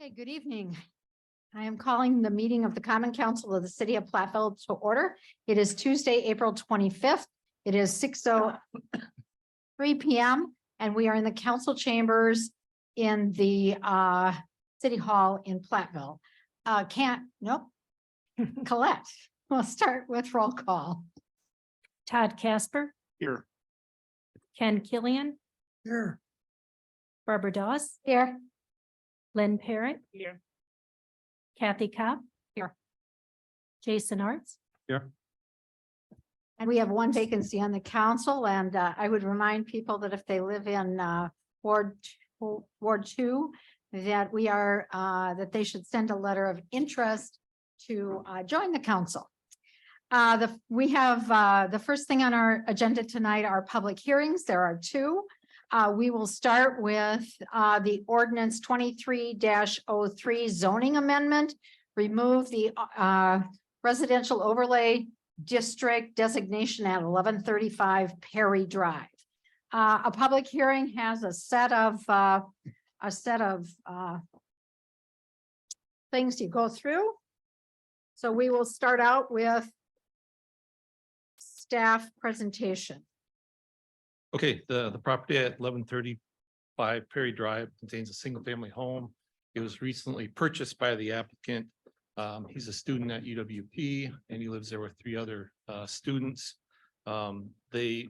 Okay, good evening. I am calling the meeting of the Common Council of the City of Platteville to order. It is Tuesday, April 25th. It is 6:03 p.m. and we are in the council chambers in the City Hall in Platteville. Colette, we'll start with roll call. Todd Casper, Here. Ken Killian, Here. Barbara Dawes, Here. Lynn Parrott, Here. Kathy Kopp. Here. Jason Arts. Here. And we have one vacancy on the council, and I would remind people that if they live in Ward 2, that we are that they should send a letter of interest to join the council. We have the first thing on our agenda tonight are public hearings. There are two. We will start with the ordinance 23-03 zoning amendment. Remove the residential overlay district designation at 1135 Perry Drive. A public hearing has a set of things to go through. So we will start out with staff presentation. Okay, the property at 1135 Perry Drive contains a single family home. It was recently purchased by the applicant. He's a student at UWP and he lives there with three other students. They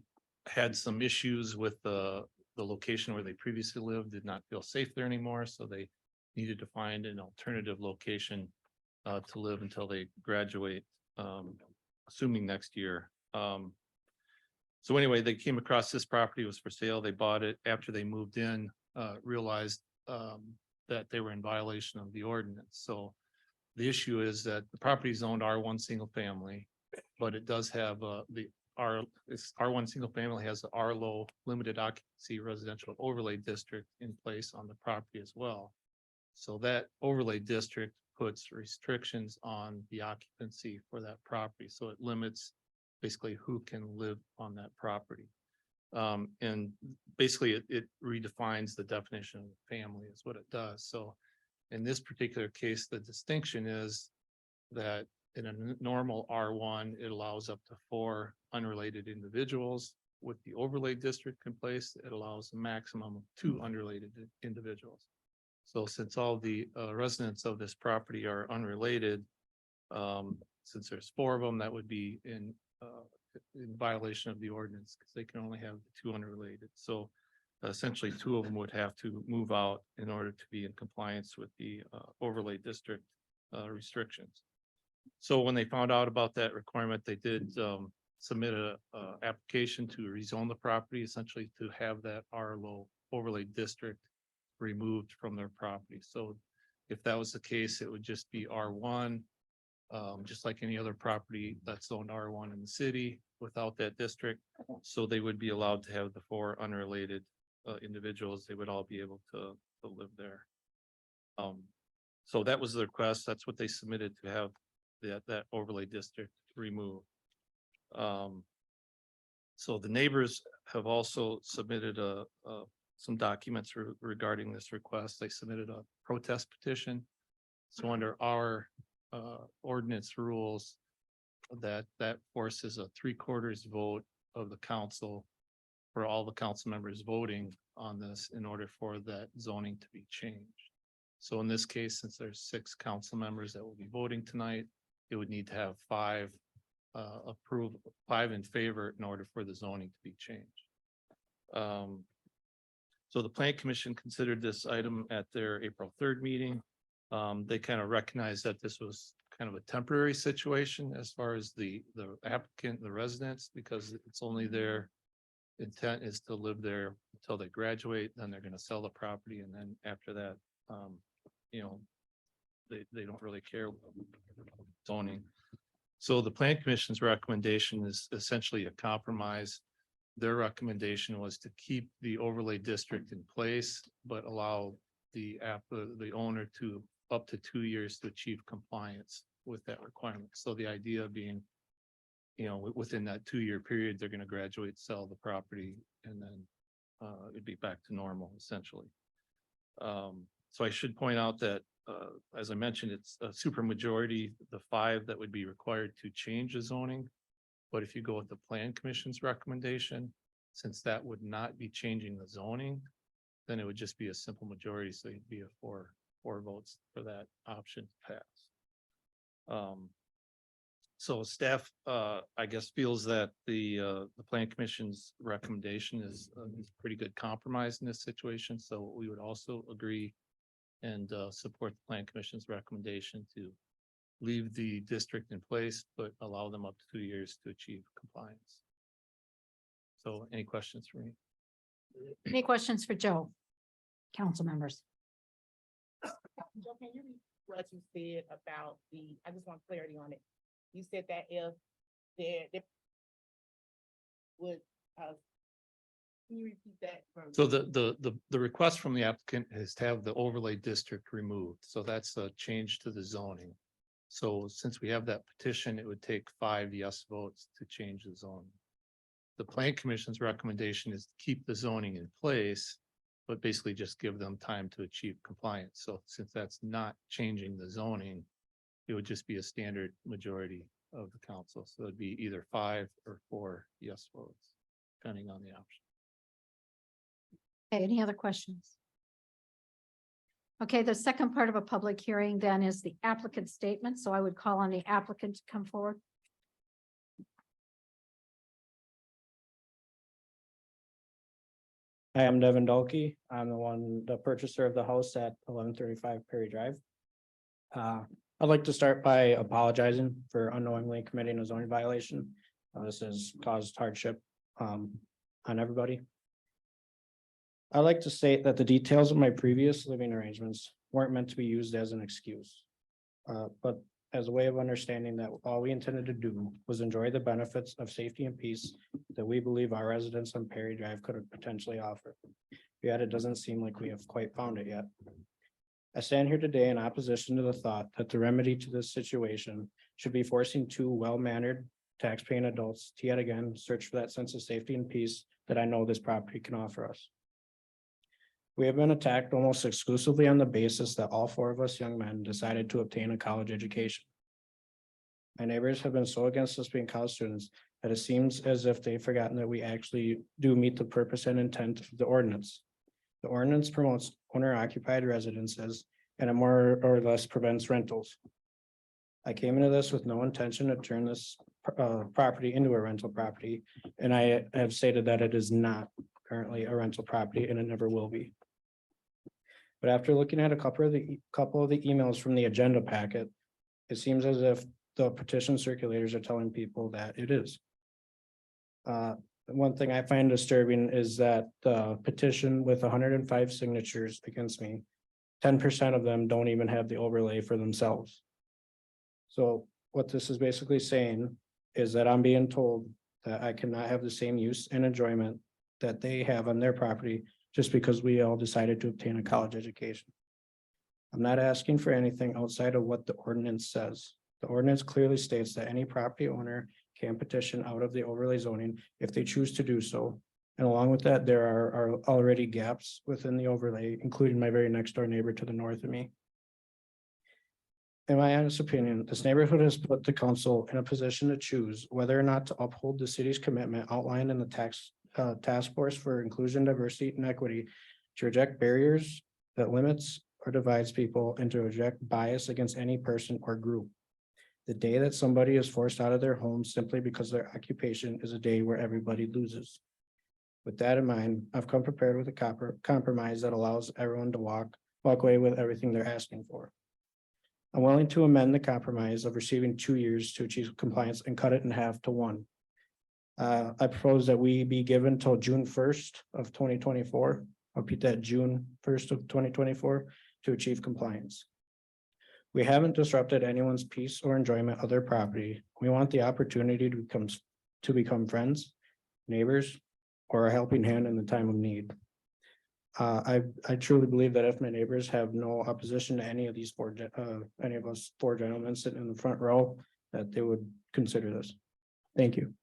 had some issues with the location where they previously lived, did not feel safe there anymore, so they needed to find an alternative location to live until they graduate, assuming next year. So anyway, they came across this property, it was for sale. They bought it after they moved in, realized that they were in violation of the ordinance. So the issue is that the property is owned R1 single family, but it does have it's R1 single family has the R-low limited occupancy residential overlay district in place on the property as well. So that overlay district puts restrictions on the occupancy for that property. So it limits basically who can live on that property. And basically it redefines the definition of family is what it does. So in this particular case, the distinction is that in a normal R1, it allows up to 4 unrelated individuals. With the overlay district in place, it allows a maximum of 2 unrelated individuals. So since all the residents of this property are unrelated, since there's 4 of them, that would be in violation of the ordinance because they can only have the 2 unrelated. So essentially 2 of them would have to move out in order to be in compliance with the overlay district restrictions. So when they found out about that requirement, they did submit a application to rezone the property, essentially to have that R-low overlay district removed from their property. So if that was the case, it would just be R1, just like any other property that's zoned R1 in the city without that district. So they would be allowed to have the 4 unrelated individuals. They would all be able to live there. So that was the request. That's what they submitted to have that overlay district removed. So the neighbors have also submitted some documents regarding this request. They submitted a protest petition. So under our ordinance rules, that forces a 3/4 vote of the council for all the council members voting on this in order for that zoning to be changed. So in this case, since there's 6 council members that will be voting tonight, it would need to have 5 in favor in order for the zoning to be changed. So the Plan Commission considered this item at their April 3rd meeting. They kind of recognized that this was kind of a temporary situation as far as the applicant, the residents, because it's only their intent is to live there until they graduate, then they're going to sell the property. And then after that, they don't really care about zoning. So the Plan Commission's recommendation is essentially a compromise. Their recommendation was to keep the overlay district in place, but allow the owner to up to 2 years to achieve compliance with that requirement. So the idea being, within that 2-year period, they're going to graduate, sell the property, and then it'd be back to normal essentially. So I should point out that as I mentioned, it's a super majority, the 5 that would be required to change the zoning. But if you go with the plan commission's recommendation, since that would not be changing the zoning, then it would just be a simple majority, so it'd be a four votes for that option to pass. So staff, I guess, feels that the plan commission's recommendation is a pretty good compromise in this situation, so we would also agree and support the plan commission's recommendation to leave the district in place, but allow them up to 2 years to achieve compliance. So any questions for me? Any questions for Joe? Council members? Joe, can you repeat what you said about I just want clarity on it. You said that if there would, can you repeat that? So the request from the applicant is to have the overlay district removed. So that's a change to the zoning. So since we have that petition, it would take 5 yes votes to change the zoning. The plan commission's recommendation is to keep the zoning in place, but basically just give them time to achieve compliance. So since that's not changing the zoning, it would just be a standard majority of the council. So it'd be either 5 or 4 yes votes, depending on the option. Okay, any other questions? Okay, the second part of a public hearing then is the applicant statement. So I would call on the applicant to come forward. Hi, I'm Devin Dolkey. I'm the purchaser of the house at 1135 Perry Drive. I'd like to start by apologizing for unknowingly committing a zoning violation. This has caused hardship on everybody. I'd like to state that the details of my previous living arrangements weren't meant to be used as an excuse, but as a way of understanding that all we intended to do was enjoy the benefits of safety and peace that we believe our residents on Perry Drive could potentially offer. Yet it doesn't seem like we have quite found it yet. I stand here today in opposition to the thought that the remedy to this situation should be forcing 2 well-mannered tax-paying adults to yet again search for that sense of safety and peace that I know this property can offer us. We have been attacked almost exclusively on the basis that all 4 of us young men decided to obtain a college education. My neighbors have been so against us being college students that it seems as if they've forgotten that we actually do meet the purpose and intent of the ordinance. The ordinance promotes owner-occupied residences and it more or less prevents rentals. I came into this with no intention to turn this property into a rental property, and I have stated that it is not currently a rental property and it never will be. But after looking at a couple of the emails from the agenda packet, it seems as if the petition circulators are telling people that it is. One thing I find disturbing is that the petition with 105 signatures against me, 10% of them don't even have the overlay for themselves. So what this is basically saying is that I'm being told that I cannot have the same use and enjoyment that they have on their property just because we all decided to obtain a college education. I'm not asking for anything outside of what the ordinance says. The ordinance clearly states that any property owner can petition out of the overlay zoning if they choose to do so. And along with that, there are already gaps within the overlay, including my very next door neighbor to the north of me. In my honest opinion, this neighborhood has put the council in a position to choose whether or not to uphold the city's commitment outlined in the task force for inclusion, diversity, and equity to reject barriers that limits or divides people and to reject bias against any person or group. The day that somebody is forced out of their home simply because of their occupation is a day where everybody loses. With that in mind, I've come prepared with a compromise that allows everyone to walk away with everything they're asking for. I'm willing to amend the compromise of receiving 2 years to achieve compliance and cut it in half to 1. I propose that we be given till June 1st of 2024. I'll repeat that, June 1st of 2024 to achieve compliance. We haven't disrupted anyone's peace or enjoyment of their property. We want the opportunity to become friends, neighbors, or a helping hand in the time of need. I truly believe that if my neighbors have no opposition to any of these any of us 4 gentlemen sitting in the front row, that they would consider this. Thank you.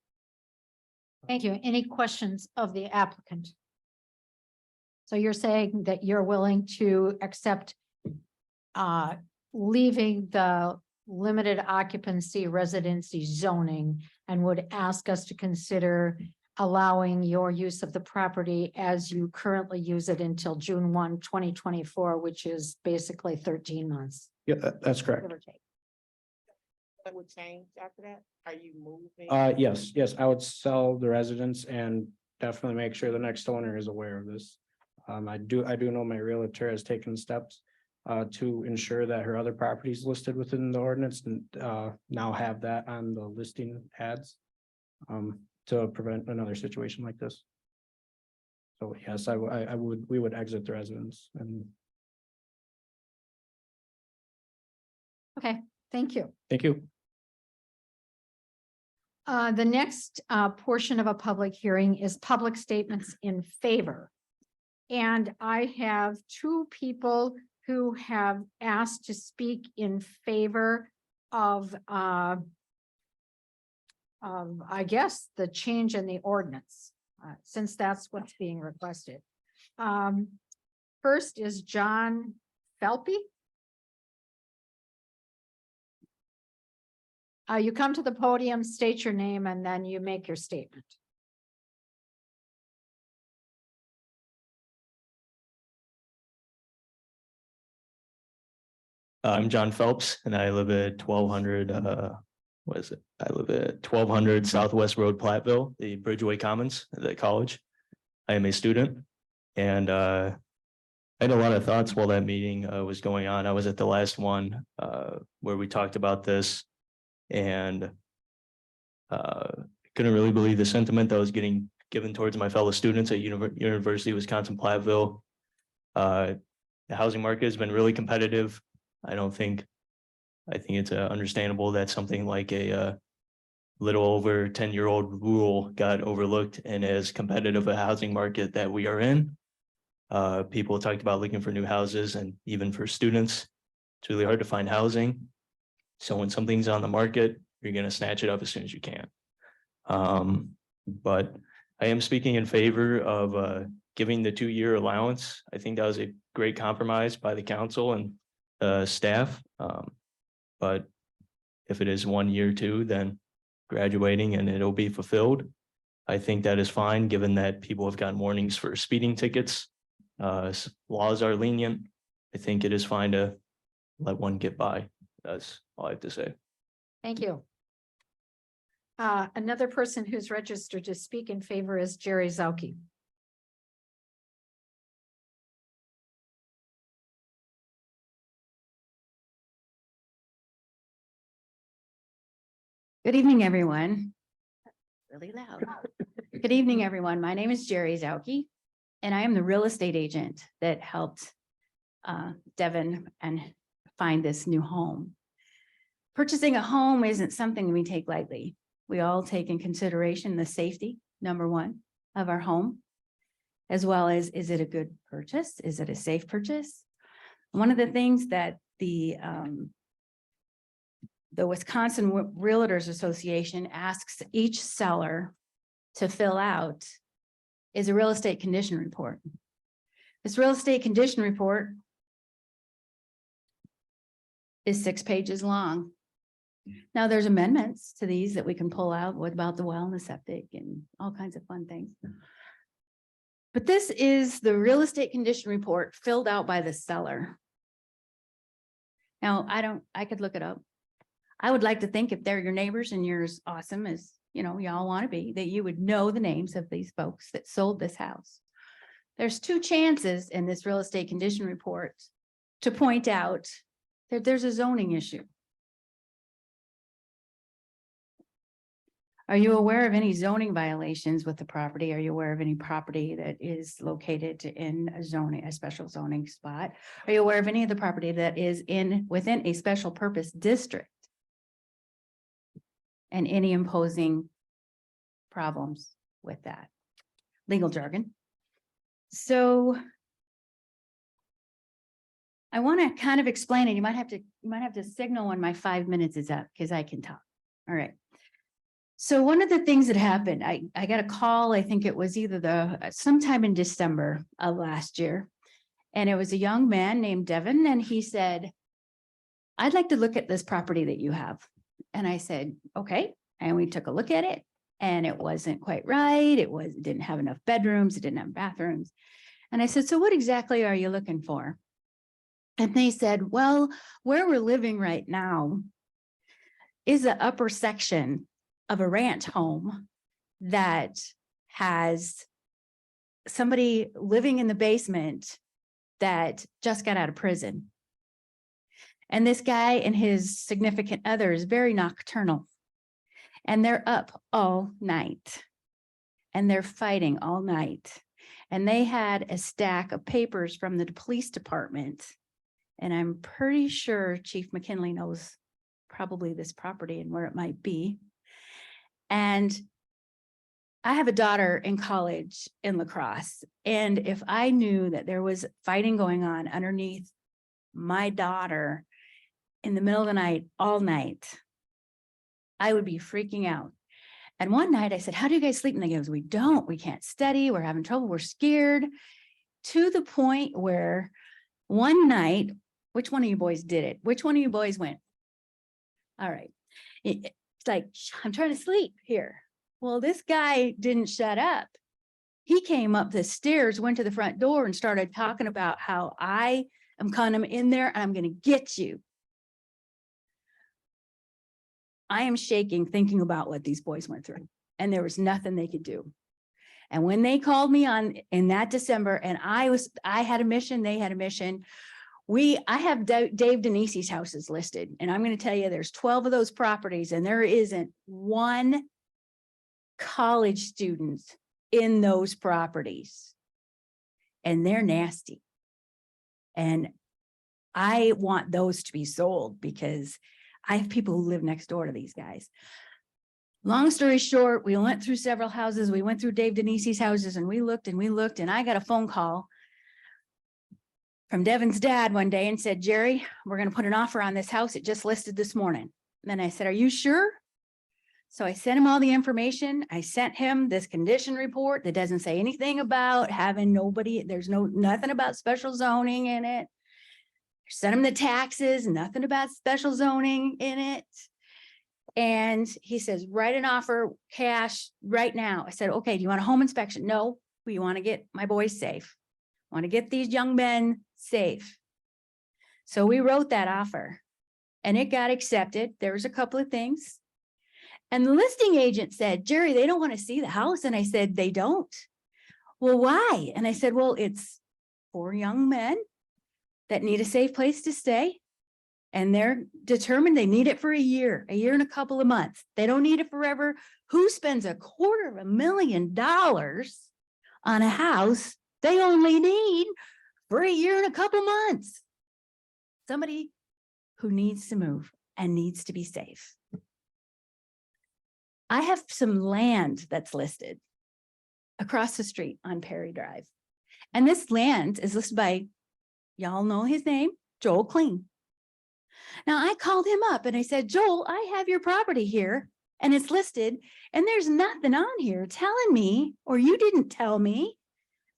Thank you. Any questions of the applicant? So you're saying that you're willing to accept leaving the limited occupancy residency zoning and would ask us to consider allowing your use of the property as you currently use it until June 1, 2024, which is basically 13 months. Yeah, that's correct. Give or take. What would change after that? Are you moving? Yes, I would sell the residence and definitely make sure the next owner is aware of this. I do know my realtor has taken steps to ensure that her other properties listed within the ordinance and now have that on the listing ads to prevent another situation like this. So yes, we would exit the residence and Okay, thank you. thank you. The next portion of a public hearing is public statements in favor. And I have two people who have asked to speak in favor of, I guess, the change in the ordinance, since that's what's being requested. First is John Felpe. You come to the podium, state your name, and then you make your statement. I'm John Phelps and I live at 1200, what is it? I live at 1200 Southwest Road, Platteville, the Bridgeway Commons at the college. I am a student and I had a lot of thoughts while that meeting was going on. I was at the last one where we talked about this and couldn't really believe the sentiment that was getting given towards my fellow students at University of Wisconsin-Platteville. The housing market has been really competitive. I think it's understandable that something like a little over 10-year-old rule got overlooked in as competitive a housing market that we are in. People talked about looking for new houses and even for students, it's really hard to find housing. So when something's on the market, you're going to snatch it up as soon as you can. But I am speaking in favor of giving the 2-year allowance. I think that was a great compromise by the council and staff. But if it is 1 year too, then graduating and it'll be fulfilled. I think that is fine, given that people have gotten warnings for speeding tickets. Laws are lenient. I think it is fine to let one get by. That's all I have to say. Thank you. Another person who's registered to speak in favor is Jerry Zauke. Good evening, everyone. Really loud. Good evening, everyone. My name is Jerry Zauke, and I am the real estate agent that helped Devin and find this new home. Purchasing a home isn't something we take lightly. We all take in consideration the safety, number one, of our home, as well as, is it a good purchase? Is it a safe purchase? One of the things that the Wisconsin Realtors Association asks each seller to fill out is a real estate condition report. This real estate condition report is 6 pages long. Now, there's amendments to these that we can pull out. What about the well and the septic and all kinds of fun things? But this is the real estate condition report filled out by the seller. Now, I could look it up. I would like to think if they're your neighbors and you're as awesome as, y'all want to be, that you would know the names of these folks that sold this house. There's 2 chances in this real estate condition report to point out that there's a zoning issue. Are you aware of any zoning violations with the property? Are you aware of any property that is located in a special zoning spot? Are you aware of any of the property that is within a special purpose district? And any imposing problems with that legal jargon. So I want to kind of explain it. You might have to signal when my 5 minutes is up because I can talk. All right. So one of the things that happened, I got a call, I think it was either sometime in December of last year. And it was a young man named Devin, and he said, I'd like to look at this property that you have. And I said, okay. And we took a look at it and it wasn't quite right. It didn't have enough bedrooms. It didn't have bathrooms. And I said, so what exactly are you looking for? And they said, well, where we're living right now is the upper section of a ranch home that has somebody living in the basement that just got out of prison. And this guy and his significant other is very nocturnal. And they're up all night. And they're fighting all night. And they had a stack of papers from the police department. And I'm pretty sure Chief McKinley knows probably this property and where it might be. And I have a daughter in college in La Crosse. And if I knew that there was fighting going on underneath my daughter in the middle of the night, all night, I would be freaking out. And one night I said, how do you guys sleep? And they goes, we can't study. We're having trouble. We're scared, to the point where one night, which one of you boys did it? Which one of you boys went? All right. It's like, I'm trying to sleep here. Well, this guy didn't shut up. He came up the stairs, went to the front door and started talking about how I am coming in there and I'm going to get you. I am shaking thinking about what these boys went through, and there was nothing they could do. And when they called me on in that December, and I had a mission, they had a mission. I have Dave Denise's houses listed, and I'm going to tell you, there's 12 of those properties, and there isn't one college student in those properties, and they're nasty. And I want those to be sold because I have people who live next door to these guys. Long story short, we went through several houses. We went through Dave Denise's houses and we looked, and I got a phone call from Devin's dad one day and said, Jerry, we're going to put an offer on this house. It just listed this morning. And then I said, are you sure? So I sent him all the information. I sent him this condition report that doesn't say anything about having nobody, there's nothing about special zoning in it. Sent him the taxes, nothing about special zoning in it. And he says, write an offer, cash right now. I said, okay, do you want a home inspection? No, we want to get my boys safe. I want to get these young men safe. So we wrote that offer and it got accepted. There was a couple of things. And the listing agent said, Jerry, they don't want to see the house. And I said, they don't. Well, why? And I said, well, it's 4 young men that need a safe place to stay. And they're determined they need it for a year and a couple of months. They don't need it forever. Who spends $250,000 on a house they only need for a year and a couple months? Somebody who needs to move and needs to be safe. I have some land that's listed across the street on Perry Drive. And this land is listed by, y'all know his name, Joel Kling. Now I called him up and I said, Joel, I have your property here and it's listed and there's nothing on here telling me, or you didn't tell me,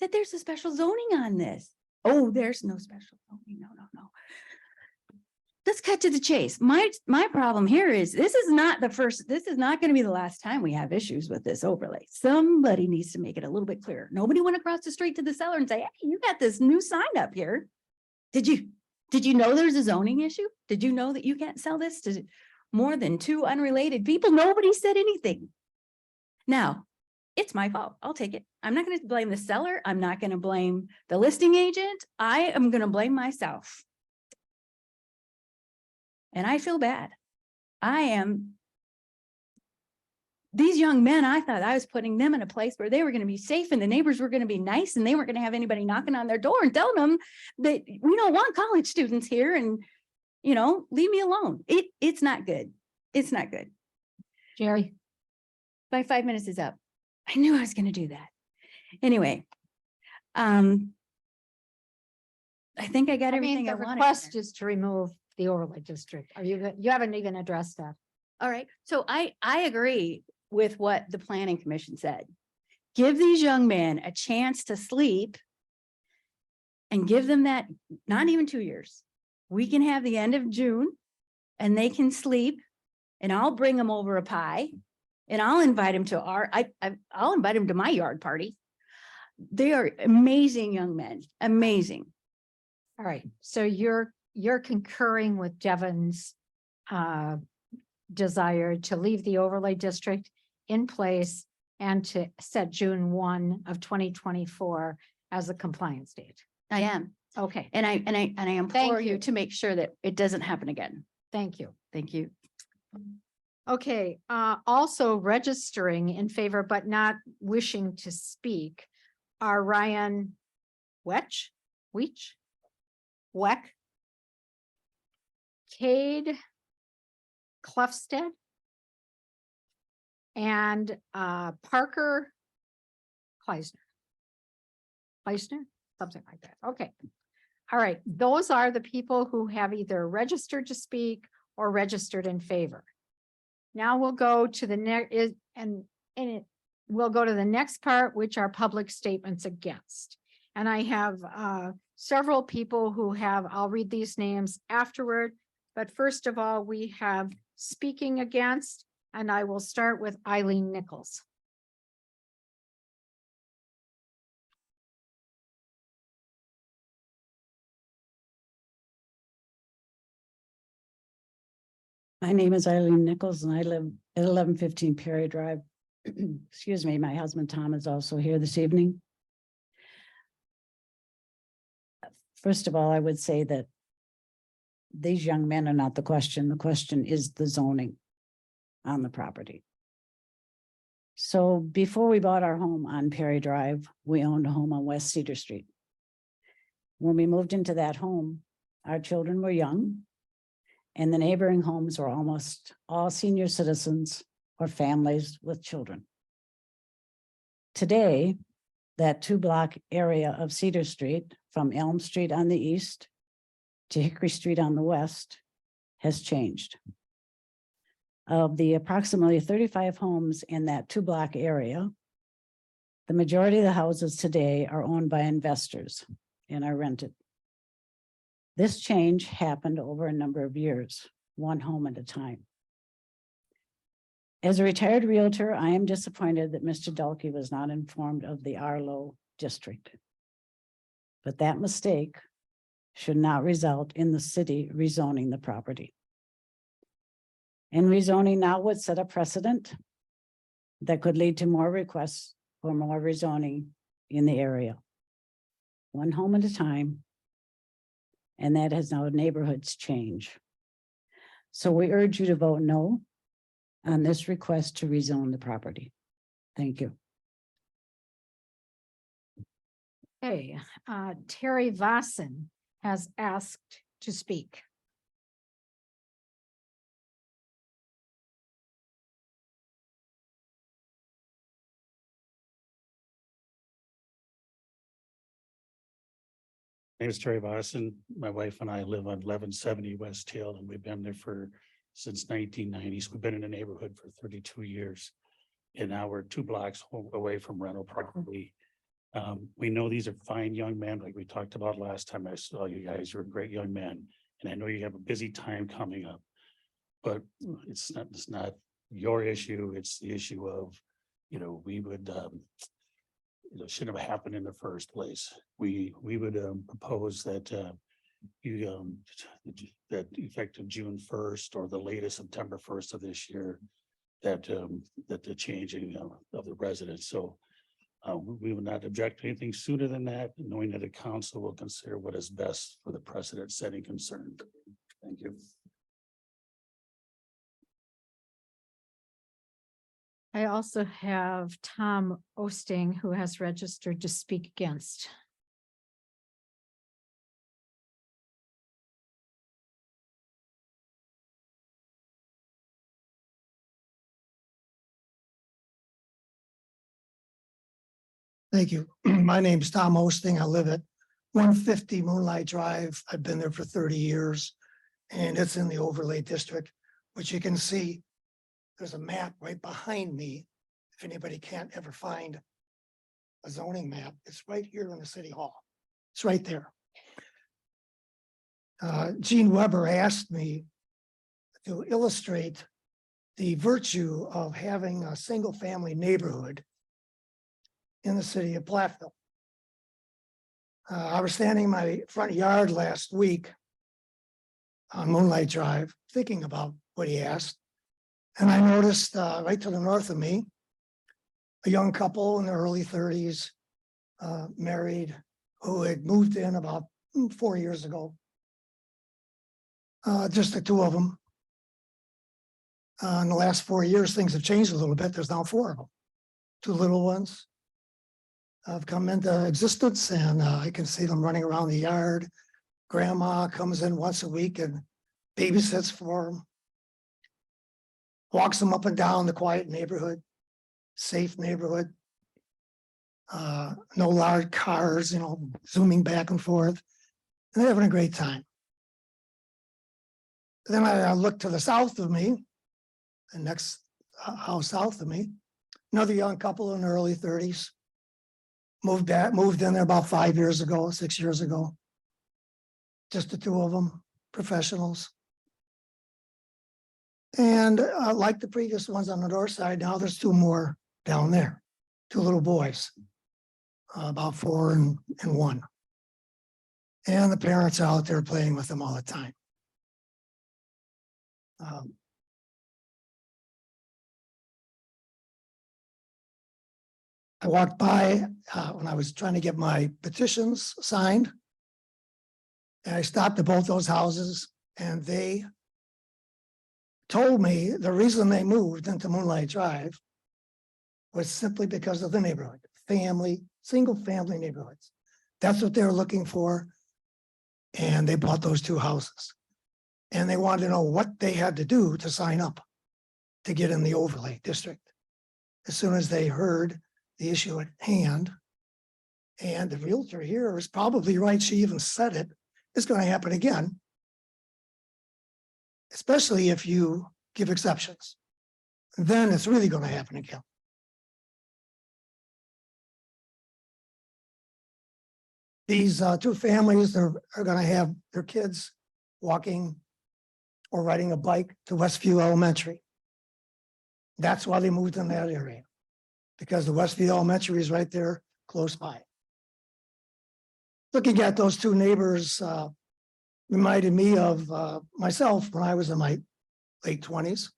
that there's a special zoning on this. Oh, there's no special zoning. No. Let's cut to the chase. My problem here is this is not going to be the last time we have issues with this overlay. Somebody needs to make it a little bit clearer. Nobody went across the street to the seller and say, hey, you got this new sign up here. Did you know there's a zoning issue? Did you know that you can't sell this to more than 2 unrelated people? Nobody said anything. Now, it's my fault. I'll take it. I'm not going to blame the seller. I'm not going to blame the listing agent. I am going to blame myself. And I feel bad. These young men, I thought I was putting them in a place where they were going to be safe and the neighbors were going to be nice and they weren't going to have anybody knocking on their door and telling them that we don't want college students here and, leave me alone. It's not good. It's not good. Jerry, My 5 minutes is up. I knew I was going to do that. Anyway, I think I got everything I the wanted. request is to remove the overlay district. You haven't even addressed that. All right. So I agree with what the planning commission said. Give these young men a chance to sleep and give them that, not even 2 years. We can have the end of June and they can sleep, and I'll bring them over a pie, and I'll invite them to I'll invite them to my yard party. They are amazing young men, amazing. All right, so you're concurring with Devon's desire to leave the overlay district in place and to set June 1 of 2024 as a compliance date. I am, Okay, and I implore you. you to make sure that it doesn't happen again. thank you. Thank you. Okay, also registering in favor but not wishing to speak are Ryan Weck, Cade Clufstead, and Parker Kleisner, something like that. Okay. All right, those are the people who have either registered to speak or registered in favor. Now we'll go to the we'll go to the next part, which are public statements against. And I have several people who have, I'll read these names afterward. But first of all, we have speaking against, and I will start with Eileen Nichols. My name is Eileen Nichols and I live at 1115 Perry Drive. Excuse me, my husband Tom is also here this evening. First of all, I would say that these young men are not the question. The question is the zoning on the property. So before we bought our home on Perry Drive, we owned a home on West Cedar Street. When we moved into that home, our children were young, and the neighboring homes were almost all senior citizens or families with children. Today, that 2-block area of Cedar Street from Elm Street on the east to Hickory Street on the west has changed. Of the approximately 35 homes in that 2-block area, the majority of the houses today are owned by investors and are rented. This change happened over a number of years, one home at a time. As a retired realtor, I am disappointed that Mr. Dulkey was not informed of the Arlo district. But that mistake should not result in the city rezoning the property. And rezoning now would set a precedent that could lead to more requests for more rezoning in the area. One home at a time. And that has now neighborhoods change. So we urge you to vote no on this request to rezone the property. Thank you. Hey, Terry Vossen has asked to speak. My name is Terry Vossen. My wife and I live on 1170 West Hill, and we've been there since 1990. So we've been in the neighborhood for 32 years. And now we're 2 blocks away from rental property. We know these are fine young men, like we talked about last time I saw you guys. You're great young men. And I know you have a busy time coming up. But it's not your issue. It's the issue of, we would it shouldn't have happened in the first place. We would propose that that effective June 1st or the latest September 1st of this year, that the changing of the residents. So we would not object to anything sooner than that, knowing that the council will consider what is best for the precedent setting concern. Thank you. I also have Tom Osting, who has registered to speak against. Thank you. My name is Tom Osting. I live at 150 Moonlight Drive. I've been there for 30 years, and it's in the overlay district, which you can see. There's a map right behind me. If anybody can't ever find a zoning map, it's right here in the city hall. It's right there. Gene Weber asked me to illustrate the virtue of having a single-family neighborhood in the city of Platteville. I was standing in my front yard last week on Moonlight Drive, thinking about what he asked. And I noticed right to the north of me, a young couple in their early 30s, married, who had moved in about 4 years ago. Just the two of them. In the last 4 years, things have changed a little bit. There's now 4 of them. 2 little ones have come into existence, and I can see them running around the yard. Grandma comes in once a week and babysits for them. Walks them up and down the quiet neighborhood, safe neighborhood. No large cars, zooming back and forth. And they're having a great time. Then I look to the south of me, the next house south of me, another young couple in their early 30s. Moved in there about 5 years ago, 6 years ago. Just the two of them, professionals. And like the previous ones on the north side, now there's 2 more down there, 2 little boys, about 4 and 1. And the parents are out there playing with them all the time. I walked by when I was trying to get my petitions signed. And I stopped at both those houses, and they told me the reason they moved into Moonlight Drive was simply because of the neighborhood, single family neighborhoods. That's what they were looking for. And they bought those 2 houses. And they wanted to know what they had to do to sign up to get in the overlay district. As soon as they heard the issue at hand, and the realtor here is probably right, she even said it, it's going to happen again, especially if you give exceptions. Then it's really going to happen again. These 2 families are going to have their kids walking or riding a bike to Westview Elementary. That's why they moved in that area, because the Westview Elementary is right there close by. Looking at those 2 neighbors reminded me of myself when I was in my late 20s.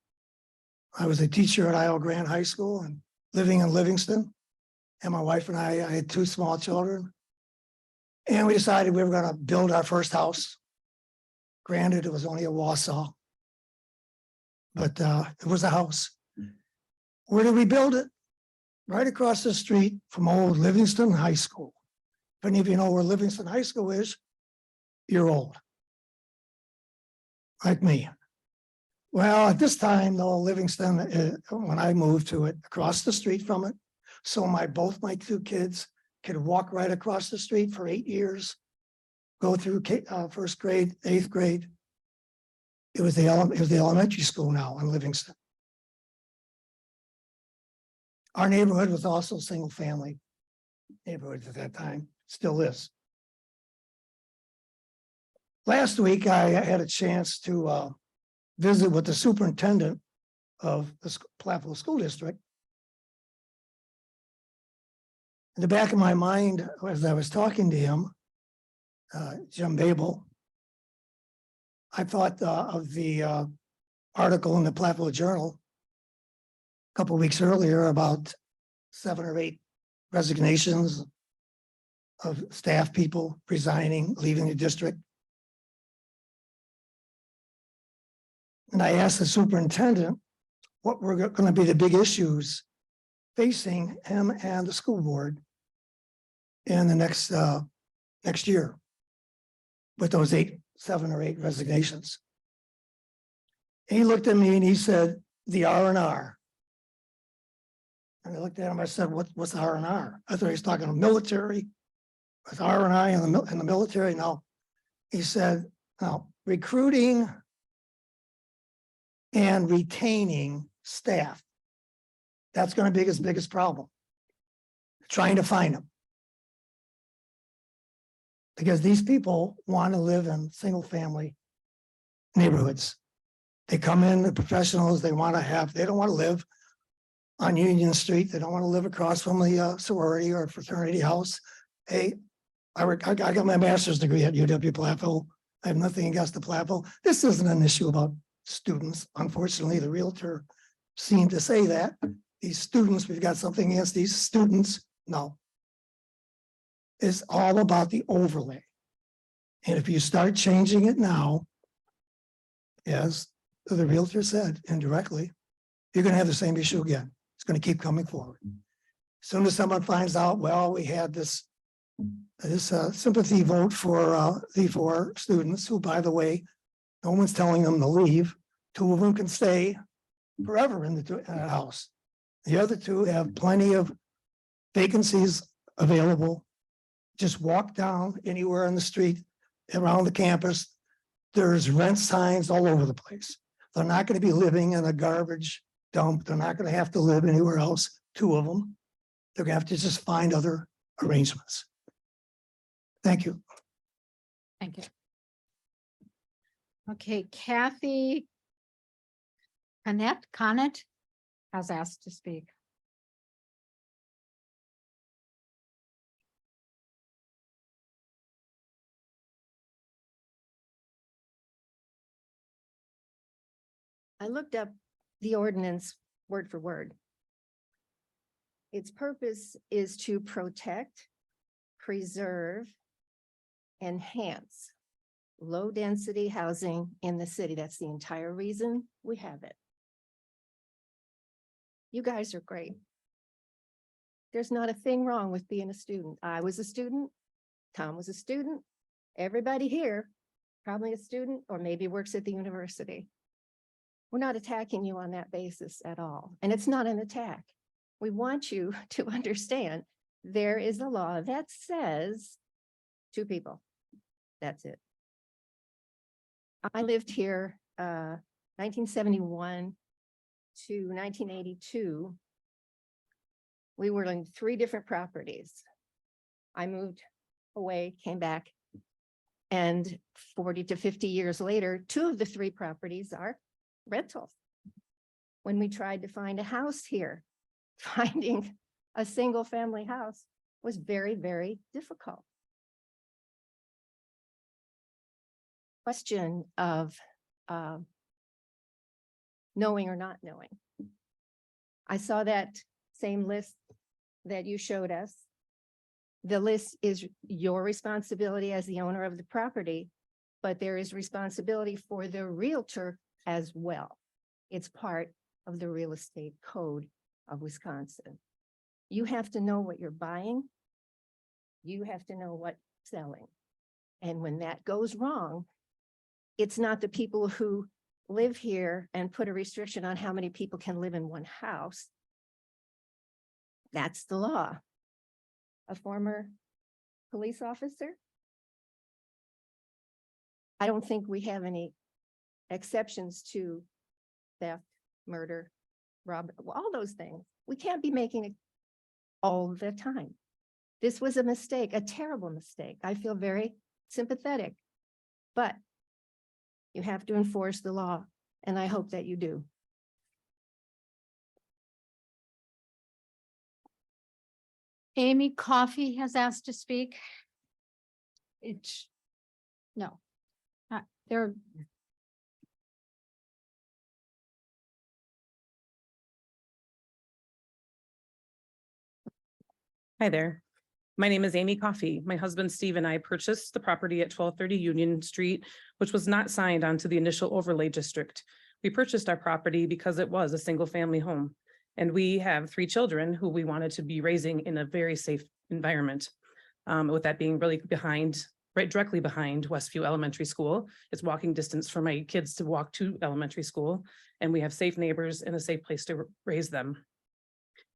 I was a teacher at Isle Grande High School and living in Livingston. And my wife and I had 2 small children. And we decided we were going to build our first house. Granted, it was only a Wausau, but it was a house. Where did we build it? Right across the street from old Livingston High School. If any of you know where Livingston High School is, you're old. Like me. Well, at this time, though, Livingston, when I moved to it, across the street from it, so both my 2 kids could walk right across the street for 8 years, go through first grade, 8th grade. It was the elementary school now in Livingston. Our neighborhood was also single family neighborhood at that time, still is. Last week, I had a chance to visit with the superintendent of the Platteville School District. In the back of my mind, as I was talking to him, Jim Babel, I thought of the article in the Platteville Journal a couple of weeks earlier about 7 or 8 resignations of staff people resigning, leaving the district. And I asked the superintendent what were going to be the big issues facing him and the school board in the next year with those 7 or 8 resignations. And he looked at me and he said, the R&R. And I looked at him, I said, what's R&R? I thought he was talking about military, with R&I in the military. No, he said, no, recruiting and retaining staff. That's going to be his biggest problem. Trying to find them. Because these people want to live in single family neighborhoods. They come in, the professionals, they want to have, they don't want to live on Union Street. They don't want to live across from the sorority or fraternity house. Hey, I got my master's degree at UW Platteville. I have nothing against the Platteville. This isn't an issue about students. Unfortunately, the realtor seemed to say that. These students, we've got something against these students. No. It's all about the overlay. And if you start changing it now, as the realtor said indirectly, you're going to have the same issue again. It's going to keep coming forward. As soon as someone finds out, well, we had this sympathy vote for the four students who, by the way, no one's telling them to leave. Two of them can stay forever in the house. The other two have plenty of vacancies available. Just walk down anywhere on the street around the campus. There's rent signs all over the place. They're not going to be living in a garbage dump. They're not going to have to live anywhere else. Two of them. They're going to have to just find other arrangements. Thank you. Thank you. Okay, Kathy Connett has asked to speak. I looked up the ordinance word for word. Its purpose is to protect, preserve, enhance low-density housing in the city. That's the entire reason we have it. You guys are great. There's not a thing wrong with being a student. I was a student. Tom was a student. Everybody here, probably a student or maybe works at the university. We're not attacking you on that basis at all. And it's not an attack. We want you to understand there is a law that says 2 people. That's it. I lived here 1971 to 1982. We were on 3 different properties. I moved away, came back, and 40 to 50 years later, 2 of the 3 properties are rentals. When we tried to find a house here, finding a single family house was very, very difficult. Question of knowing or not knowing. I saw that same list that you showed us. The list is your responsibility as the owner of the property, but there is responsibility for the realtor as well. It's part of the real estate code of Wisconsin. You have to know what you're buying. You have to know what's selling. And when that goes wrong, it's not the people who live here and put a restriction on how many people can live in one house. That's the law. A former police officer. I don't think we have any exceptions to theft, murder, robbery, all those things. We can't be making it all the time. This was a mistake, a terrible mistake. I feel very sympathetic, but you have to enforce the law, and I hope that you do. Amy Coffey has asked to speak. No. There. Hi there. My name is Amy Coffey. My husband Steve and I purchased the property at 1230 Union Street, which was not signed onto the initial overlay district. We purchased our property because it was a single family home. And we have 3 children who we wanted to be raising in a very safe environment. With that being really right directly behind Westview Elementary School. It's walking distance for my kids to walk to elementary school. And we have safe neighbors and a safe place to raise them.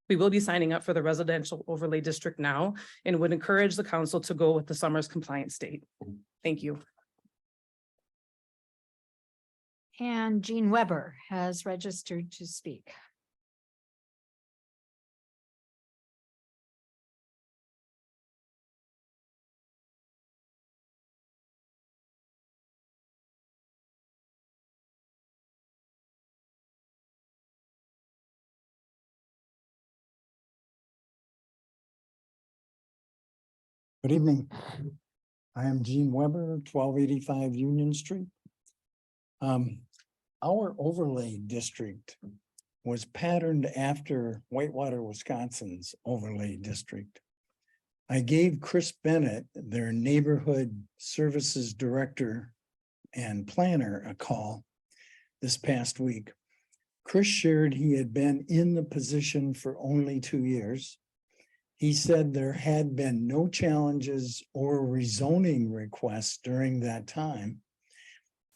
We will be signing up for the residential overlay district now and would encourage the council to go with the Summers compliance state. Thank you. And Jean Weber has registered to speak. Good evening. I am Gene Weber, 1285 Union Street. Our overlay district was patterned after Whitewater, Wisconsin's overlay district. I gave Chris Bennett, their neighborhood services director and planner, a call this past week. Chris shared he had been in the position for only 2 years. He said there had been no challenges or rezoning requests during that time.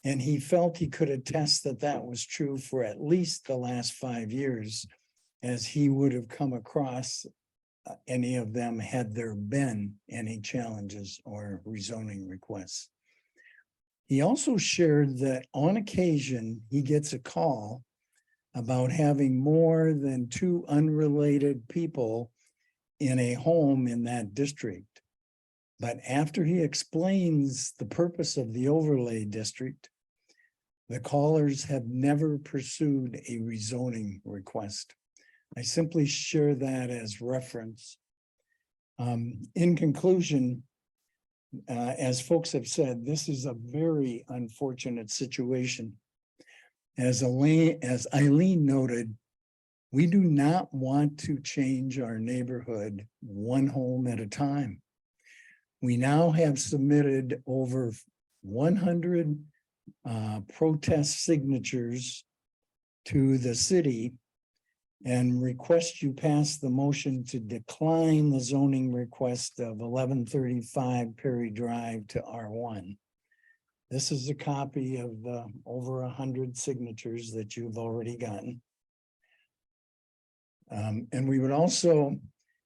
And he felt he could attest that that was true for at least the last 5 years, as he would have come across any of them had there been any challenges or rezoning requests. He also shared that on occasion, he gets a call about having more than 2 unrelated people in a home in that district. But after he explains the purpose of the overlay district, the callers have never pursued a rezoning request. I simply share that as reference. In conclusion, as folks have said, this is a very unfortunate situation. As Eileen noted, we do not want to change our neighborhood one home at a time. We now have submitted over 100 protest signatures to the city and request you pass the motion to decline the zoning request of 1135 Perry Drive to R1. This is a copy of the over 100 signatures that you've already gotten. And we would also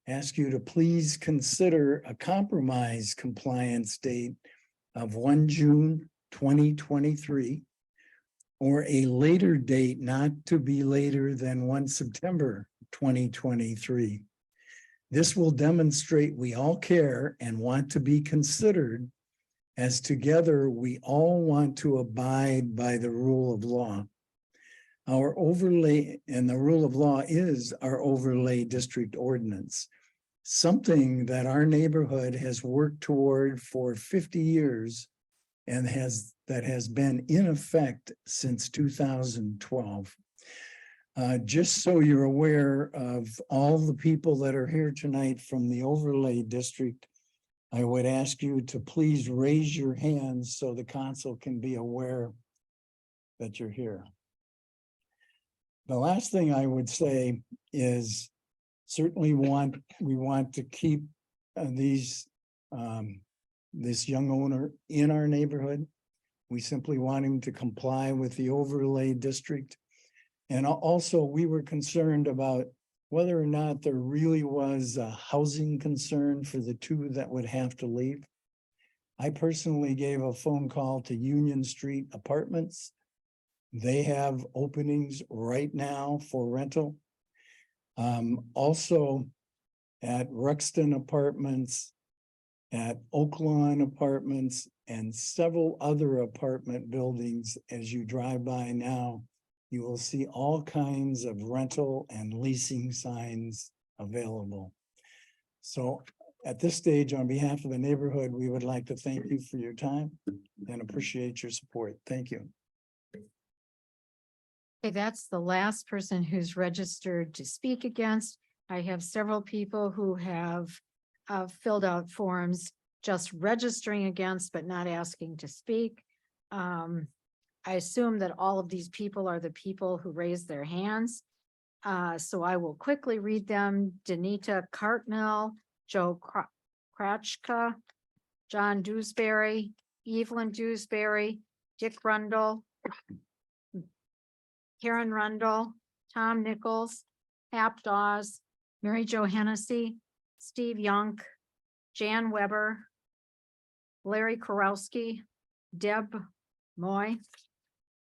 ask you to please consider a compromise compliance date of 1 June 2023, or a later date not to be later than 1 September 2023. This will demonstrate we all care and want to be considered, as together we all want to abide by the rule of law. Our overlay, and the rule of law is our overlay district ordinance, something that our neighborhood has worked toward for 50 years and that has been in effect since 2012. Just so you're aware of all the people that are here tonight from the overlay district, I would ask you to please raise your hands so the council can be aware that you're here. The last thing I would say is certainly we want to keep this young owner in our neighborhood. We simply want him to comply with the overlay district. And also we were concerned about whether or not there really was a housing concern for the 2 that would have to leave. I personally gave a phone call to Union Street Apartments. They have openings right now for rental. Also at Rexton Apartments, at Oaklawn Apartments, and several other apartment buildings. As you drive by now, you will see all kinds of rental and leasing signs available. So at this stage, on behalf of the neighborhood, we would like to thank you for your time and appreciate your support. Thank you. Okay, that's the last person who's registered to speak against. I have several people who have filled out forms just registering against, but not asking to speak. I assume that all of these people are the people who raised their hands. So I will quickly read them. Danita Cartmell, Joe Kratchka, John Dewsbury, Evelyn Dewsbury, Dick Rundle, Karen Rundle, Tom Nichols, Hap Dawes, Mary Jo Hennessy, Steve Young, Jan Weber, Larry Karowski, Deb Moy,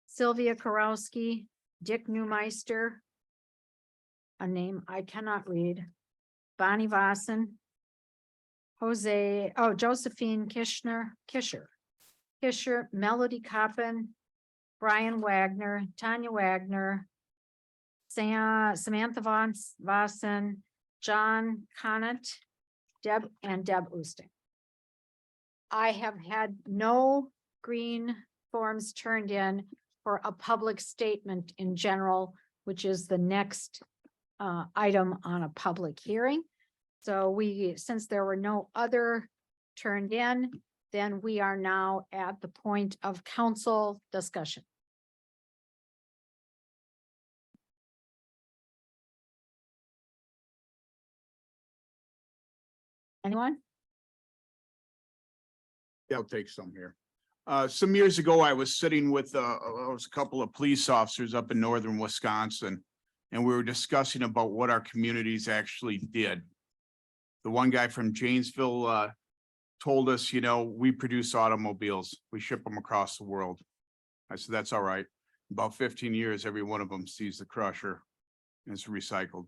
Sylvia Karowski, Dick Newmeister, a name I cannot read, Bonnie Vossen, Josephine Kisher, Melody Coppin, Brian Wagner, Tanya Wagner, Samantha Vossen, John Connett, Deb Oosting. I have had no green forms turned in for a public statement in general, which is the next item on a public hearing. So since there were no other turned in, then we are now at the point of council discussion. Anyone? I'll take some here. Some years ago, I was sitting with, was a couple of police officers up in northern Wisconsin. And we were discussing about what our communities actually did. The one guy from Janesville, told us, we produce automobiles, we ship them across the world. I said, that's all right. About 15 years, every one of them sees the crusher and it's recycled.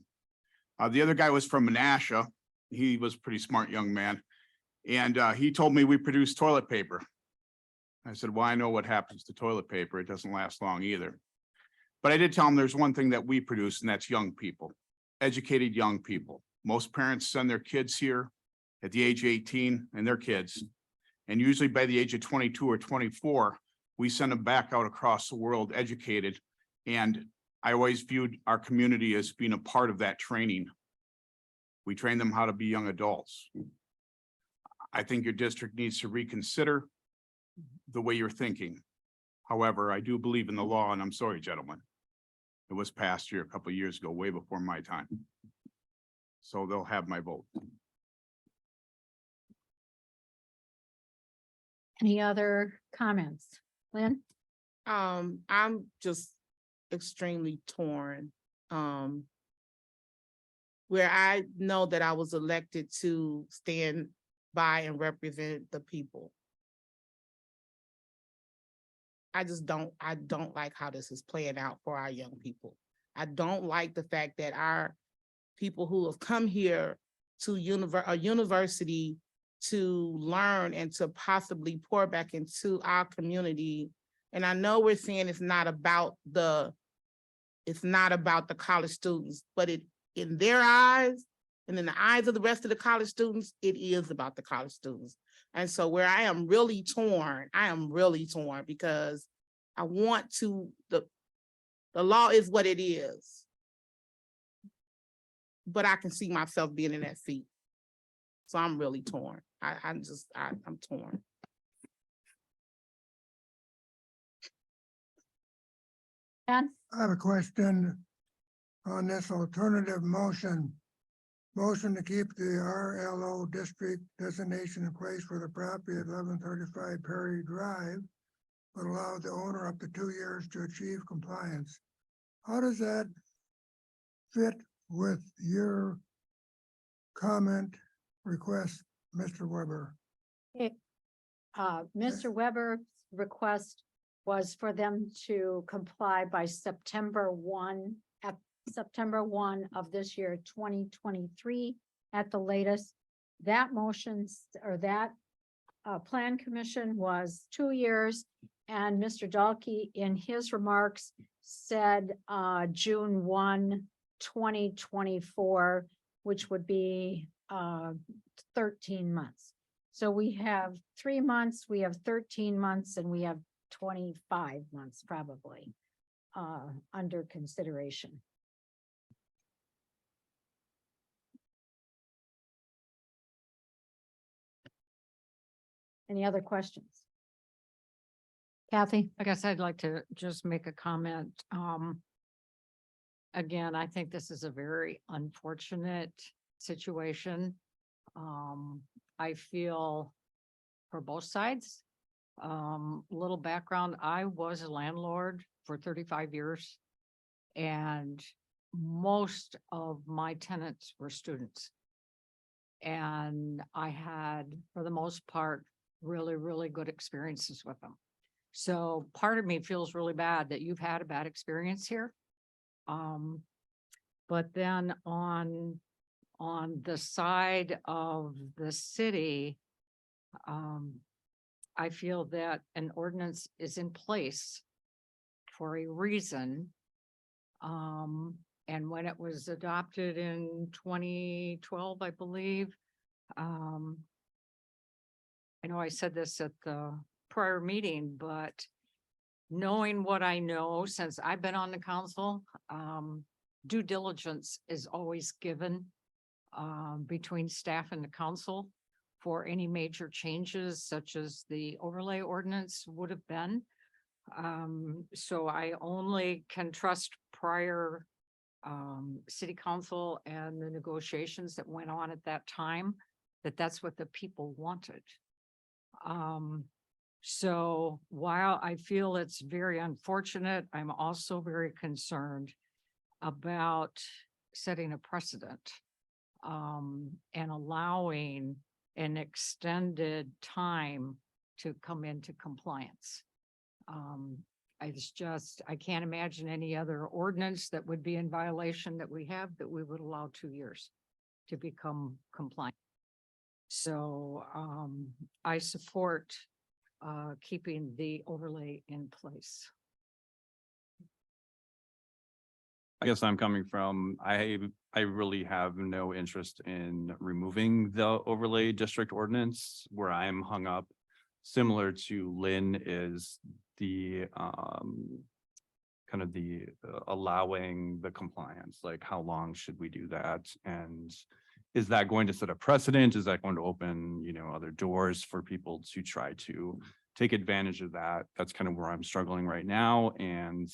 The other guy was from Menasha. He was a pretty smart young man. And he told me we produce toilet paper. I said, well, I know what happens to toilet paper. It doesn't last long either. But I did tell him there's one thing that we produce, and that's young people, educated young people. Most parents send their kids here at the age of 18 and their kids. And usually by the age of 22 or 24, we send them back out across the world educated. And I always viewed our community as being a part of that training. We train them how to be young adults. I think your district needs to reconsider the way you're thinking. However, I do believe in the law, and I'm sorry, gentlemen. It was passed here a couple of years ago, way before my time. So they'll have my vote. Any other comments? Lynn? I'm just extremely torn. Where I know that I was elected to stand by and represent the people. I don't like how this is playing out for our young people. I don't like the fact that our people who have come here to a university to learn and to possibly pour back into our community. And I know we're saying it's not about the college students, but in their eyes and in the eyes of the rest of the college students, it is about the college students. And so where I am really torn because I want to, the law is what it is. But I can see myself being in that seat. So I'm really torn. I'm torn. Ken? I have a question on this alternative motion. Motion to keep the RLO district designation in place for the property at 1135 Perry Drive, but allow the owner up to 2 years to achieve compliance. How does that fit with your comment request, Mr. Weber? Mr. Weber's request was for them to comply by September 1 of this year, 2023 at the latest. That motions or that plan commission was 2 years, and Mr. Dahlke in his remarks said June 1, 2024, which would be 13 months. So we have 3 months, we have 13 months, and we have 25 months probably under consideration. Any other questions? Kathy? I guess I'd like to just make a comment. Again, I think this is a very unfortunate situation. I feel for both sides. Little background, I was a landlord for 35 years and most of my tenants were students. And I had, for the most part, really, really good experiences with them. So part of me feels really bad that you've had a bad experience here. But then on the side of the city, I feel that an ordinance is in place for a reason. And when it was adopted in 2012, I believe, I know I said this at the prior meeting, but knowing what I know since I've been on the council, due diligence is always given between staff and the council for any major changes such as the overlay ordinance would have been. So I only can trust prior city council and the negotiations that went on at that time, that's what the people wanted. So while I feel it's very unfortunate, I'm also very concerned about setting a precedent and allowing an extended time to come into compliance. I can't imagine any other ordinance that would be in violation that we have that we would allow 2 years to become compliant. So I support keeping the overlay in place. I guess I'm coming from, I really have no interest in removing the overlay district ordinance. Where I'm hung up, similar to Lynn, is the kind of the allowing the compliance, like how long should we do that? And is that going to set a precedent? Is that going to open, other doors for people to try to take advantage of that? That's kind of where I'm struggling right now. And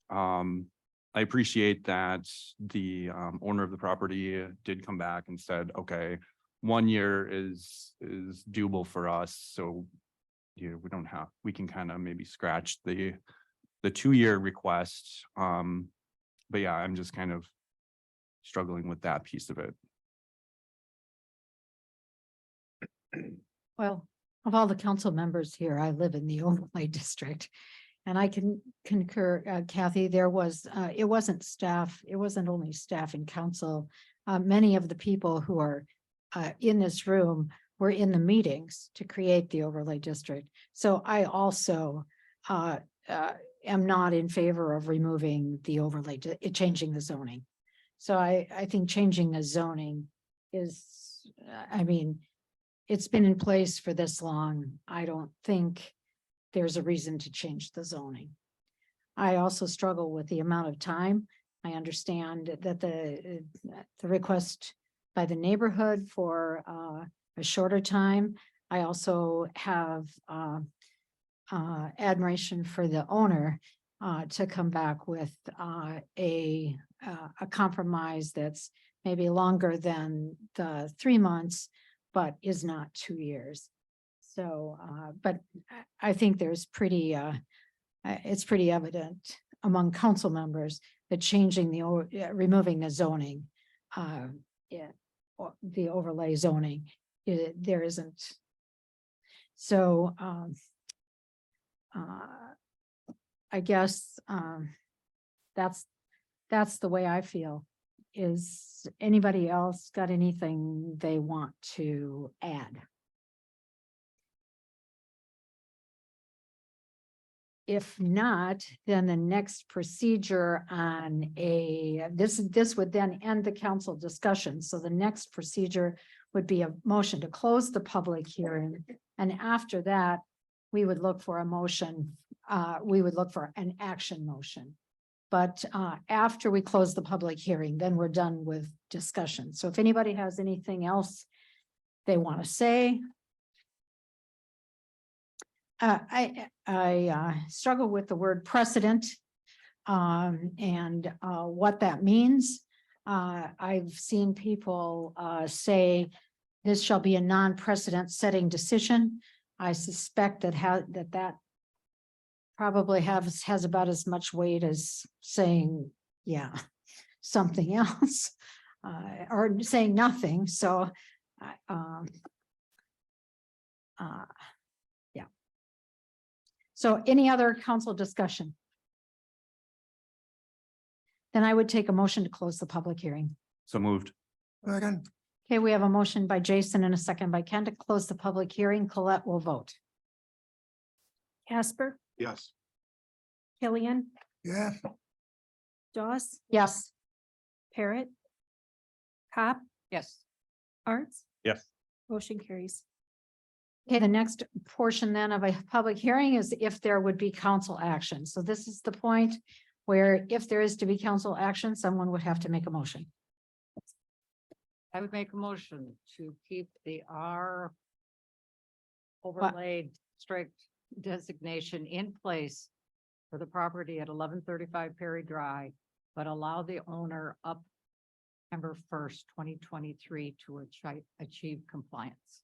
I appreciate that the owner of the property did come back and said, okay, 1 year is doable for us. So, we can kind of maybe scratch the 2-year request. But yeah, I'm just kind of struggling with that piece of it. Well, of all the council members here, I live in the overlay district. And I can concur, Kathy, it wasn't staff, it wasn't only staff and council. Many of the people who are in this room were in the meetings to create the overlay district. So I also am not in favor of removing the overlay, changing the zoning. So I think changing the zoning is, it's been in place for this long. I don't think there's a reason to change the zoning. I also struggle with the amount of time. I understand that the request by the neighborhood for a shorter time. I also have admiration for the owner to come back with a compromise that's maybe longer than the 3 months, but is not 2 years. So, but I think there's it's pretty evident among council members that changing removing the zoning, the overlay zoning, there isn't. So, I guess that's the way I feel. Is anybody else got anything they want to add? If not, then the next procedure on this would then end the council discussion. So the next procedure would be a motion to close the public hearing. And after that, we would look for a motion. We would look for an action motion. But after we close the public hearing, then we're done with discussion. So if anybody has anything else they want to say. I struggle with the word precedent and what that means. I've seen people say this shall be a non-precedent setting decision. I suspect that probably has about as much weight as saying, yeah, something else or saying nothing. So yeah. So any other council discussion? Then I would take a motion to close the public hearing. So moved. Second. Okay, we have a motion by Jason and a second by Ken to close the public hearing. Colette will vote. Casper, Yes. Killian, Yeah. Doss, Yes. Parrot, Cop, Yes. Arts, Yes. motion carries. Okay, the next portion then of a public hearing is if there would be council action. So this is the point where if there is to be council action, someone would have to make a motion. I would make a motion to keep the R overlay district designation in place for the property at 1135 Perry Drive, but allow the owner up September 1st, 2023 to achieve compliance.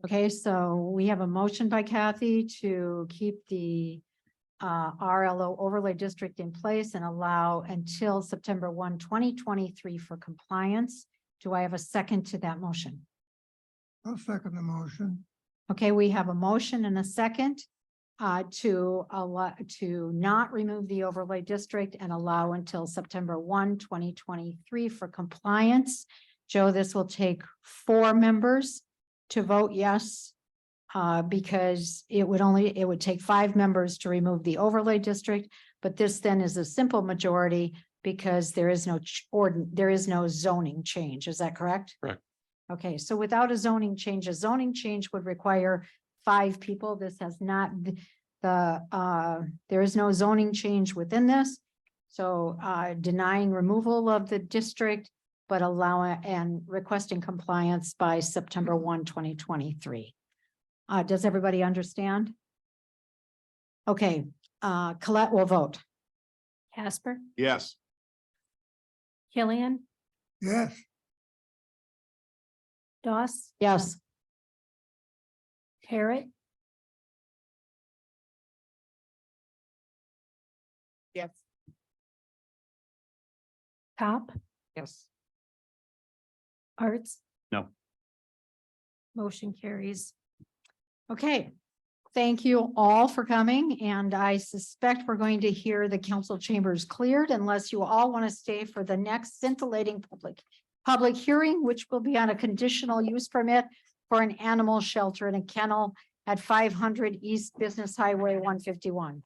Okay, so we have a motion by Kathy to keep the RLO overlay district in place and allow until September 1, 2023 for compliance. Do I have a second to that motion? I'll second the motion. Okay, we have a motion and a second to allow to not remove the overlay district and allow until September 1, 2023 for compliance. Joe, this will take 4 members to vote yes. Because it would take 5 members to remove the overlay district, but this then is a simple majority because there is no zoning change. Is that correct? Correct. Okay, so without a zoning change would require 5 people. This has not there is no zoning change within this. So denying removal of the district, but allowing and requesting compliance by September 1, 2023. Does everybody understand? Okay, Colette will vote. Casper, Yes. Killian, Yes. Doss, Yes. Parrot, Yes. Top, Yes. Arts. No. Motion carries. Okay, thank you all for coming, and I suspect we're going to hear the council chambers cleared unless you all want to stay for the next scintillating public hearing, which will be on a conditional use permit for an animal shelter and a kennel at 500 East Business Highway 151.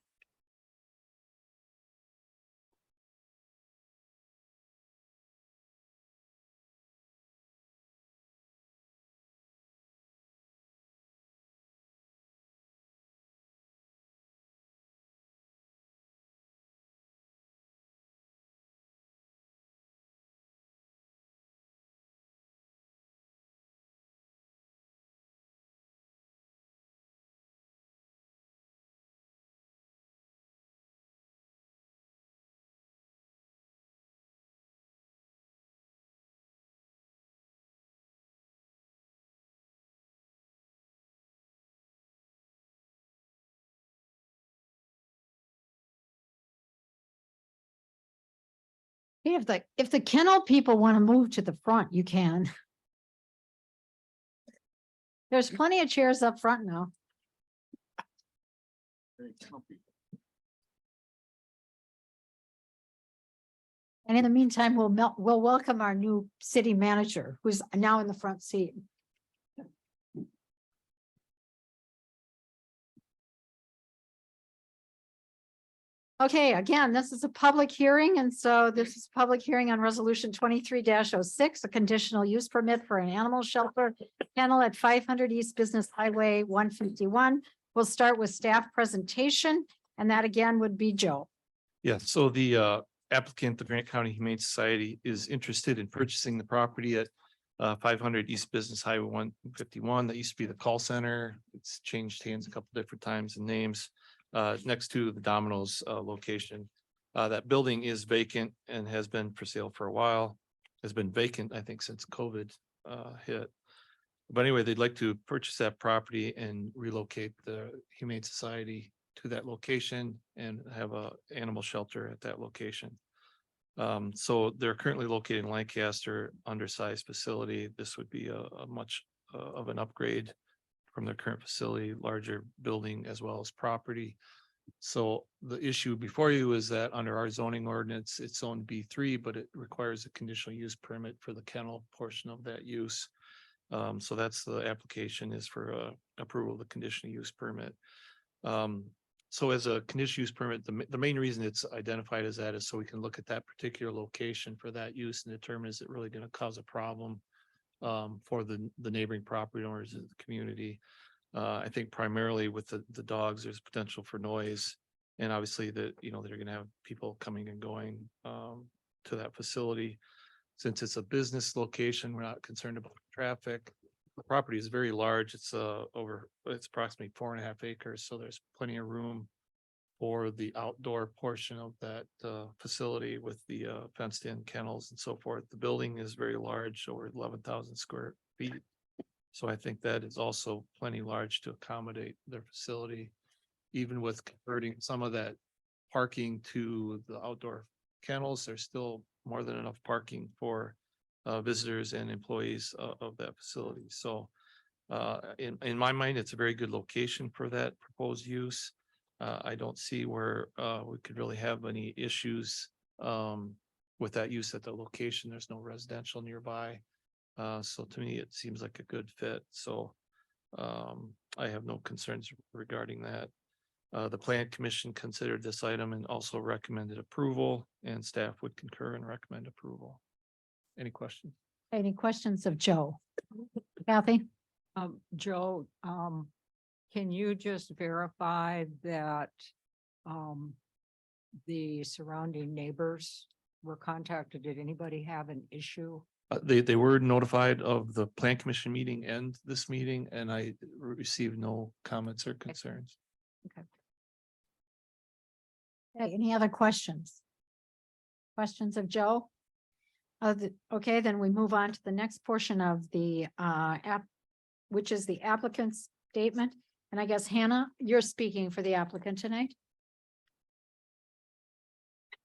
If the kennel people want to move to the front, you can. There's plenty of chairs up front now. And in the meantime, we'll welcome our new city manager, who's now in the front seat. Okay, again, this is a public hearing, and so this is a public hearing on resolution 23-06, a conditional use permit for an animal shelter kennel at 500 East Business Highway 151. We'll start with staff presentation, and that again would be Joe. Yeah, so the applicant, the Grant County Humane Society, is interested in purchasing the property at 500 East Business Highway 151. That used to be the call center. It's changed hands a couple different times and names. Next to the Domino's location. That building is vacant and has been for sale for a while. Has been vacant, I think, since COVID hit. But anyway, they'd like to purchase that property and relocate the Humane Society to that location and have a animal shelter at that location. So they're currently located in Lancaster, undersized facility. This would be a much of an upgrade from their current facility, larger building as well as property. So the issue before you is that under our zoning ordinance, it's zoned B3, but it requires a conditional use permit for the kennel portion of that use. So that's the application is for approval of the conditional use permit. So as a conditional use permit, the main reason it's identified as that is so we can look at that particular location for that use and determine is it really going to cause a problem for the neighboring property owners in the community. I think primarily with the dogs, there's potential for noise. And obviously that, they're gonna have people coming and going to that facility. Since it's a business location, we're not concerned about traffic. The property is very large. It's approximately 4.5 acres, so there's plenty of room for the outdoor portion of that facility with the fenced in kennels and so forth. The building is very large, over 11,000 square feet. So I think that is also plenty large to accommodate their facility, even with converting some of that parking to the outdoor kennels. There's still more than enough parking for visitors and employees of that facility. So in my mind, it's a very good location for that proposed use. I don't see where we could really have any issues with that use at the location. There's no residential nearby. So to me, it seems like a good fit. So I have no concerns regarding that. The Plan Commission considered this item and also recommended approval, and staff would concur and recommend approval. Any questions? Any questions of Joe? Kathy? Joe, can you just verify that the surrounding neighbors were contacted? Did anybody have an issue? They were notified of the Plan Commission meeting and this meeting, and I received no comments or concerns. Okay, any other questions? Questions of Joe? Okay, then we move on to the next portion of the which is the applicant's statement. And I guess Hannah, you're speaking for the applicant tonight.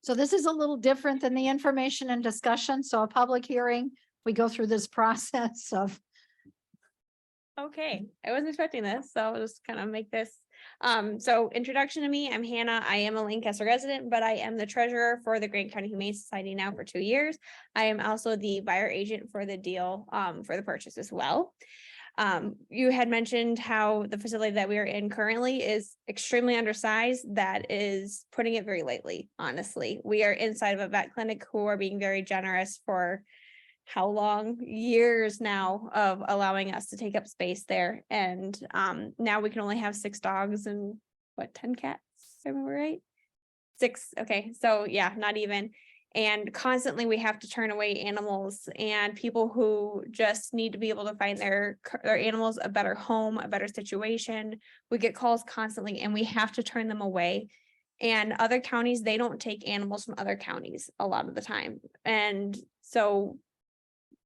So this is a little different than the information and discussion. So a public hearing, we go through this process of. Okay, I wasn't expecting this, so I'll just kind of make this. So introduction to me, I'm Hannah. I am a Lancaster resident, but I am the treasurer for the Grant County Humane Society now for 2 years. I am also the buyer agent for the deal, for the purchase as well. You had mentioned how the facility that we are in currently is extremely undersized. That is putting it very lightly, honestly. We are inside of a vet clinic who are being very generous for how long, years now, of allowing us to take up space there. And now we can only have 6 dogs and 10 cats, am I right? 6, okay, so yeah, not even. And constantly we have to turn away animals and people who just need to be able to find their animals a better home, a better situation. We get calls constantly and we have to turn them away. And other counties, they don't take animals from other counties a lot of the time. And so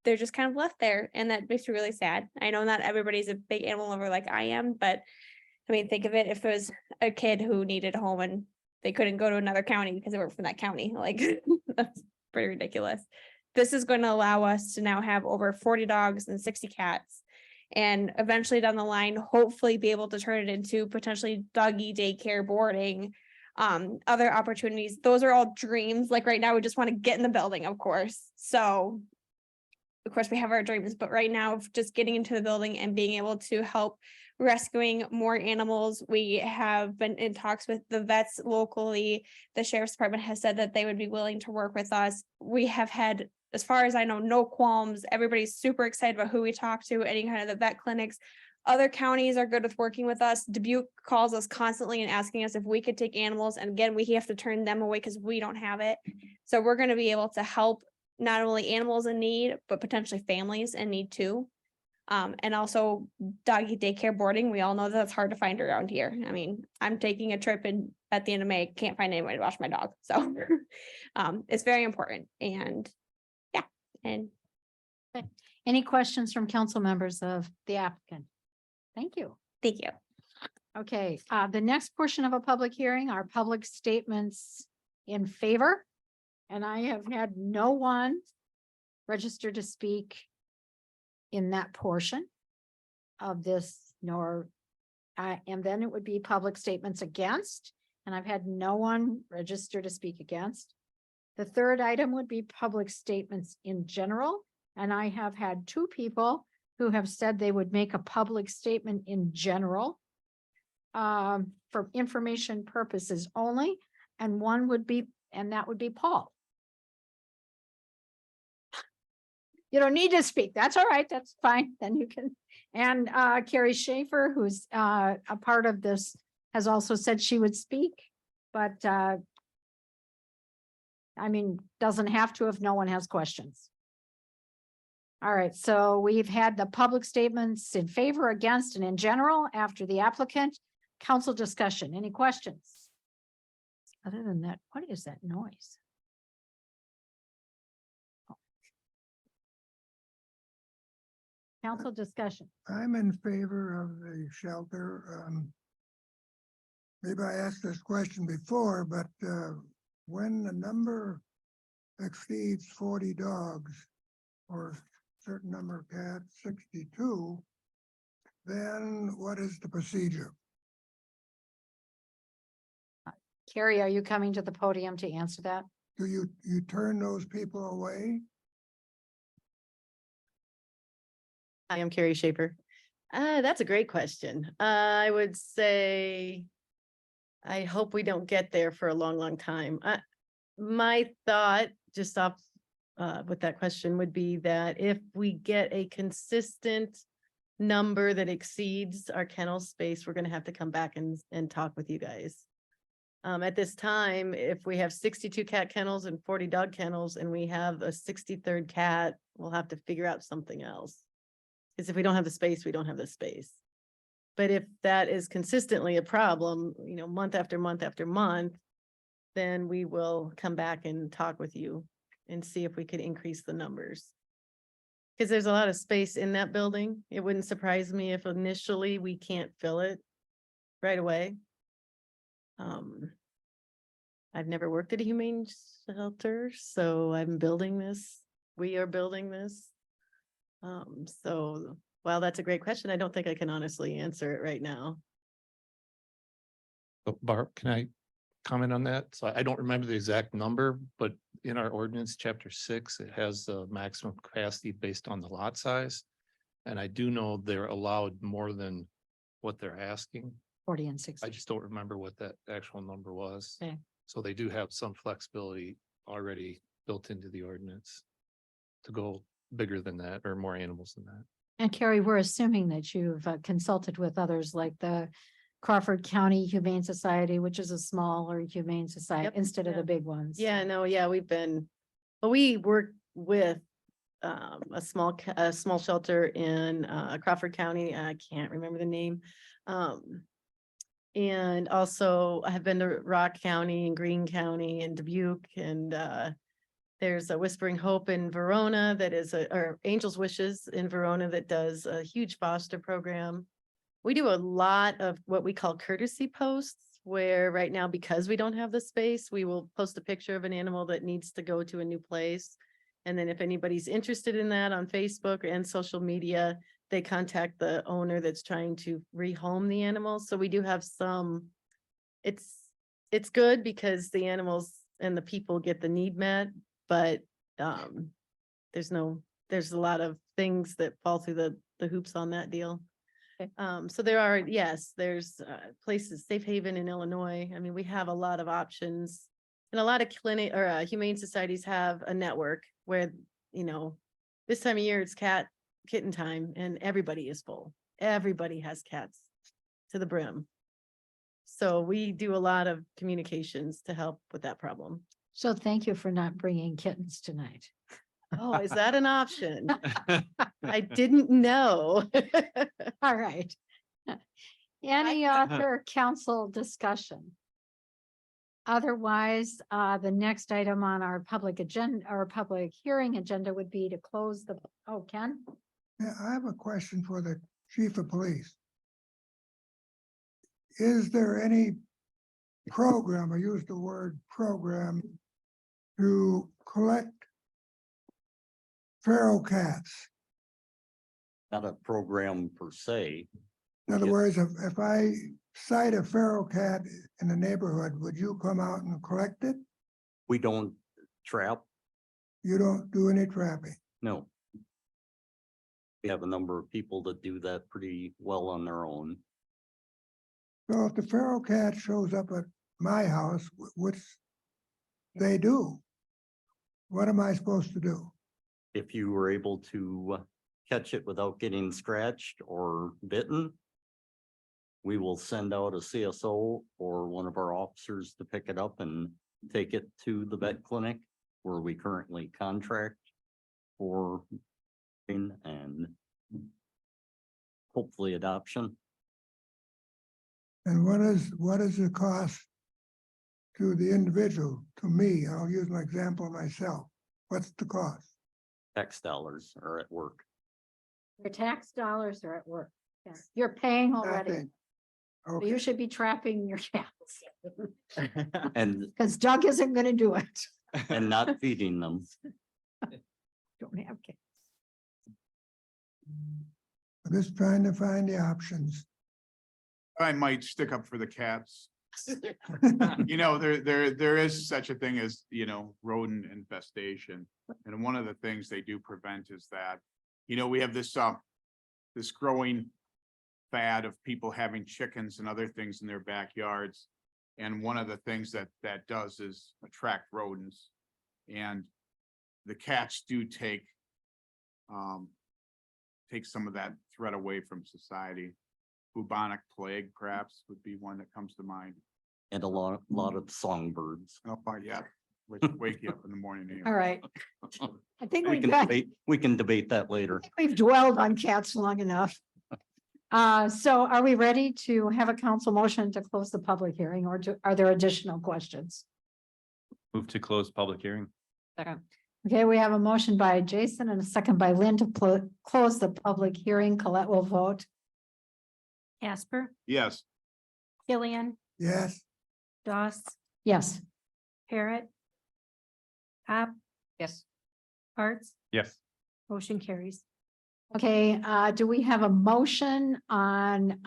they're just kind of left there, and that makes me really sad. I know not everybody's a big animal lover like I am, but I mean, think of it, if it was a kid who needed a home and they couldn't go to another county because they were from that county, like that's pretty ridiculous. This is going to allow us to now have over 40 dogs and 60 cats, and eventually down the line, hopefully be able to turn it into potentially doggy daycare, boarding, other opportunities. Those are all dreams. Like right now, we just want to get in the building, of course. So of course, we have our dreams, but right now, just getting into the building and being able to help rescuing more animals. We have been in talks with the vets locally. The sheriff's department has said that they would be willing to work with us. We have had, as far as I know, no qualms. Everybody's super excited about who we talk to, any kind of the vet clinics. Other counties are good with working with us. Dubuque calls us constantly and asking us if we could take animals. And again, we have to turn them away because we don't have it. So we're going to be able to help not only animals in need, but potentially families in need too. And also doggy daycare boarding. We all know that's hard to find around here. I mean, I'm taking a trip and at the end of May, can't find anybody to watch my dog. So it's very important. And yeah. And Any questions from council members of the applicant? Thank you. thank you. Okay, the next portion of a public hearing are public statements in favor. And I have had no one register to speak in that portion of this, nor and then it would be public statements against, and I've had no one register to speak against. The third item would be public statements in general, and I have had 2 people who have said they would make a public statement in general for information purposes only, and one would be, and that would be Paul. You don't need to speak. That's all right. That's fine. Then you can. And Carrie Schaefer, who's a part of this, has also said she would speak, but I mean, doesn't have to if no one has questions. All right, so we've had the public statements in favor, against, and in general after the applicant. Council discussion. Any questions? Other than that, what is that noise? Council discussion. I'm in favor of the shelter. Maybe I asked this question before, but when the number exceeds 40 dogs or a certain number of cats, 62, then what is the procedure? Carrie, are you coming to the podium to answer that? Do you turn those people away? I am Carrie Schaefer. That's a great question. I would say, I hope we don't get there for a long, long time. My thought, just off with that question, would be that if we get a consistent number that exceeds our kennel space, we're going to have to come back and talk with you guys. At this time, if we have 62 cat kennels and 40 dog kennels, and we have a 63rd cat, we'll have to figure out something else. Because if we don't have the space, we don't have the space. But if that is consistently a problem, you know, month after month after month, then we will come back and talk with you and see if we could increase the numbers. Because there's a lot of space in that building. It wouldn't surprise me if initially we can't fill it right away. I've never worked at a humane shelter, so I'm building this. We are building this. So while that's a great question, I don't think I can honestly answer it right now. Oh, Barb, can I comment on that? So I don't remember the exact number, but in our ordinance, chapter 6, it has the maximum capacity based on the lot size. And I do know they're allowed more than what they're asking. 40 and 60. I just don't remember what that actual number was. Okay. So they do have some flexibility already built into the ordinance to go bigger than that or more animals than that. And Carrie, we're assuming that you've consulted with others like the Crawford County Humane Society, which is a smaller humane society Yep, instead of yeah. the big ones. Yeah, no, yeah, we've been, well, we work with a small shelter in Crawford County. I can't remember the name. And also I have been to Rock County and Greene County and Dubuque, and there's a Whispering Hope in Verona that is or Angel's Wishes in Verona that does a huge foster program. We do a lot of what we call courtesy posts, where right now, because we don't have the space, we will post a picture of an animal that needs to go to a new place. And then if anybody's interested in that on Facebook and social media, they contact the owner that's trying to rehome the animal. So we do have some, it's good because the animals and the people get the need met, but there's a lot of things that fall through the hoops on that deal. Okay. So there are, yes, there's places, Safe Haven in Illinois. I mean, we have a lot of options, and a lot of clinic or humane societies have a network where, you know, this time of year it's kitten time and everybody is full. Everybody has cats to the brim. So we do a lot of communications to help with that problem. So thank you for not bringing kittens tonight. Oh, is that an option? I didn't know. All right. Any other council discussion? Otherwise, the next item on our public agenda or public hearing agenda would be to close the, oh, Ken? Yeah, I have a question for the chief of police. Is there any program, I use the word program, to collect feral cats? Not a program per se. In other words, if I sight a feral cat in the neighborhood, would you come out and collect it? We don't trap, You don't do any trapping? no. We have a number of people that do that pretty well on their own. So if the feral cat shows up at my house, which they do, what am I supposed to do? if you were able to catch it without getting scratched or bitten, we will send out a CSO or one of our officers to pick it up and take it to the vet clinic where we currently contract for and hopefully adoption. And what is the cost to the individual, to me? I'll use my example myself. What's the cost? Tax dollars are at work. Your tax dollars are at work. Yes, you're paying already. Nothing. So Okay. You should be trapping your cats And, because Doug isn't gonna do it. and not feeding them. Don't have cats. I'm just trying to find the options. I might stick up for the cats. You know, there is such a thing as, you know, rodent infestation. And one of the things they do prevent is that, you know, we have this growing fad of people having chickens and other things in their backyards. And one of the things that does is attract rodents. And the cats do take some of that threat away from society. Bubonic plague perhaps would be one that comes to mind. And a lot of songbirds. Oh, yeah, which wake you up in the morning. anyway. All right. I think We can debate that later. we've dwelled on cats long enough. So are we ready to have a council motion to close the public hearing, or are there additional questions? Move to close public hearing. Okay, we have a motion by Jason and a second by Lynn to close the public hearing. Colette will vote. Casper, Yes. Killian, Yes, Doss, Yes. Parrot, Hop, Yes. Harts, Yes. motion carries. Okay, do we have a motion on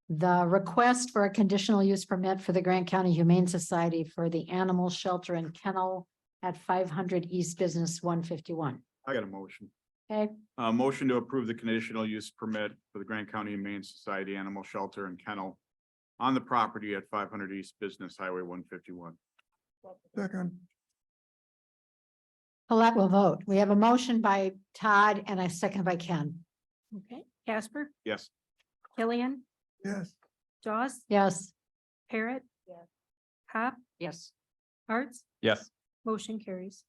the request for a conditional use permit for the Grant County Humane Society for the animal shelter and kennel at 500 East Business 151? I got a motion. Okay, Motion to approve the conditional use permit for the Grant County Humane Society Animal Shelter and Kennel on the property at 500 East Business Highway 151. second, Colette will vote. We have a motion by Todd and a second by Ken. Okay, Casper, Yes. Killian, yes, Doss, Yes. Parrot. Yes. Hop, Yes. Harts, Yes. motion carries.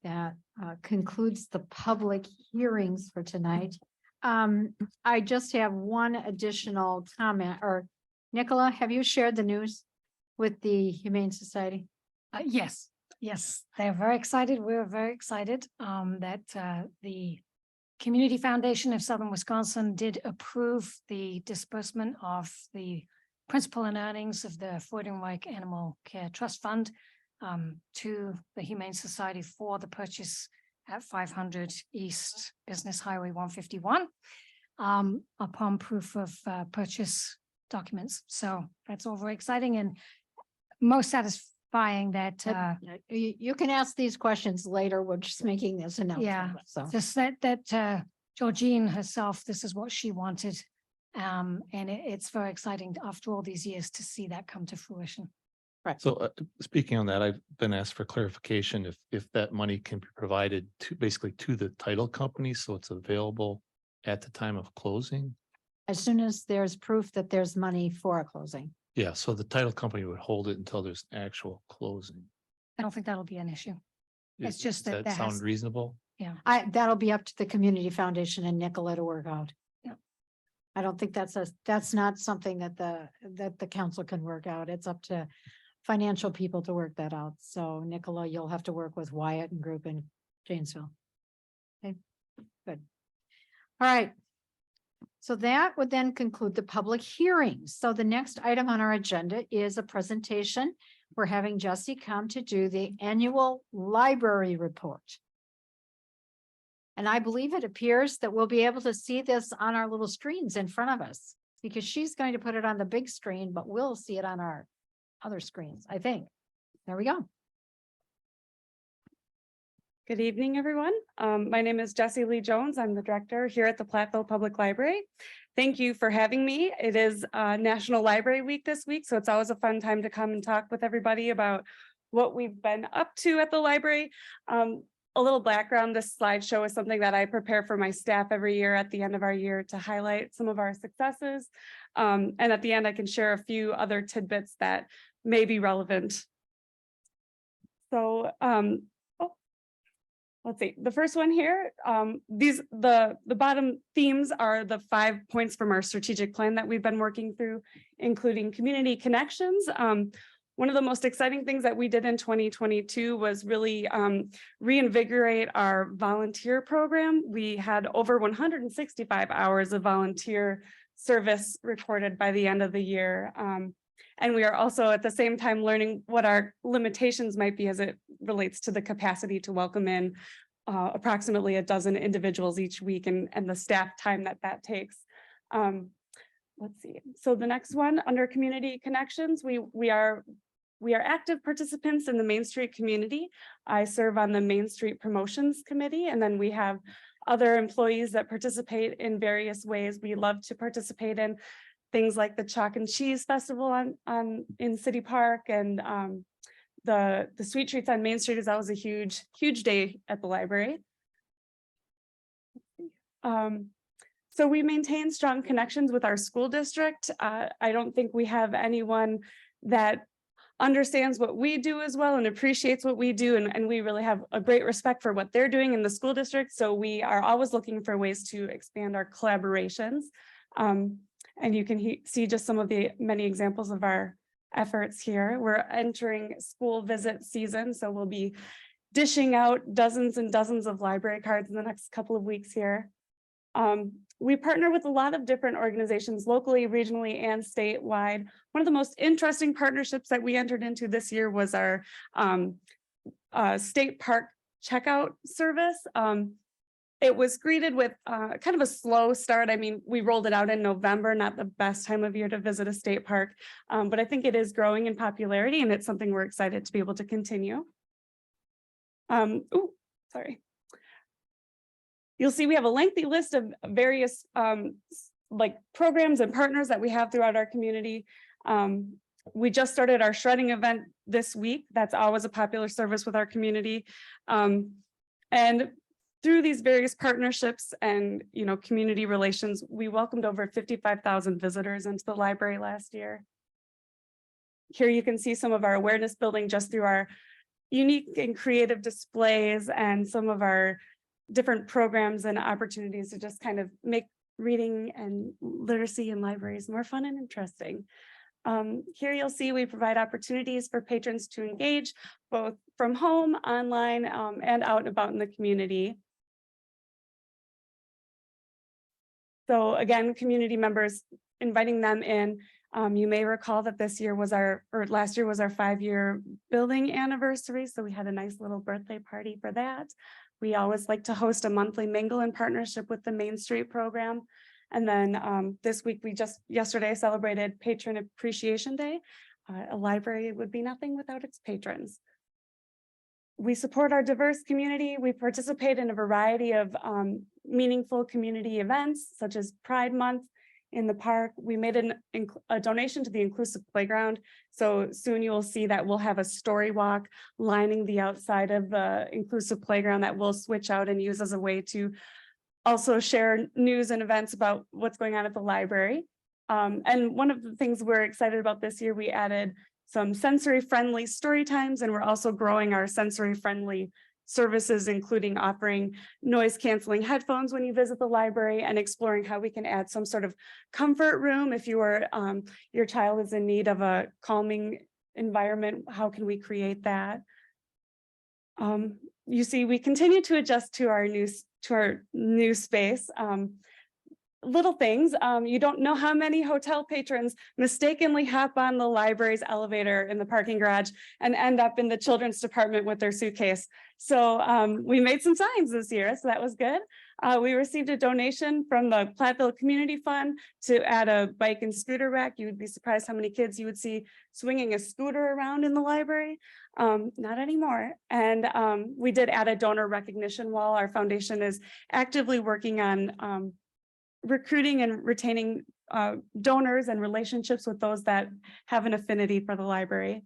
That concludes the public hearings for tonight. I just have one additional comment, or Nicola, have you shared the news with the Humane Society? Yes, they're very excited. We're very excited that the Community Foundation of Southern Wisconsin did approve the disbursement of the principal and earnings of the Freudenreich Animal Care Trust Fund to the Humane Society for the purchase at 500 East Business Highway 151 upon proof of purchase documents. So that's all very exciting and most satisfying that You can ask these questions later. We're just making this announcement. Yeah. So, just that Georgine herself, this is what she wanted. And it's very exciting after all these years to see that come to fruition. So speaking on that, I've been asked for clarification if that money can be provided to basically to the title company, so it's available at the time of closing. as soon as there's proof that there's money for a closing. Yeah, so the title company would hold it until there's an actual closing. I don't think that'll be an issue. It's just Does that that there has- sound reasonable? Yeah. That'll be up to the Community Foundation and Nicola to work out. Yeah. I don't think that's not something that the council can work out. It's up to financial people to work that out. So Nicola, you'll have to work with Wyatt and group in Janesville. Okay, good. All right. So that would then conclude the public hearing. So the next item on our agenda is a presentation. We're having Jesse come to do the annual library report. And I believe it appears that we'll be able to see this on our little screens in front of us because she's going to put it on the big screen, but we'll see it on our other screens, I think. There we go. Good evening, everyone. My name is Jessie Lee Jones. I'm the director here at the Platteville Public Library. Thank you for having me. It is National Library Week this week, so it's always a fun time to come and talk with everybody about what we've been up to at the library. A little background, this slideshow is something that I prepare for my staff every year at the end of our year to highlight some of our successes. And at the end, I can share a few other tidbits that may be relevant. So let's see, the first one here, the bottom themes are the 5 points from our strategic plan that we've been working through, including community connections. One of the most exciting things that we did in 2022 was really reinvigorate our volunteer program. We had over 165 hours of volunteer service recorded by the end of the year. And we are also at the same time learning what our limitations might be as it relates to the capacity to welcome in approximately a dozen individuals each week and the staff time that takes. Let's see. So the next one under community connections, we are active participants in the Main Street community. I serve on the Main Street Promotions Committee, and then we have other employees that participate in various ways. We love to participate in things like the Chalk and Cheese Festival in City Park, and the Sweet Treats on Main Street is always a huge day at the library. So we maintain strong connections with our school district. I don't think we have anyone that understands what we do as well and appreciates what we do. And we really have a great respect for what they're doing in the school district. So we are always looking for ways to expand our collaborations. And you can see just some of the many examples of our efforts here. We're entering school visit season, so we'll be dishing out dozens and dozens of library cards in the next couple of weeks here. We partner with a lot of different organizations locally, regionally, and statewide. One of the most interesting partnerships that we entered into this year was our state park checkout service. It was greeted with kind of a slow start. I mean, we rolled it out in November, not the best time of year to visit a state park, but I think it is growing in popularity and it's something we're excited to be able to continue. Sorry. You'll see we have a lengthy list of various like programs and partners that we have throughout our community. We just started our shredding event this week. That's always a popular service with our community. And through these various partnerships and community relations, we welcomed over 55,000 visitors into the library last year. Here you can see some of our awareness building just through our unique and creative displays and some of our different programs and opportunities to just kind of make reading and literacy in libraries more fun and interesting. Here you'll see we provide opportunities for patrons to engage both from home, online, and out and about in the community. So again, community members, inviting them in. You may recall that last year was our 5-year building anniversary. So we had a nice little birthday party for that. We always like to host a monthly mingle in partnership with the Main Street program. And then this week, yesterday celebrated Patron Appreciation Day. A library would be nothing without its patrons. We support our diverse community. We participate in a variety of meaningful community events, such as Pride Month in the park. We made a donation to the inclusive playground. So soon you will see that we'll have a story walk lining the outside of the inclusive playground that we'll switch out and use as a way to also share news and events about what's going on at the library. And one of the things we're excited about this year, we added some sensory friendly story times, and we're also growing our sensory friendly services, including offering noise canceling headphones when you visit the library and exploring how we can add some sort of comfort room. If your child is in need of a calming environment, how can we create that? You see, we continue to adjust to our new space. Little things, you don't know how many hotel patrons mistakenly hop on the library's elevator in the parking garage and end up in the children's department with their suitcase. So we made some signs this year, so that was good. We received a donation from the Platteville Community Fund to add a bike and scooter rack. You would be surprised how many kids you would see swinging a scooter around in the library. Not anymore. And we did add a donor recognition wall. Our foundation is actively working on recruiting and retaining donors and relationships with those that have an affinity for the library.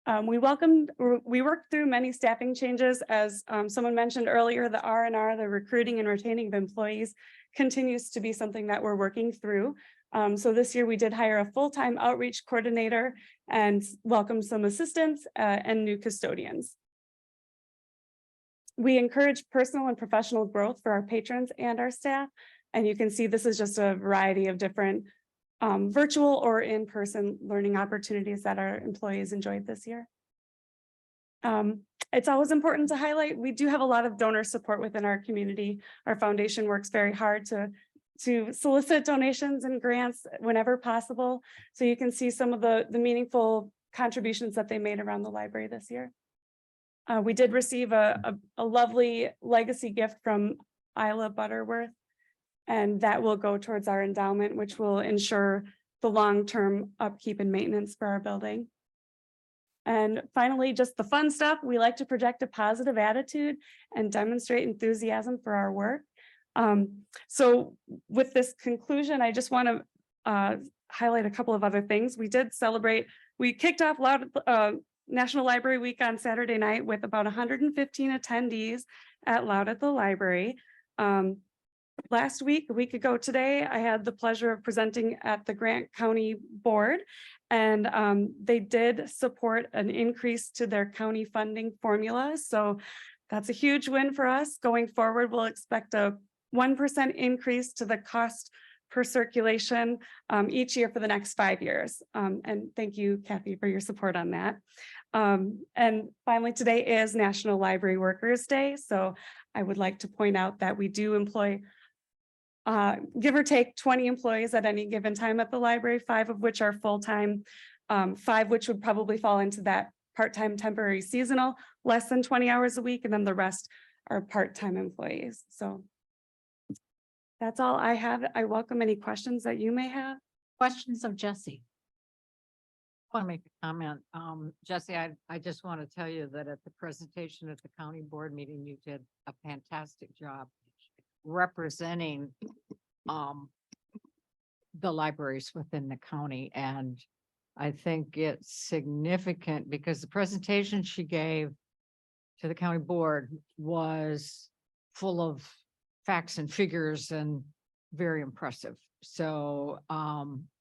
We worked through many staffing changes. As someone mentioned earlier, the R&R, the recruiting and retaining of employees continues to be something that we're working through. So this year we did hire a full-time outreach coordinator and welcome some assistants and new custodians. We encourage personal and professional growth for our patrons and our staff. And you can see this is just a variety of different virtual or in-person learning opportunities that our employees enjoyed this year. It's always important to highlight, we do have a lot of donor support within our community. Our foundation works very hard to solicit donations and grants whenever possible. So you can see some of the meaningful contributions that they made around the library this year. We did receive a lovely legacy gift from Isla Butterworth, and that will go towards our endowment, which will ensure the long-term upkeep and maintenance for our building. And finally, just the fun stuff. We like to project a positive attitude and demonstrate enthusiasm for our work. So with this conclusion, I just want to highlight a couple of other things. We kicked off National Library Week on Saturday night with about 115 attendees at Loud at the Library. Last week, a week ago today, I had the pleasure of presenting at the Grant County Board, and they did support an increase to their county funding formula. So that's a huge win for us. Going forward, we'll expect a 1% increase to the cost per circulation each year for the next 5 years. And thank you, Kathy, for your support on that. And finally, today is National Library Workers Day. So I would like to point out that we do employ give or take 20 employees at any given time at the library, 5 of which are full-time, 5 which would probably fall into that part-time, temporary, seasonal, less than 20 hours a week, and then the rest are part-time employees. So that's all I have. I welcome any questions that you may have. Questions of Jesse? I want to make a comment. Jesse, I just want to tell you that at the presentation at the county board meeting, you did a fantastic job representing the libraries within the county. And I think it's significant because the presentation she gave to the county board was full of facts and figures and very impressive. So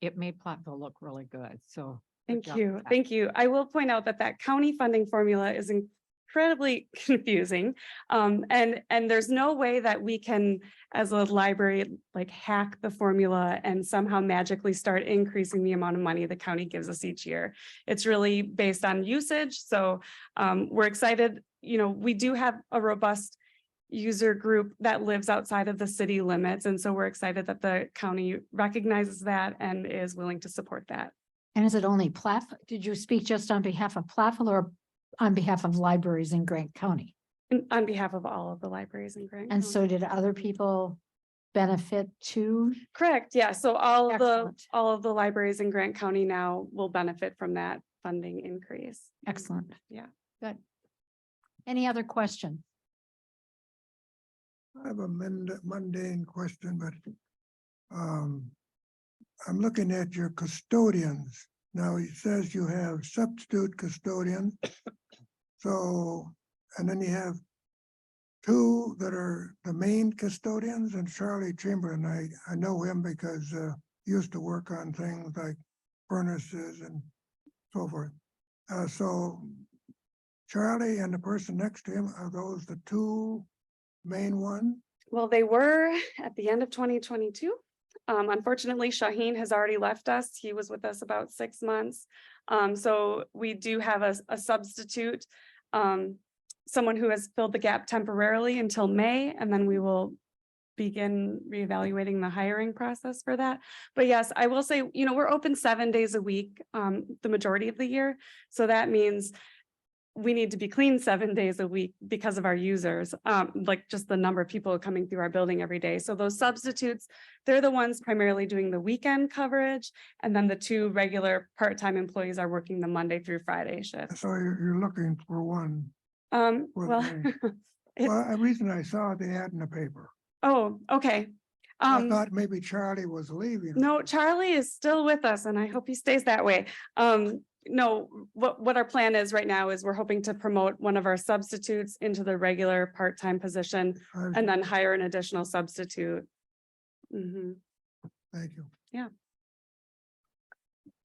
it made Platteville look really good. So good Thank job you. with that. Thank you. I will point out that county funding formula is incredibly confusing. And there's no way that we can, as a library, like hack the formula and somehow magically start increasing the amount of money the county gives us each year. It's really based on usage. So we're excited. You know, we do have a robust user group that lives outside of the city limits. And so we're excited that the county recognizes that and is willing to support that. And is it only Platteville? Did you speak just on behalf of Platteville or on behalf of libraries in Grant County? On behalf of all of the libraries in Grant And County. so did other people benefit too? Correct. Yeah. So all Excellent. of the libraries in Grant County now will benefit from that funding increase. Excellent. Yeah. Good. Any other questions? I have a mundane question, but I'm looking at your custodians. Now, it says you have substitute custodians. So, and then you have 2 that are the main custodians, and Charlie Chamberlain. I know him because he used to work on things like furnaces and so forth. So Charlie and the person next to him, are those the 2 main ones? Well, they were at the end of 2022. Unfortunately, Shaheen has already left us. He was with us about 6 months. So we do have a substitute, someone who has filled the gap temporarily until May, and then we will begin reevaluating the hiring process for that. But yes, I will say, you know, we're open 7 days a week, the majority of the year. So that means we need to be clean 7 days a week because of our users, like just the number of people coming through our building every day. So those substitutes, they're the ones primarily doing the weekend coverage. And then the 2 regular part-time employees are working the Monday through Friday shift. So you're looking for one. Well, Well, a reason I saw the ad in the paper. oh, okay. I thought maybe Charlie was leaving. No, Charlie is still with us and I hope he stays that way. no, what our plan is right now is we're hoping to promote one of our substitutes into the regular part-time position and then hire an additional substitute. Mhm. Thank you.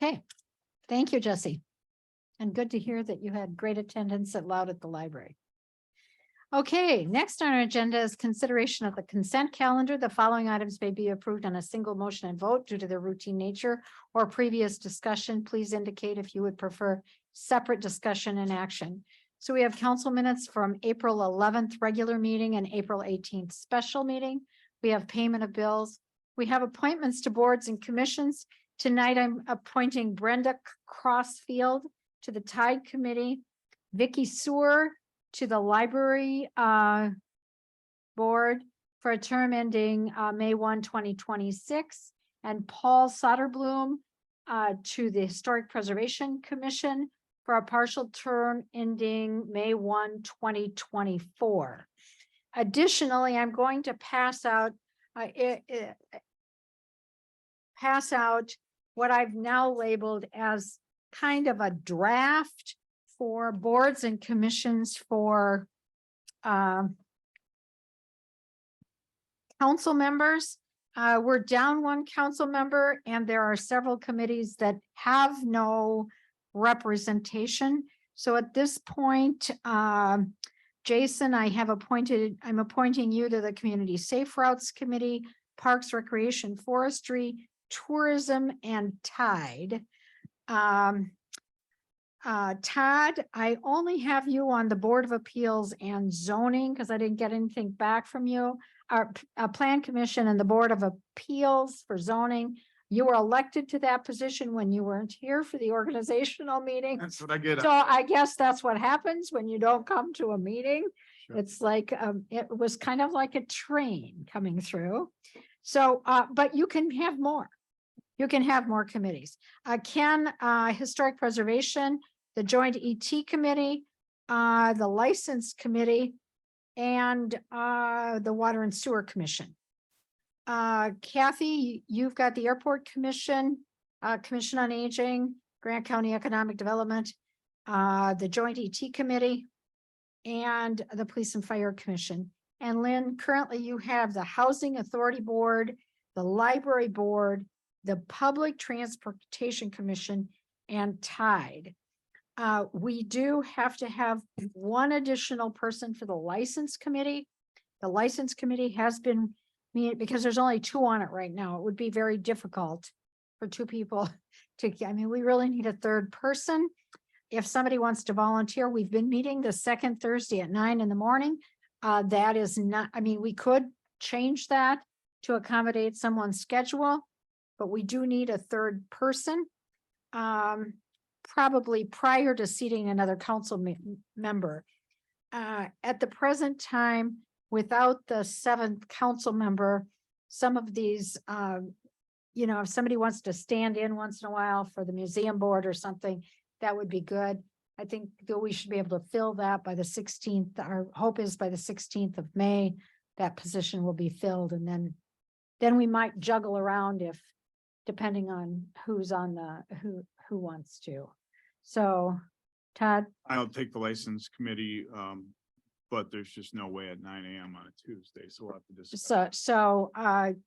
Okay, thank you, Jesse. And good to hear that you had great attendance at Loud at the library. Okay, next on our agenda is consideration of the consent calendar. The following items may be approved on a single motion and vote due to their routine nature or previous discussion. Please indicate if you would prefer separate discussion and action. So we have council minutes from April 11th regular meeting and April 18th special meeting. We have payment of bills. We have appointments to boards and commissions. Tonight, I'm appointing Brenda Crossfield to the Tide Committee, Vicky Sewer to the Library Board for a term ending May 1, 2026, and Paul Soderblom to the Historic Preservation Commission for a partial term ending May 1, 2024. Additionally, I'm going to pass out what I've now labeled as kind of a draft for boards and commissions for council members. We're down one council member and there are several committees that have no representation. So at this point, Jason, I'm appointing you to the Community Safe Routes Committee, Parks, Recreation, Forestry, Tourism, and Tide. Todd, I only have you on the Board of Appeals and Zoning because I didn't get anything back from you. Our Plan Commission and the Board of Appeals for Zoning. You were elected to that position when you weren't here for the organizational meeting. That's what I get. So I guess that's what happens when you don't come to a meeting. Sure. It's like, it was kind of like a train coming through. So, but you can have more. You can have more committees. Historic Preservation, the Joint ET Committee, the License Committee, and the Water and Sewer Commission. Kathy, you've got the Airport Commission, Commission on Aging, Grant County Economic Development, the Joint ET Committee, and the Police and Fire Commission. And Lynn, currently you have the Housing Authority Board, the Library Board, the Public Transportation Commission, and Tide. We do have to have one additional person for the License Committee. The License Committee has been, because there's only two on it right now, it would be very difficult for two people to, we really need a third person. If somebody wants to volunteer, we've been meeting the second Thursday at 9 in the morning. That is not, we could change that to accommodate someone's schedule, but we do need a third person. Probably prior to seating another council member. At the present time, without the seventh council member, some of these, if somebody wants to stand in once in a while for the museum board or something, that would be good. I think that we should be able to fill that by the 16th. Our hope is by the 16th of May, that position will be filled. And then we might juggle around depending on who's on who wants to. So Todd, I'll take the License Committee, but there's just no way at 9 a.m. on a Tuesday, so we'll have to discuss. so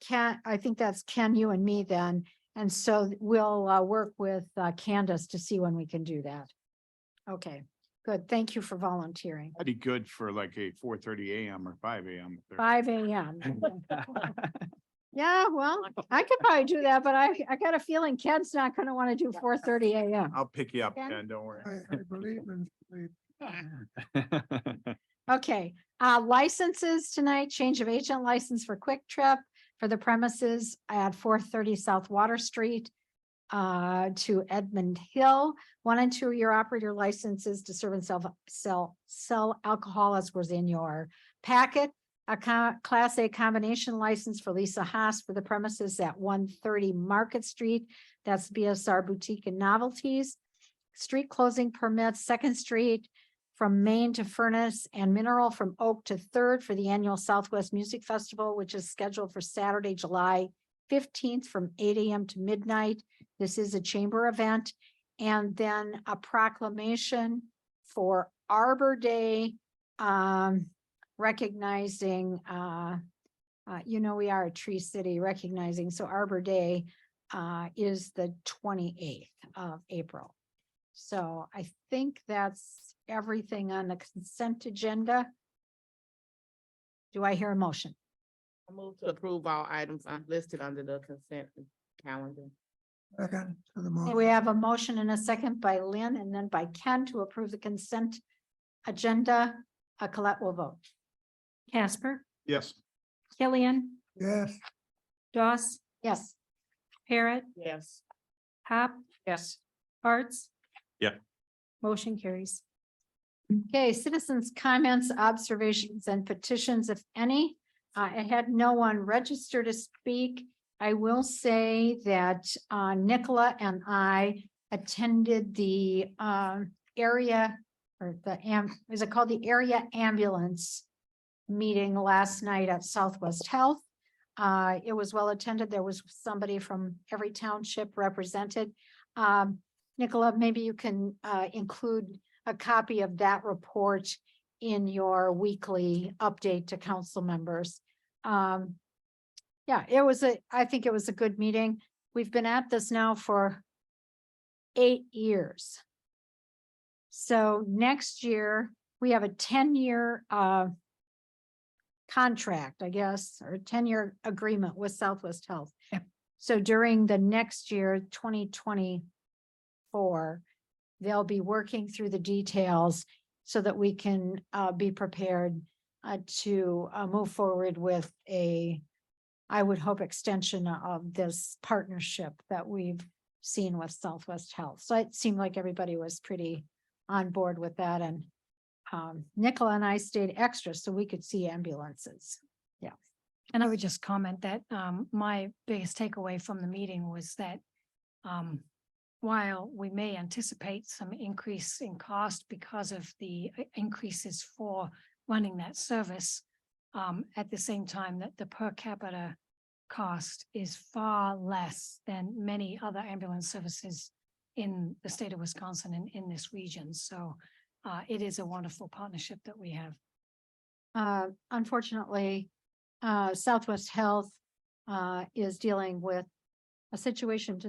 Ken, I think that's Ken, you and me then. And so we'll work with Candace to see when we can do that. Okay, good. Thank you for volunteering. That'd be good for like a 4:30 a.m. or 5 a.m. 5 a.m. Yeah, well, I could probably do that, but I got a feeling Ken's not going to want to do 4:30 a.m. I'll pick you up, Ken? Ken, don't worry. I believe in. Okay, licenses tonight, change of agent license for Quick Trip for the premises at 430 South Water Street to Edmund Hill. 1 and 2 year operator licenses to serve and sell alcohol, as was in your packet. A Class A combination license for Lisa Haas for the premises at 130 Market Street. That's BSR Boutique and Novelties. Street closing permits, 2nd Street from Main to Furnace and Mineral from Oak to 3rd for the annual Southwest Music Festival, which is scheduled for Saturday, July 15th from 8 a.m. to midnight. This is a chamber event. and then a proclamation for Arbor Day, recognizing, we are a tree city, recognizing, so Arbor Day is the 28th of April. So I think that's everything on the consent agenda. Do I hear a motion? I move to approve all items listed under the consent calendar. Second to the Okay, motion. we have a motion and a second by Lynn and then by Ken to approve the consent agenda. Colette will vote. Casper, Yes. Killian, Yes. Doss, Yes. Parrot, Yes. Hop, Yes. Arts. Yeah. Motion carries. Okay, citizens' comments, observations, and petitions, if any. I had no one register to speak. I will say that Nicola and I attended the area or is it called the area ambulance meeting last night at Southwest Health. It was well attended. There was somebody from every township represented. Nicola, maybe you can include a copy of that report in your weekly update to council members. Yeah, I think it was a good meeting. We've been at this now for 8 years. So next year, we have a 10-year contract, I guess, or 10-year agreement with Southwest Health. Yep. So during the next year, 2024, they'll be working through the details so that we can be prepared to move forward with I would hope, extension of this partnership that we've seen with Southwest Health. So it seemed like everybody was pretty on board with that. And Nicola and I stayed extra so we could see ambulances. Yeah. And I would just comment that my biggest takeaway from the meeting was that while we may anticipate some increase in cost because of the increases for running that service, at the same time that the per capita cost is far less than many other ambulance services in the state of Wisconsin and in this region. So it is a wonderful partnership that we have. Unfortunately, Southwest Health is dealing with a situation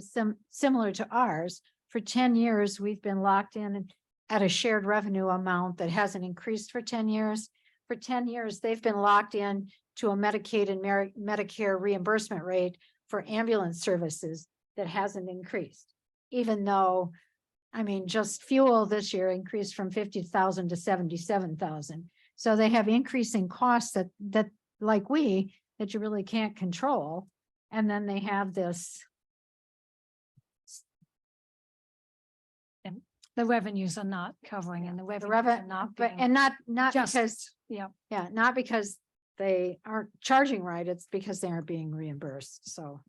similar to ours. For 10 years, we've been locked in at a shared revenue amount that hasn't increased for 10 years. For 10 years, they've been locked in to a Medicaid and Medicare reimbursement rate for ambulance services that hasn't increased. Even though, I mean, just fuel this year increased from 50,000 to 77,000. So they have increasing costs that like that you really can't control. And then they have this. And the revenues are not covering and the revenues are not But being and not just- because, yeah. not because they aren't charging right, it's because they aren't being reimbursed, so.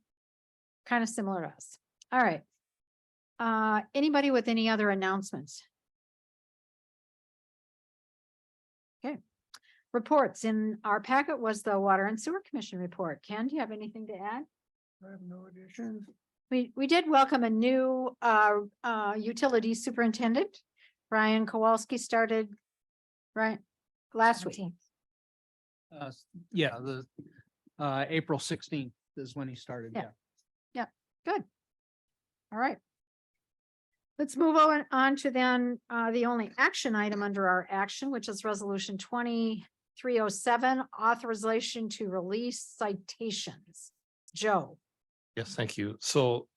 Kind of similar to us. All right. Anybody with any other announcements? Okay. Reports in our packet was the Water and Sewer Commission report. Ken, do you have anything to add? I have no additions. We did welcome a new utility superintendent. Brian Kowalski started last week. 17th. Yeah, the April 16th is when he started. Yeah. Good. All right. Let's move on to then the only action item under our action, which is resolution 2307, authorization to release citations. Joe. Yes, thank you. So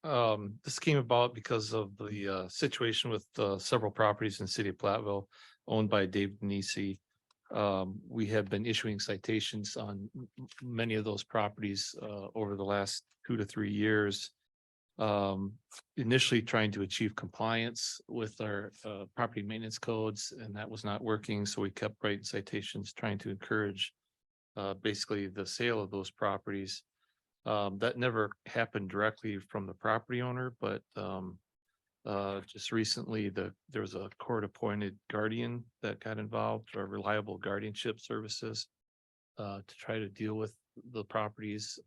this came about because of the situation with several properties in the city of Platteville owned by David Nisi. We have been issuing citations on many of those properties over the last 2 to 3 years. Initially trying to achieve compliance with our property maintenance codes, and that was not working. So we kept writing citations, trying to encourage basically the sale of those properties. That never happened directly from the property owner, but just recently there was a court appointed guardian that got involved, or reliable guardianship services to try to deal with the properties.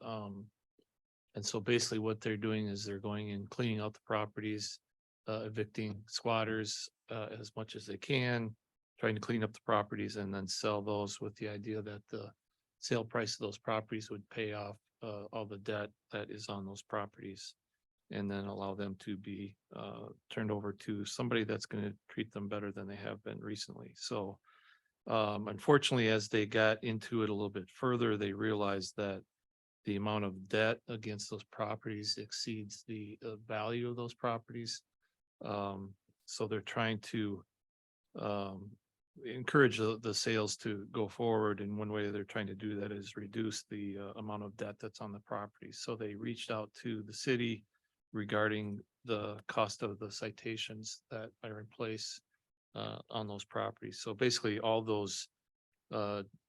And so basically what they're doing is they're going and cleaning out the properties, evicting squatters as much as they can, trying to clean up the properties and then sell those with the idea that the sale price of those properties would pay off all the debt that is on those properties. And then allow them to be turned over to somebody that's going to treat them better than they have been recently. So unfortunately, as they got into it a little bit further, they realized that the amount of debt against those properties exceeds the value of those properties. So they're trying to encourage the sales to go forward. And one way they're trying to do that is reduce the amount of debt that's on the property. So they reached out to the city regarding the cost of the citations that are in place on those properties. So basically, all those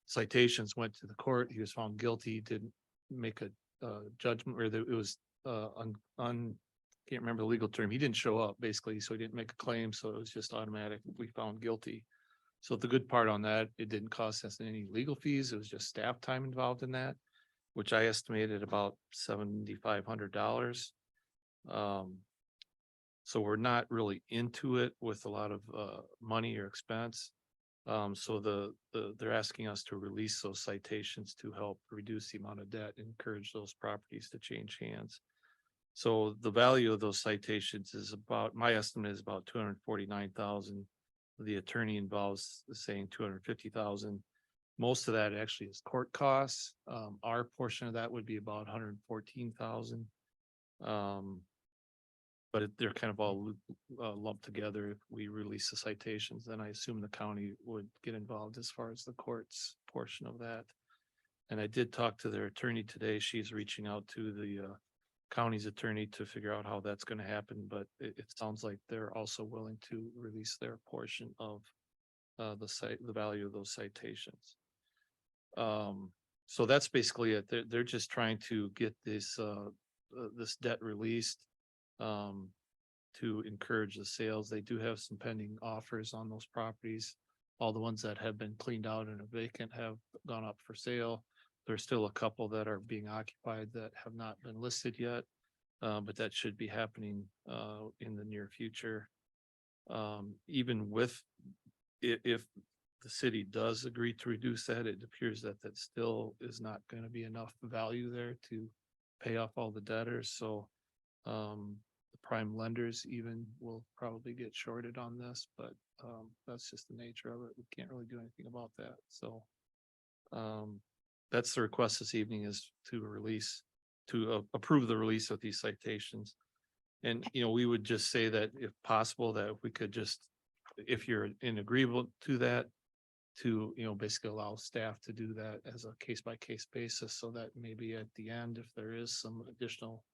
citations went to the court. He was found guilty, didn't make a judgment, or it was can't remember the legal term. He didn't show up basically, so he didn't make a claim. So it was just automatically found guilty. So the good part on that, it didn't cost us any legal fees. It was just staff time involved in that, which I estimated about $7,500. So we're not really into it with a lot of money or expense. So they're asking us to release those citations to help reduce the amount of debt, and encourage those properties to change hands. So the value of those citations is about, my estimate is about 249,000. The attorney involves saying 250,000. Most of that actually is court costs. Our portion of that would be about 114,000. But they're kind of all lumped together. If we release the citations, then I assume the county would get involved as far as the court's portion of that. And I did talk to their attorney today. She's reaching out to the county's attorney to figure out how that's going to happen. But it sounds like they're also willing to release their portion of the value of those citations. So that's basically it. They're just trying to get this debt released to encourage the sales. They do have some pending offers on those properties. All the ones that have been cleaned out and are vacant have gone up for sale. There's still a couple that are being occupied that have not been listed yet, but that should be happening in the near future. Even with, if the city does agree to reduce that, it appears that that still is not going to be enough value there to pay off all the debtors. So the prime lenders even will probably get shorted on this, but that's just the nature of it. We can't really do anything about that. So that's the request this evening, is to approve the release of these citations. And, we would just say that if possible, that if we could just, if you're in agreeable to that, to, basically allow staff to do that as a case by case basis, so that maybe at the end, if there is some additional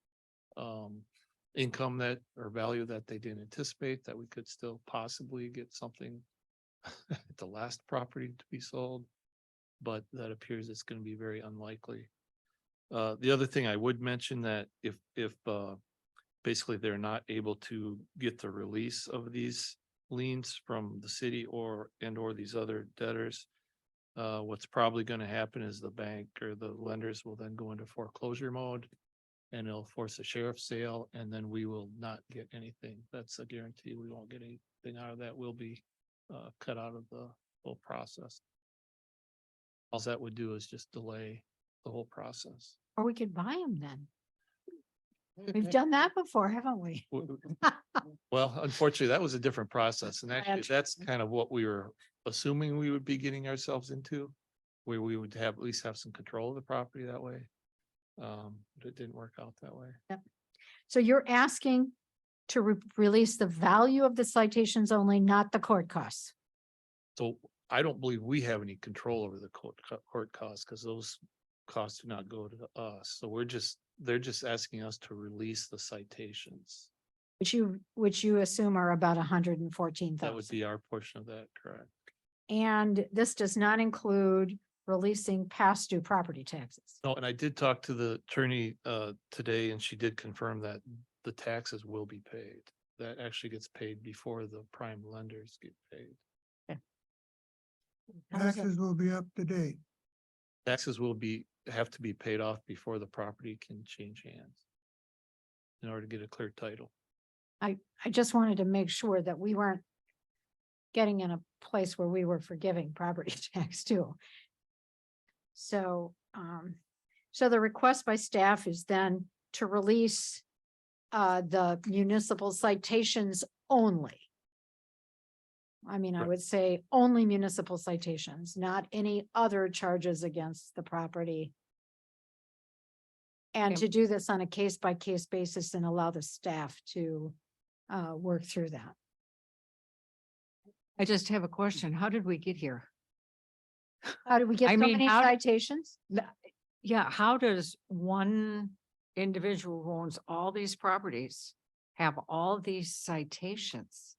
income that or value that they didn't anticipate, that we could still possibly get something at the last property to be sold. But that appears it's going to be very unlikely. The other thing I would mention, that if basically they're not able to get the release of these liens from the city or these other debtors, what's probably going to happen is the bank or the lenders will then go into foreclosure mode, and it'll force a sheriff's sale, and then we will not get anything. That's a guarantee. We won't get anything out of that. We'll be cut out of the whole process. All that would do is just delay the whole process. Or we could buy them then. We've done that before, haven't we? Well, unfortunately, that was a different process. And actually, that's kind of what we were assuming we would be getting ourselves into, where we would at least have some control of the property that way. But it didn't work out that way. Yep. So you're asking to release the value of the citations only, not the court costs. So I don't believe we have any control over the court costs, because those costs do not go to us. So they're just asking us to release the citations. Which you assume are about 114,000. That would be our portion of that, correct? And this does not include releasing past due property taxes. No, and I did talk to the attorney today, and she did confirm that the taxes will be paid. That actually gets paid before the prime lenders get paid. Taxes will be up to date. Taxes will have to be paid off before the property can change hands in order to get a clear title. I just wanted to make sure that we weren't getting in a place where we were forgiving property tax too. So, so the request by staff is then to release the municipal citations only. I mean, I Right. would say only municipal citations, not any other charges against the property. And Okay. to do this on a case by case basis and allow the staff to work through that. I just have a question. How did we get here? How did we get I so mean, many how- citations? Yeah, how does one individual who owns all these properties have all these citations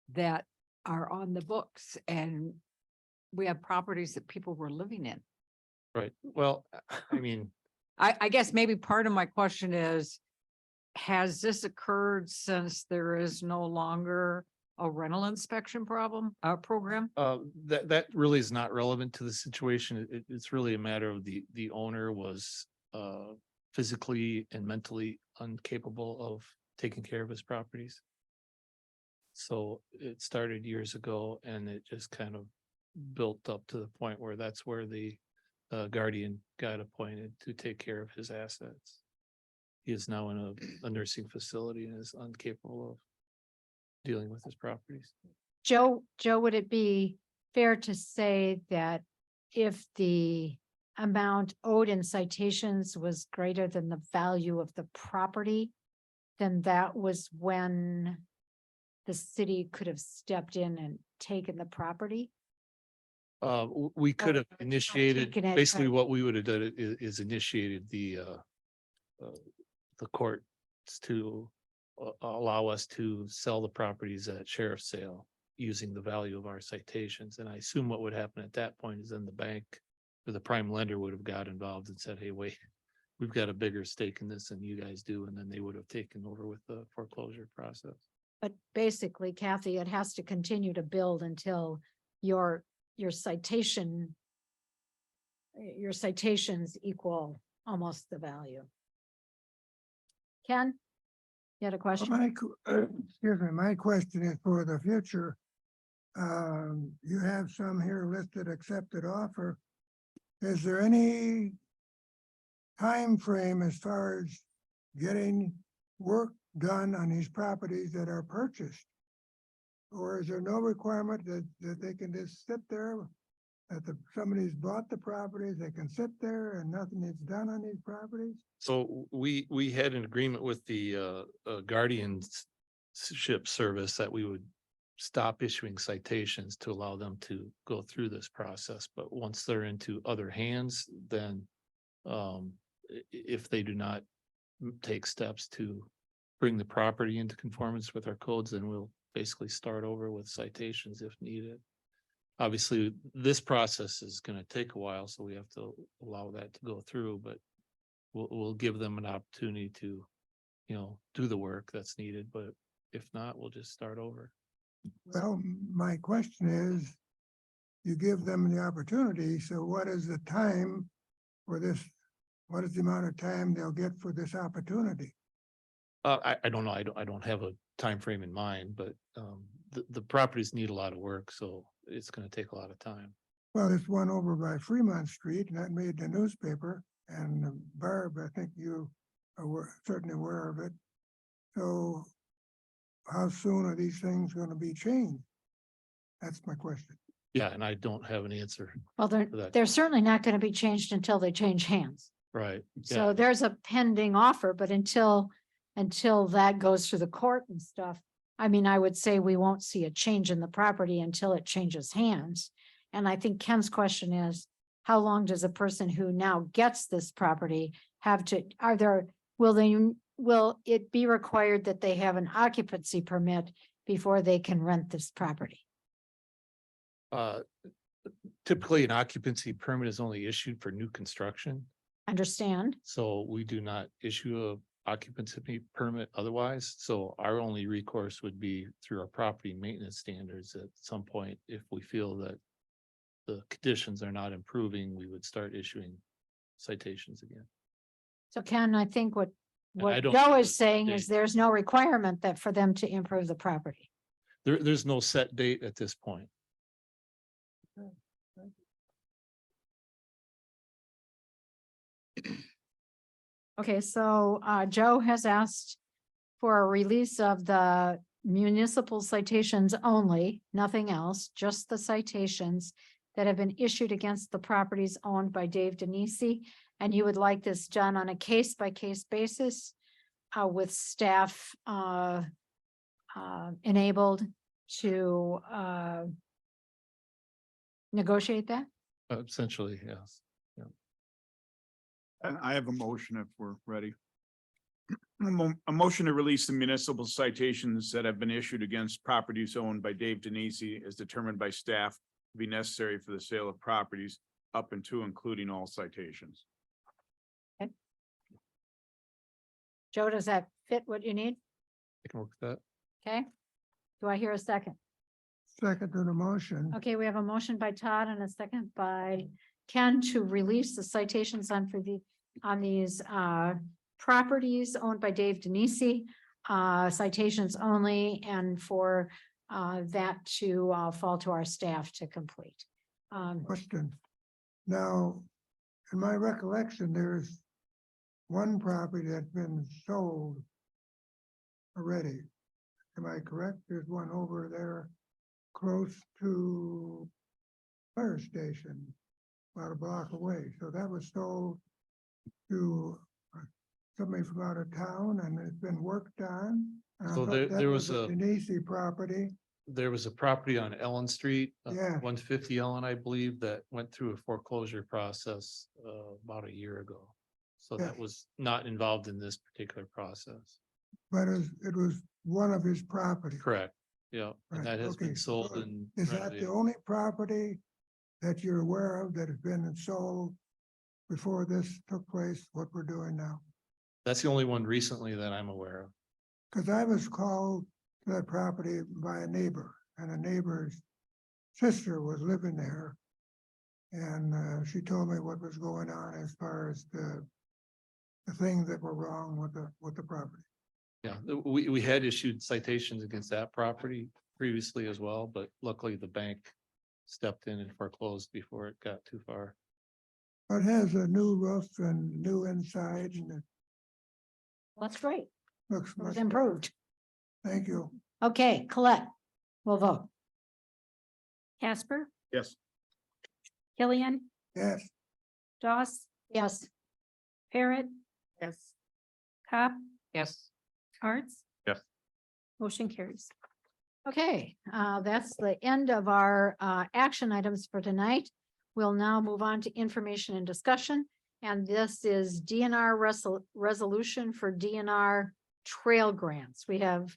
that are on the books, and we have properties that people were living in? Right. Well, I mean, I guess maybe part of my question is, has this occurred since there is no longer a rental inspection program? that really is not relevant to the situation. It's really a matter of the owner was physically and mentally incapable of taking care of his properties. So it started years ago and it just kind of built up to the point where that's where the guardian got appointed to take care of his assets. He is now in a nursing facility and is incapable of dealing with his properties. Joe, would it be fair to say that if the amount owed in citations was greater than the value of the property, then that was when the city could have stepped in and taken the property? We could have taken initiated, it, basically right. what we would have done is initiated the courts to allow us to sell the properties at sheriff's sale using the value of our citations. And I assume what would happen at that point is then the bank or the prime lender would have got involved and said, hey, wait, we've got a bigger stake in this than you guys do. And then they would have taken over with the foreclosure process. But basically, Kathy, it has to continue to build until your citations equal almost the value. Ken? You had a question? Excuse me, my question is for the future. You have some here listed accepted offer. Is there any time frame as far as getting work done on these properties that are purchased? Or is there no requirement that they can just sit there, that somebody's bought the properties, they can sit there and nothing is done on these properties? So we had an agreement with the guardianship service that we would stop issuing citations to allow them to go through this process. But once they're into other hands, then if they do not take steps to bring the property into conformance with our codes, then we'll basically start over with citations if needed. Obviously, this process is going to take a while, so we have to allow that to go through, but we'll give them an opportunity to, do the work that's needed, but if not, we'll just start over. Well, my question is, you give them the opportunity, so what is the time for this? What is the amount of time they'll get for this opportunity? I don't know. I don't have a time frame in mind, but the properties need a lot of work, so it's going to take a lot of time. Well, there's one over by Fremont Street, and that made the newspaper, and Barb, I think you are certainly aware of it. So how soon are these things going to be changed? That's my question. Yeah, and I don't have an answer. Well, for that. they're certainly not going to be changed until they change hands. Right. So Yeah. there's a pending offer, but until that goes through the court and stuff, I mean, I would say we won't see a change in the property until it changes hands. And I think Ken's question is, how long does a person who now gets this property have to, will it be required that they have an occupancy permit before they can rent this property? Typically, an occupancy permit is only issued for new construction. Understand? So we do not issue a occupancy permit otherwise. So our only recourse would be through our property maintenance standards. At some point, if we feel that the conditions are not improving, we would start issuing citations again. So Ken, I think what what don't Joe know is the saying is date. there's no requirement that for them to improve the property. There's no set date at this point. Okay, so Joe has asked for a release of the municipal citations only, nothing else, just the citations that have been issued against the properties owned by Dave Denisi. And you would like this done on a case-by-case basis with staff enabled to negotiate that? Essentially, yes. And I have a motion if we're ready. A motion to release the municipal citations that have been issued against properties owned by Dave Denisi as determined by staff to be necessary for the sale of properties up and to including all citations. Joe, does that fit what you need? I can work with that. Okay. Do I hear a second? Second to the motion. Okay, we have a motion by Todd and a second by Ken to release the citations on these properties owned by Dave Denisi, citations only, and for that to fall to our staff to complete. Question. Now, in my recollection, there's one property that's been sold already. Am I correct? There's one over there close to fire station, about a block away. So that was sold to somebody from out of town and it's been worked on. And I So thought there- that there was a- Denisi property. There was a property on Ellen Street, Yeah. 150 Ellen, I believe, that went through a foreclosure process about a year ago. So Yeah. that was not involved in this particular process. But it was one of his properties. Correct. Yeah, Right, and that has okay, been sold so and Is that the renovated. only property that you're aware of that has been sold before this took place, what we're doing now? That's the only one recently that I'm aware of. Because I was called to that property by a neighbor, and a neighbor's sister was living there. And she told me what was going on as far as the things that were wrong with the property. Yeah, we had issued citations against that property previously as well, but luckily the bank stepped in and foreclosed before it got too far. It has a new roof and new inside, and it That's great. looks It was much. improved. Thank you. Okay, Colette, we'll vote. Casper, Yes. Killian, Yes. Doss, Yes. Parrot, Yes. Cop, Yes. Arts. Yes. Motion carries. Okay, that's the end of our action items for tonight. We'll now move on to information and discussion. And this is DNR resolution for DNR trail grants. We have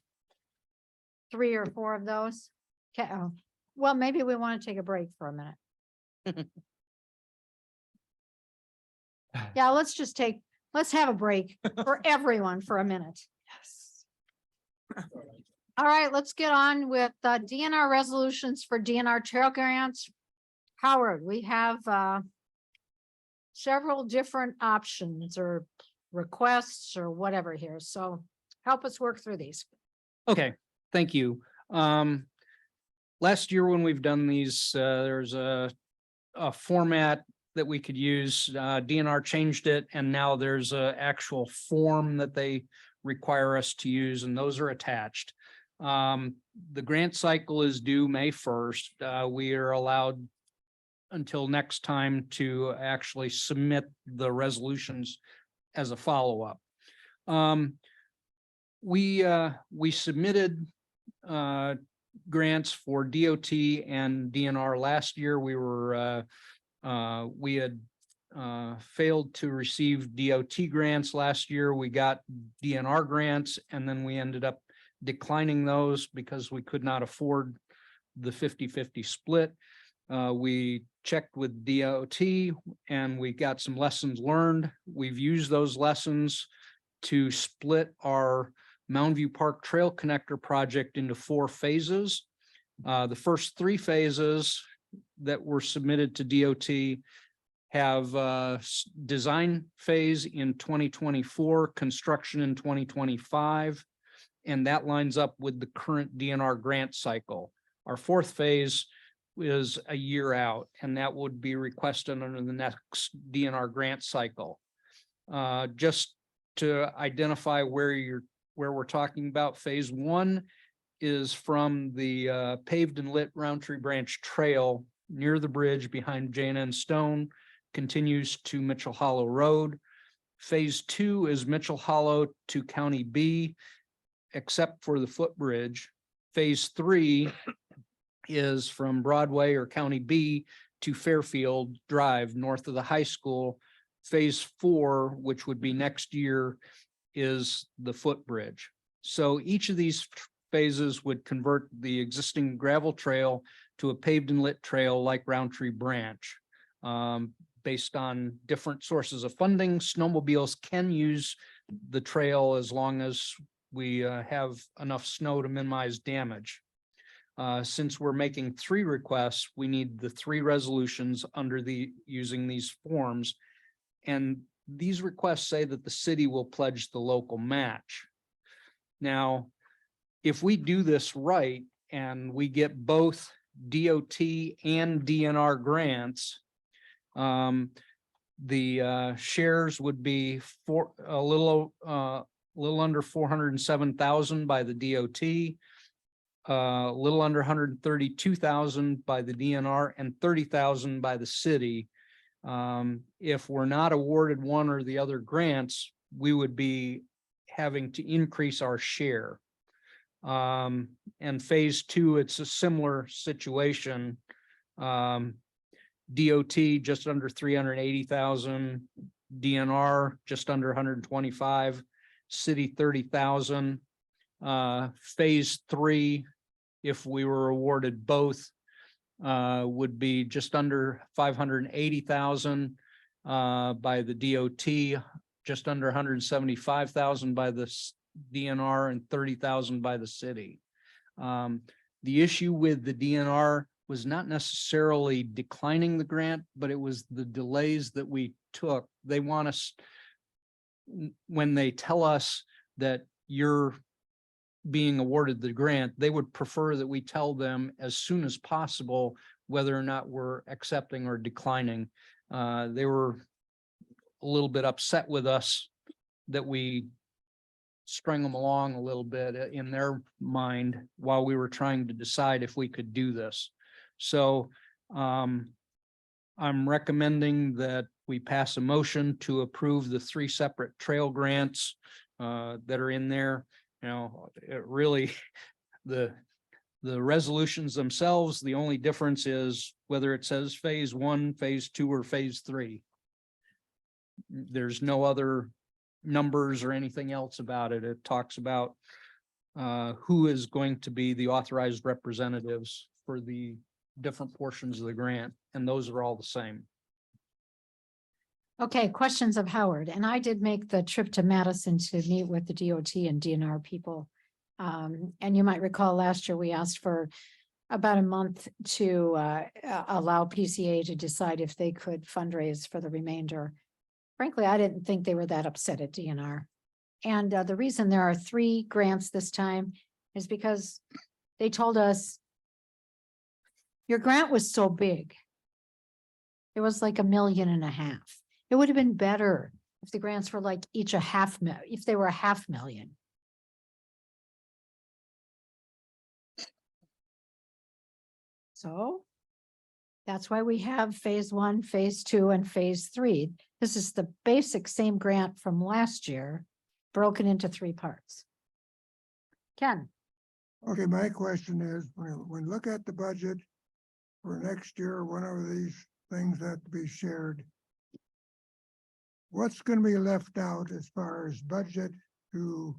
3 or 4 of those. Okay, well, maybe we want to take a break for a minute. Yeah, let's have a break for everyone for a minute. Yes. All right, let's get on with DNR resolutions for DNR trail grants. Howard, we have several different options or requests or whatever here, so help us work through these. Okay, thank you. Last year when we've done these, there's a format that we could use. DNR changed it and now there's a actual form that they require us to use and those are attached. The grant cycle is due May 1st. We are allowed until next time to actually submit the resolutions as a follow-up. We submitted grants for DOT and DNR last year. We had failed to receive DOT grants last year. We got DNR grants and then we ended up declining those because we could not afford the 50-50 split. We checked with DOT and we got some lessons learned. We've used those lessons to split our Mountain View Park Trail Connector project into 4 phases. The first 3 phases that were submitted to DOT have design phase in 2024, construction in 2025. And that lines up with the current DNR grant cycle. Our fourth phase is a year out, and that would be requested under the next DNR grant cycle. Just to identify where we're talking about, phase one is from the paved and lit Roundtree Branch Trail near the bridge behind J&N Stone, continues to Mitchell Hollow Road. Phase two is Mitchell Hollow to County B, except for the footbridge. Phase three is from Broadway or County B to Fairfield Drive, north of the high school. Phase four, which would be next year, is the footbridge. So each of these phases would convert the existing gravel trail to a paved and lit trail like Roundtree Branch. Based on different sources of funding, snowmobiles can use the trail as long as we have enough snow to minimize damage. Since we're making 3 requests, we need the 3 resolutions under using these forms. And these requests say that the city will pledge the local match. Now, if we do this right and we get both DOT and DNR grants, the shares would be a little under 407,000 by the DOT, a little under 132,000 by the DNR, and 30,000 by the city. If we're not awarded one or the other grants, we would be having to increase our share. And phase two, it's a similar situation. DOT just under 380,000, DNR just under 125, city 30,000. Phase three, if we were awarded both, would be just under 580,000 by the DOT, just under 175,000 by the DNR, and 30,000 by the city. The issue with the DNR was not necessarily declining the grant, but it was the delays that we took. They want us, when they tell us that you're being awarded the grant, they would prefer that we tell them as soon as possible whether or not we're accepting or declining. They were a little bit upset with us that we strung them along a little bit in their mind while we were trying to decide if we could do this. So I'm recommending that we pass a motion to approve the 3 separate trail grants that are in there. You know, it really, the resolutions themselves, the only difference is whether it says phase 1, phase 2, or phase 3. There's no other numbers or anything else about it. It talks about who is going to be the authorized representatives for the different portions of the grant, and those are all the same. Okay, questions of Howard, and I did make the trip to Madison to meet with the DOT and DNR people. And you might recall last year we asked for about a month to allow PCA to decide if they could fundraise for the remainder. Frankly, I didn't think they were that upset at DNR. And the reason there are 3 grants this time is because they told us your grant was so big. It was like $1.5 million. It would have been better if the grants were like each if they were $500,000. So that's why we have phase 1, phase 2, and phase 3. This is the basic same grant from last year, broken into 3 parts. Ken? Okay, my question is, when we look at the budget for next year, whenever these things have to be shared, what's going to be left out as far as budget to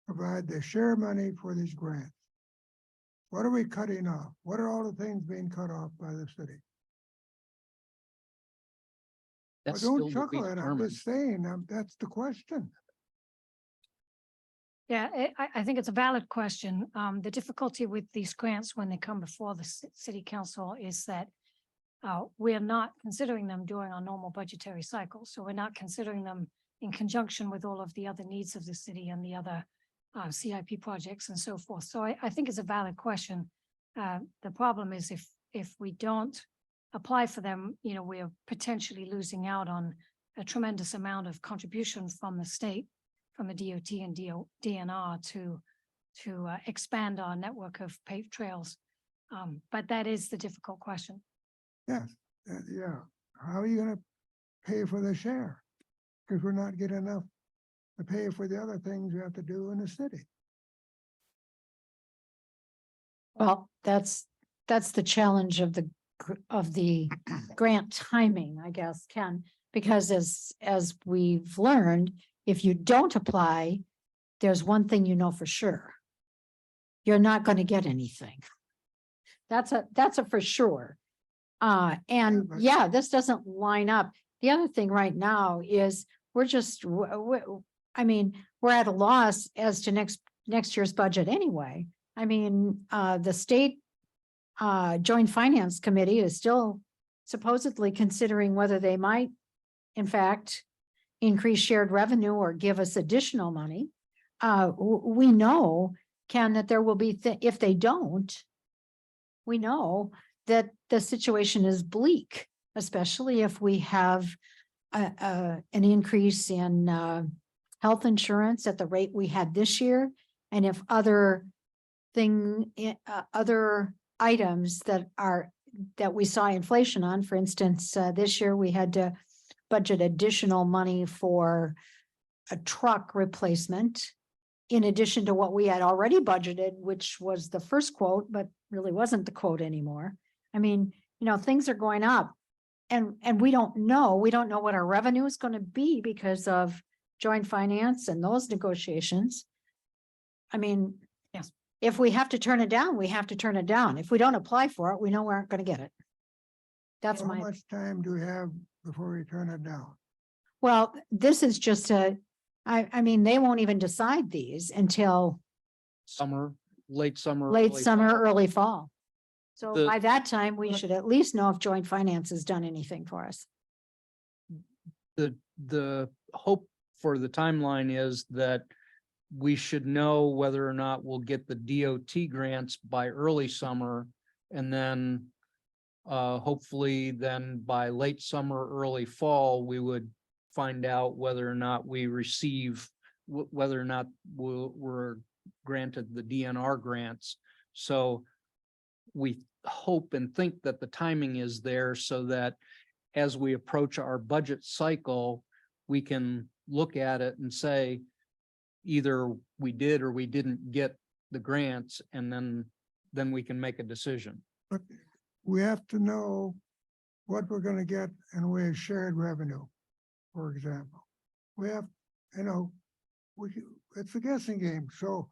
provide the share money for these grants? What are we cutting off? What are all the things being cut off by the city? That's Well, still don't to be chuckle at it. I'm determined. just saying, that's the question. Yeah, I think it's a valid question. The difficulty with these grants when they come before the city council is that We are not considering them during our normal budgetary cycle. So we're not considering them in conjunction with all of the other needs of the city and the other CIP projects and so forth. So I think it's a valid question. The problem is if we don't apply for them, you know, we're potentially losing out on a tremendous amount of contribution from the state, from the DOT and DNR to expand our network of paved trails. But that is the difficult question. Yes, yeah. How are you gonna pay for the share? Because we're not getting enough to pay for the other things we have to do in the city. Well, that's the challenge of the grant timing, I guess, Ken, because as we've learned, if you don't apply, there's one thing you know for sure. You're not going to get anything. That's a for sure. And but- yeah, this doesn't line up. The other thing right now is we're just, I mean, we're at a loss as to next year's budget anyway. I mean, the state Joint Finance Committee is still supposedly considering whether they might, in fact, increase shared revenue or give us additional money. We know, Ken, that there will be, if they don't, we know that the situation is bleak, especially if we have an increase in health insurance at the rate we had this year. And if other items that we saw inflation on, for instance, this year we had to budget additional money for a truck replacement in addition to what we had already budgeted, which was the first quote, but really wasn't the quote anymore. I mean, you know, things are going up and we don't know what our revenue is going to be because of joint finance and those negotiations. I mean, Yes. If we have to turn it down, we have to turn it down. If we don't apply for it, we know we aren't going to get it. That's How much time do we have before we turn it down? well, this is just I mean, they won't even decide these until Summer, late summer. late early summer, fall. early fall. So The- by that time, we should at least know if joint finance has done anything for us. The hope for the timeline is that we should know whether or not we'll get the DOT grants by early summer. And then hopefully then by late summer, early fall, we would find out whether or not we receive, whether or not we're granted the DNR grants. So we hope and think that the timing is there so that as we approach our budget cycle, we can look at it and say, either we did or we didn't get the grants, and then we can make a decision. But we have to know what we're gonna get in the way of shared revenue, for example. We have, you know, it's a guessing game, so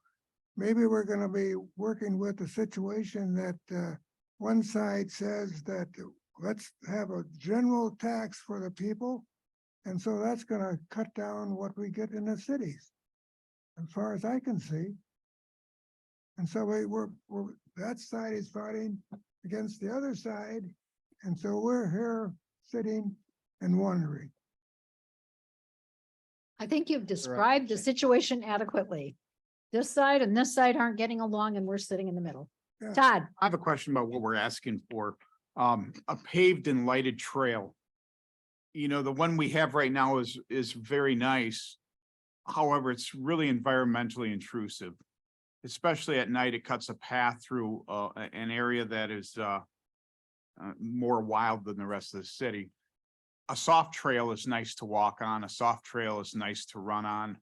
maybe we're gonna be working with a situation that one side says that let's have a general tax for the people, and so that's gonna cut down what we get in the cities, as far as I can see. And so we're that side is fighting against the other side, and so we're here sitting and wondering. I think you've described the situation adequately. This side and this side aren't getting along and we're sitting in the middle. Yeah. Todd, I have a question about what we're asking for. A paved and lighted trail. You know, the one we have right now is very nice. However, it's really environmentally intrusive. Especially at night, it cuts a path through an area that is more wild than the rest of the city. A soft trail is nice to walk on. A soft trail is nice to run on.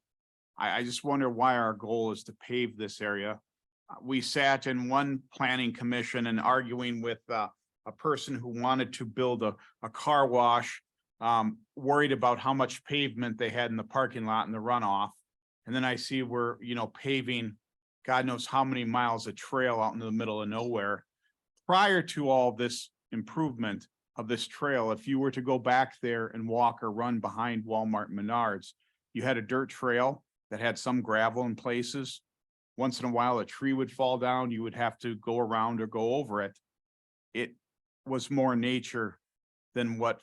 I just wonder why our goal is to pave this area. We sat in one planning commission and arguing with a person who wanted to build a car wash, worried about how much pavement they had in the parking lot and the runoff. And then I see we're, you know, paving God knows how many miles of trail out in the middle of nowhere. Prior to all this improvement of this trail, if you were to go back there and walk or run behind Walmart and Menards, you had a dirt trail that had some gravel in places. Once in a while, a tree would fall down, you would have to go around or go over it. It was more nature than what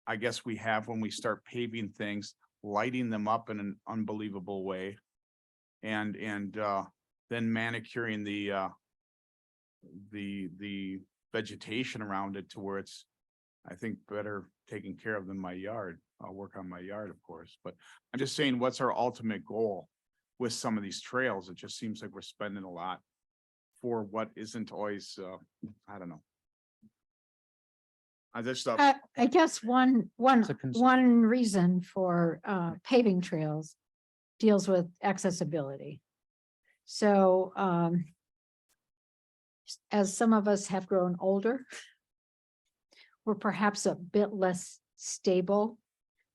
I guess we have when we start paving things, lighting them up in an unbelievable way. And then manicuring the vegetation around it to where it's, I think, better taken care of than my yard. I'll work on my yard, of course, but I'm just saying, what's our ultimate goal with some of these trails? It just seems like we're spending a lot for what isn't always, I don't know. I just, I guess one reason for paving trails deals with accessibility. So as some of us have grown older, we're perhaps a bit less stable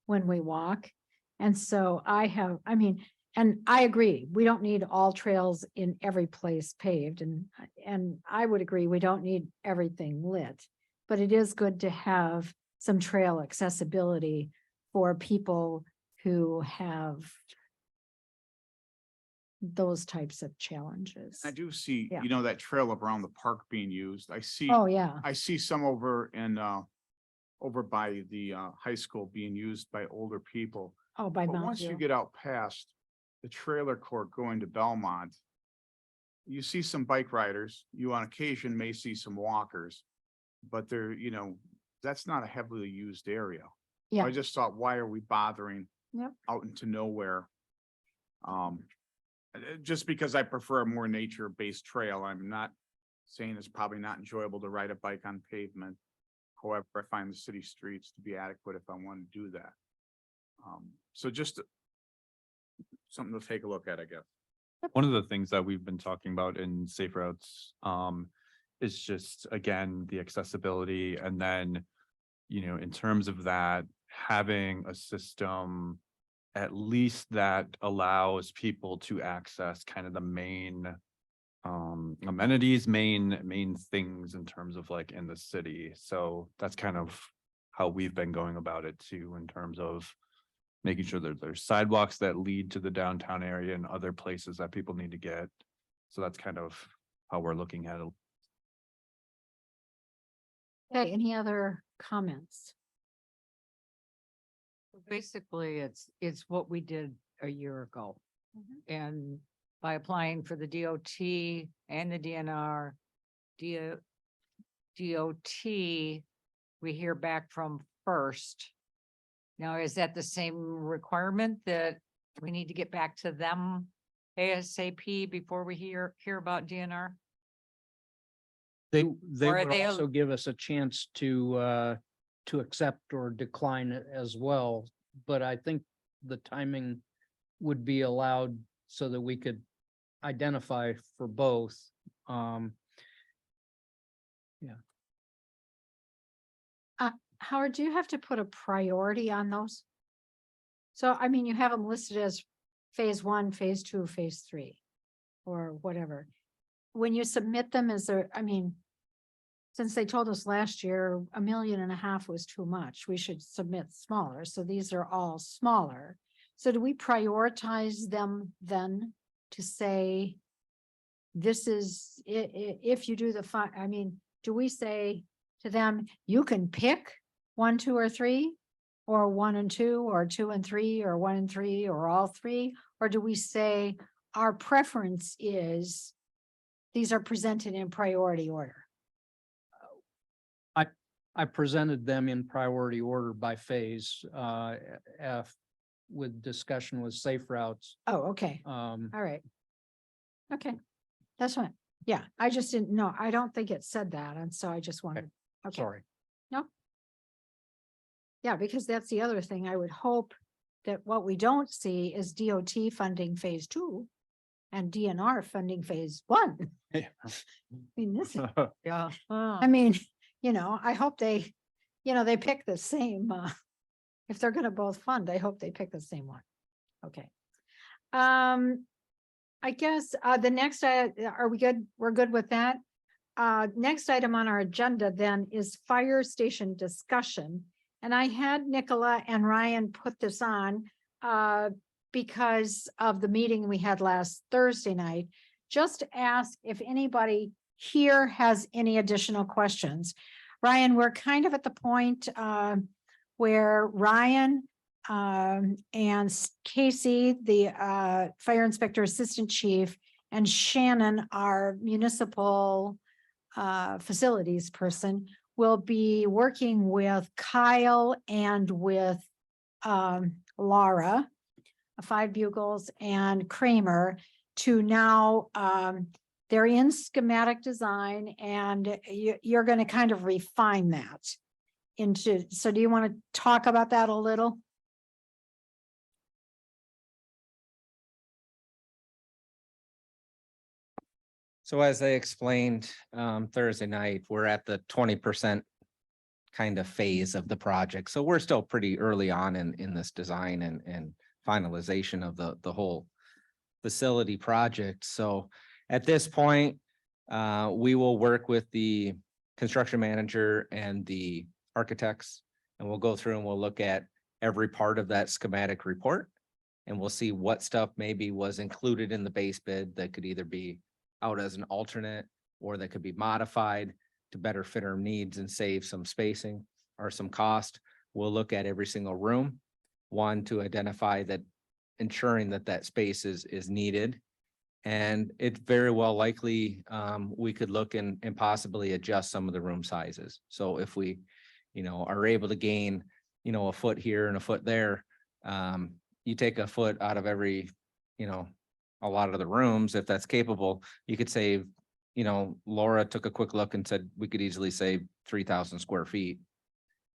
when we walk. And so I agree, we don't need all trails in every place paved, and I would agree, we don't need everything lit. But it is good to have some trail accessibility for people who have those types of challenges. I do see, Yeah. you know, that trail around the park being used. I see. Oh, yeah. I see some over in, over by the, high school being used by older people. Oh, by But Mount once you View. get out past the trailer court going to Belmont, you see some bike riders. You on occasion may see some walkers, but they're, you know, that's not a heavily used area. Yeah. I just thought, why are we bothering Yep. out into nowhere? Just because I prefer a more nature-based trail, I'm not saying it's probably not enjoyable to ride a bike on pavement. However, I find the city streets to be adequate if I want to do that. So just something to take a look at, I guess. One of the things that we've been talking about in safe routes, is just, again, the accessibility. And then, you know, in terms of that, having a system at least that allows people to access kind of the main amenities, main things in terms of like in the city. So that's kind of how we've been going about it too, in terms of making sure that there's sidewalks that lead to the downtown area and other places that people need to get. So that's kind of how we're looking at it. Okay, any other comments? Basically, it's what we did a year ago. And by applying for the DOT and the DNR, DOT, we hear back from first. Now, is that the same requirement that we need to get back to them ASAP before we hear about DNR? They Or are would they a- also give us a chance to accept or decline it as well. But I think the timing would be allowed so that we could identify for both. Howard, do you have to put a priority on those? So, I mean, you have them listed as phase 1, phase 2, phase 3, or whatever. When you submit them, is there, I mean, since they told us last year, $1.5 million was too much, we should submit smaller. So these are all smaller. So do we prioritize them then to say, this is, if you do the I mean, do we say to them, you can pick 1, 2, or 3, or 1 and 2, or 2 and 3, or 1 and 3, or all 3? Or do we say our preference is these are presented in priority order? I presented them in priority order by phase, with discussion with safe routes. Oh, okay. All right. Okay, that's fine. Yeah, I just didn't know. I don't think it said that, and so I just wanted, okay. Sorry. No. Yeah, because that's the other thing. I would hope that what we don't see is DOT funding phase 2 and DNR funding phase 1. I mean, this is, Yeah. I mean, you know, I hope they, you know, they pick the same, if they're gonna both fund, I hope they pick the same one. Okay. I guess, the next, are we good? We're good with that? Next item on our agenda then is fire station discussion. And I had Nicola and Ryan put this on, because of the meeting we had last Thursday night. Just ask if anybody here has any additional questions. Ryan, we're kind of at the point where Ryan and Casey, the fire inspector assistant chief, and Shannon, our municipal facilities person, will be working with Kyle and with Laura, Five Bugles, and Kramer to now they're in schematic design, and you're going to kind of refine that into, so do you want to talk about that a little? So as I explained Thursday night, we're at the 20% kind of phase of the project. So we're still pretty early on in this design and finalization of the whole facility project. So at this point, we will work with the construction manager and the architects, and we'll go through and we'll look at every part of that schematic report. And we'll see what stuff maybe was included in the base bid that could either be out as an alternate or that could be modified to better fit our needs and save some spacing or some cost. We'll look at every single room, one, to identify that, ensuring that that space is needed. And it's very well likely we could look and possibly adjust some of the room sizes. So if we, are able to gain, a foot here and a foot there, you take a foot out of every, a lot of the rooms, if that's capable, you could save, Laura took a quick look and said we could easily save 3,000 square feet,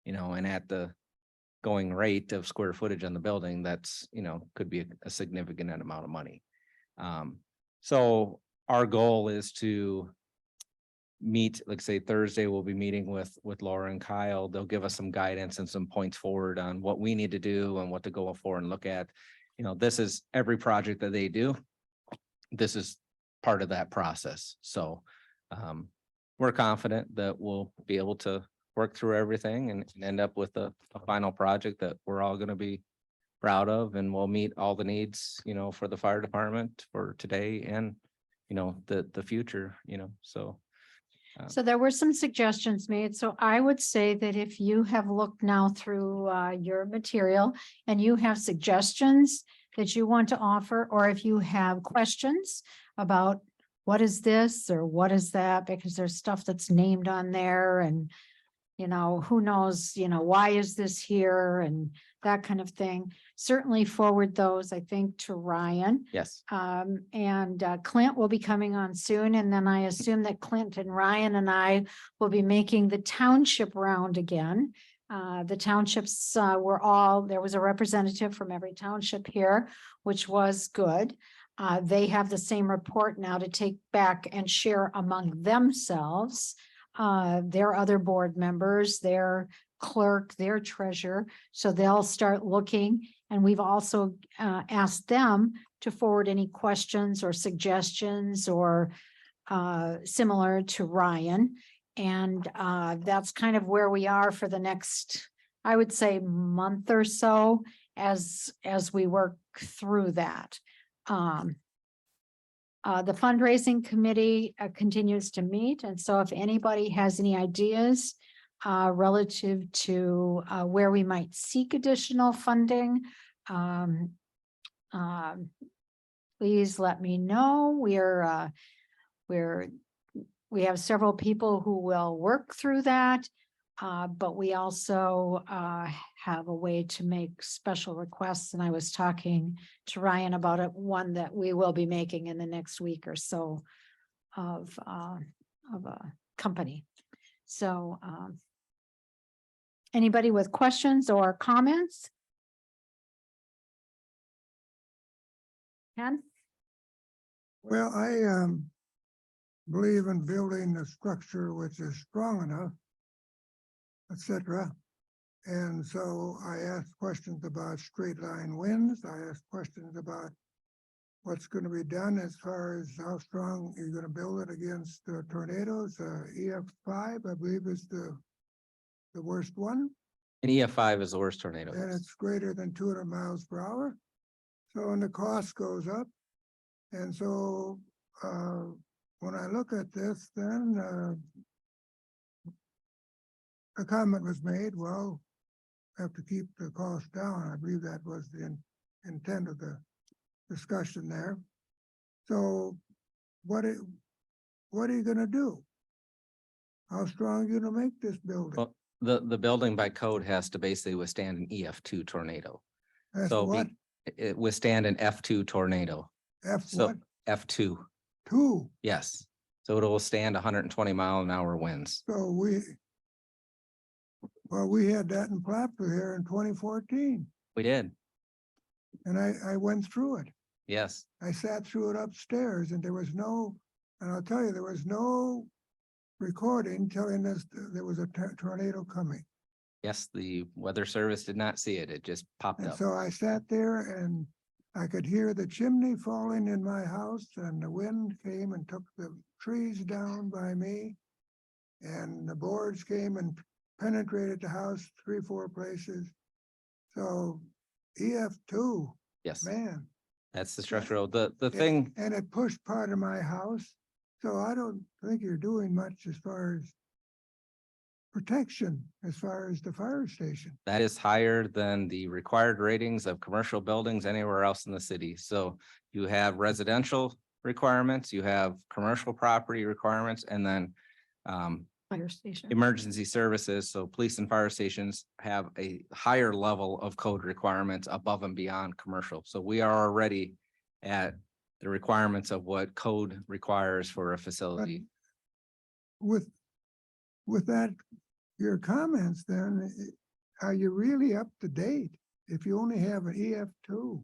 and at the going rate of square footage on the building, that's, could be a significant amount of money. So our goal is to meet, like say Thursday, we'll be meeting with Laura and Kyle. They'll give us some guidance and some points forward on what we need to do and what to go for and look at. This is every project that they do. This is part of that process. So we're confident that we'll be able to work through everything and end up with a final project that we're all going to be proud of, and we'll meet all the needs, for the fire department for today and, the future, so. So there were some suggestions made. So I would say that if you have looked now through your material and you have suggestions that you want to offer, or if you have questions about what is this or what is that, because there's stuff that's named on there and, who knows, why is this here and that kind of thing. Certainly forward those, I think, to Ryan. Yes. And Clint will be coming on soon. And then I assume that Clint and Ryan and I will be making the township round again. The townships there was a representative from every township here, which was good. They have the same report now to take back and share among themselves. Their other board members, their clerk, their treasurer. So they'll start looking, and we've also asked them to forward any questions or suggestions or similar to Ryan. And that's kind of where we are for the next, I would say, month or so as we work through that. The fundraising committee continues to meet. And so if anybody has any ideas relative to where we might seek additional funding, please let me know. We have several people who will work through that, but we also have a way to make special requests. And I was talking to Ryan about it, one that we will be making in the next week or so of a company. So anybody with questions or comments? Ken? Well, I believe in building a structure which is strong enough, etc. And so I asked questions about straight line winds. I asked questions about what's going to be done as far as how strong you're going to build it against tornadoes. EF5, I believe, is the worst one. And EF5 is the worst tornado. And it's greater than 200 miles per hour. So, and the cost goes up. And so when I look at this, then a comment was made, well, have to keep the cost down. I believe that was the intent of the discussion there. So what are you gonna do? How strong are you gonna make this building? Well, the building by code has to basically withstand an EF2 tornado. That's So what, it withstand an F2 tornado. F So what, F2, 2? yes. So it'll withstand 120-mile-an-hour winds. So we had that in Platteville here in 2014, We did, and I went through it. yes. I sat through it upstairs, and and I'll tell you, there was no recording telling us there was a tornado coming. Yes, the weather service did not see it. It just popped And up. so I sat there and I could hear the chimney falling in my house, and the wind came and took the trees down by me. And the boards came and penetrated the house 3-4 places. So EF2, Yes, man. that's the structural, the and- thing, And it pushed part of my house. So I don't think you're doing much as far as protection, as far as the fire station. that is higher than the required ratings of commercial buildings anywhere else in the city. So you have residential requirements, you have commercial property requirements, and then Fire station. emergency services, so police and fire stations have a higher level of code requirements above and beyond commercial. So we are already at the requirements of what code requires for a facility. With that, your comments then, are you really up to date if you only have an EF2?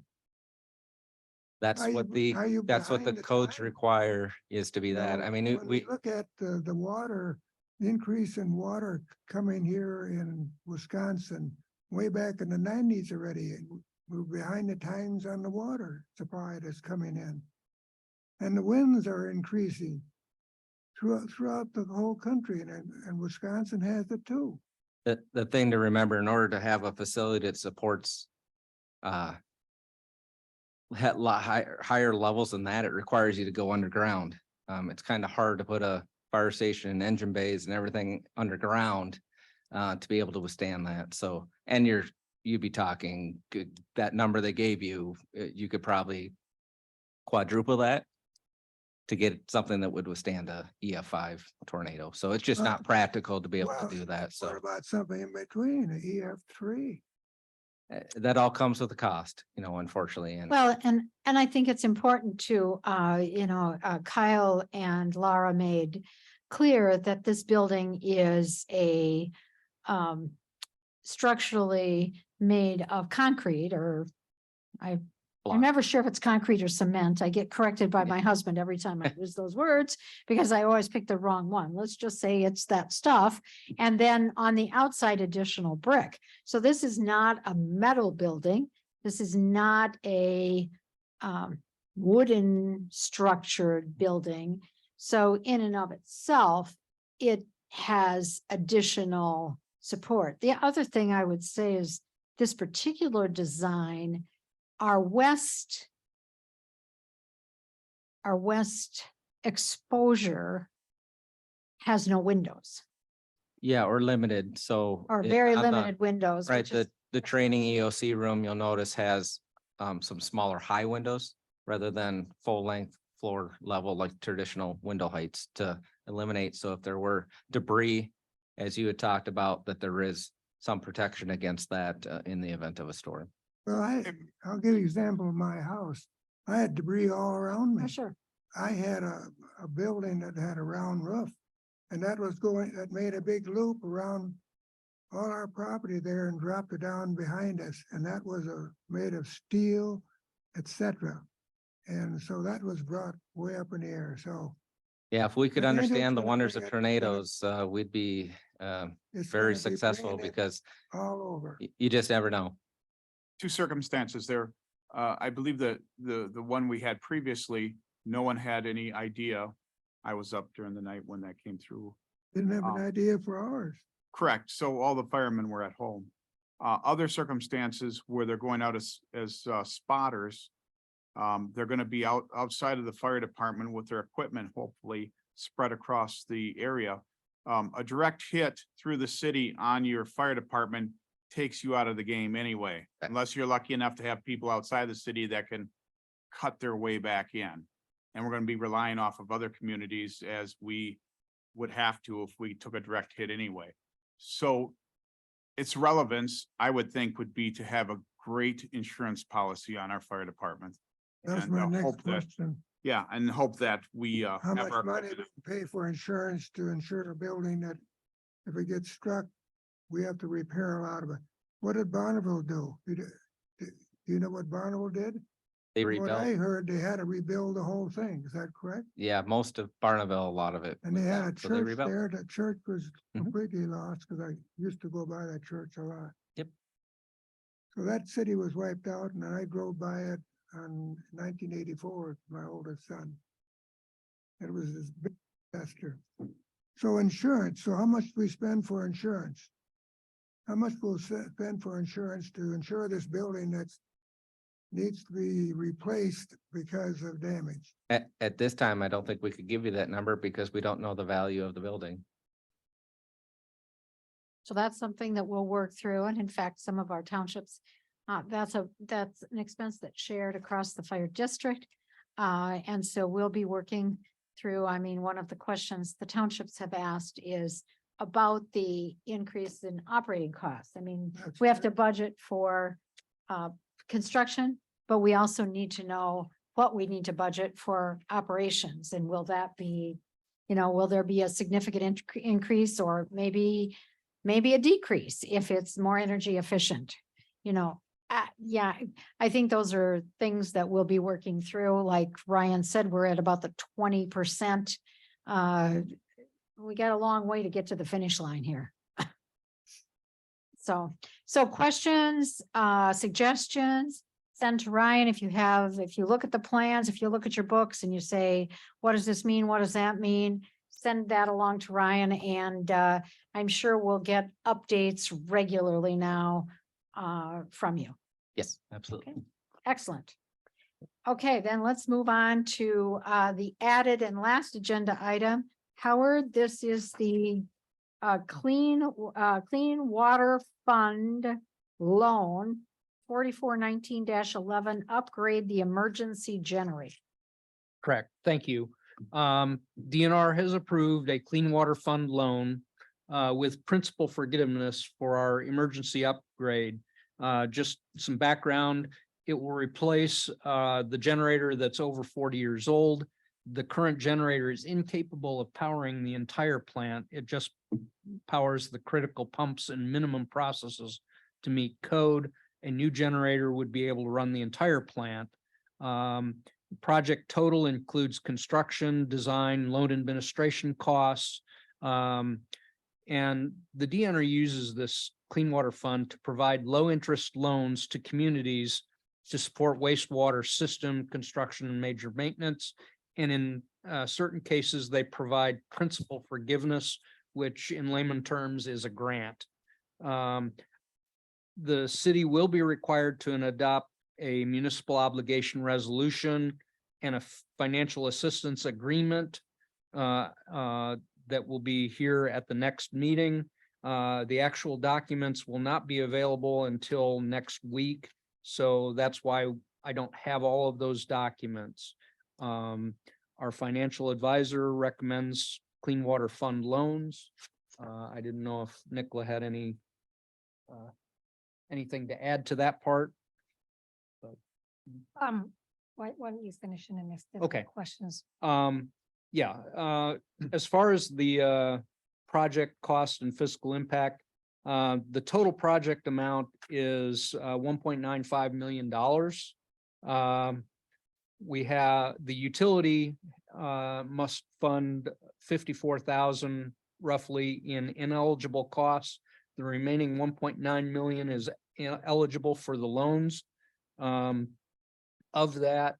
That's Are what you that's what the behind the codes times? require is to be that. I mean, When we look at the water, the increase in water coming here in Wisconsin, way back in the 90s already, and we're behind the times on the water supply that's coming in. And the winds are increasing throughout the whole country, and Wisconsin has it too. the thing to remember, in order to have a facility that supports higher levels than that, it requires you to go underground. It's kind of hard to put a fire station and engine bays and everything underground to be able to withstand that. So, and you'd be talking that number they gave you, you could probably quadruple that to get something that would withstand a EF5 tornado. So it's just not practical to be able to do that. What So about something in between, an EF3? that all comes with a cost, unfortunately. And Well, and I think it's important to, Kyle and Laura made clear that this building is a structurally made of concrete, or I'm block. never sure if it's concrete or cement. I get corrected by my husband every time I use those words because I always pick the wrong one. Let's just say it's that stuff. And then on the outside, additional brick. So this is not a metal building. This is not a wooden structured building. So in and of itself, it has additional support. The other thing I would say is this particular design, our west exposure has no windows, Yeah, or limited, so. or it- very on the- limited windows. Right, which is- the training EOC room, you'll notice has some smaller high windows rather than full length floor level like traditional window heights to eliminate. So if there were debris, as you had talked about, that there is some protection against that in the event of a storm. Well, I'll give you an example of my house. I had debris all around Oh, me. sure. I had a building that had a round roof, and that made a big loop around all our property there and dropped it down behind us, and that was made of steel, etc. And so that was brought way up in the air, so Yeah, if we could And it's understand the gonna wonders bring of it- tornadoes, we'd be it's very gonna be successful bringing it because all over. you just never know. Two circumstances there. I believe that the one we had previously, no one had any idea. I was up during the night when that came through. Didn't have an Oh. idea for ours. Correct. So all the firemen were at home. Other circumstances where they're going out as spotters. They're gonna be outside of the fire department with their equipment, hopefully spread across the area. A direct hit through the city on your fire department takes you out of the game anyway, unless you're lucky enough to have people outside the city that can cut their way back in. And we're gonna be relying off of other communities as we would have to if we took a direct hit anyway. So its relevance, I would think, would be to have a great insurance policy on our fire department. That's And, my hope next that- question. Yeah, and hope that we, How have much our. money do we pay for insurance to insure a building that if it gets struck, we have to repair a lot of it? What did Bonneville do? Do you know what Bonneville did? They From what I rebuilt, heard, they had to rebuild the whole thing. Is that correct? yeah, most of Barneville, a lot of it. And they was had that, a so they church rebuilt. there. That church was Mhm. completely lost because I used to go by that church a lot. Yep. So that city was wiped out and I drove by it on 1984 with my oldest son. It was this big disaster. So insurance, so how much do we spend for insurance? How much we'll spend for insurance to insure this building that's needs to be replaced because of damage? At this time, I don't think we could give you that number because we don't know the value of the building. So that's something that we'll work through. And in fact, some of our townships, that's an expense that's shared across the fire district. And so we'll be working through, I mean, one of the questions the townships have asked is about the increase in operating costs. I mean, That's we have to budget for construction, but we also need to know what we need to budget for operations. And will that be, will there be a significant increase or maybe a decrease if it's more energy efficient? Yeah, I think those are things that we'll be working through. Like Ryan said, we're at about the 20%. We got a long way to get to the finish line here. So questions, suggestions, send to Ryan if you look at the plans, if you look at your books and you say, what does this mean? What does that mean? Send that along to Ryan and I'm sure we'll get updates regularly now from you. Yes, absolutely. Excellent. Okay, then let's move on to the added and last agenda item. Howard, this is the clean water fund loan 4419-11, upgrade the emergency generator. Correct. Thank you. DNR has approved a clean water fund loan with principal forgiveness for our emergency upgrade. Just some background, it will replace the generator that's over 40 years old. The current generator is incapable of powering the entire plant. It just powers the critical pumps and minimum processes to meet code. A new generator would be able to run the entire plant. Project total includes construction, design, loan administration costs. And the DNR uses this clean water fund to provide low interest loans to communities to support wastewater system construction and major maintenance. And in certain cases, they provide principal forgiveness, which in layman terms is a grant. The city will be required to adopt a municipal obligation resolution and a financial assistance agreement that will be here at the next meeting. The actual documents will not be available until next week. So that's why I don't have all of those documents. Our financial advisor recommends clean water fund loans. I didn't know if Nicola had anything to add to that part. Why don't you finish and then if there Okay. are questions? As far as the project cost and fiscal impact, the total project amount is $1.95 million. We have the utility must fund 54,000 roughly in ineligible costs. The remaining 1.9 million is eligible for the loans. Of that,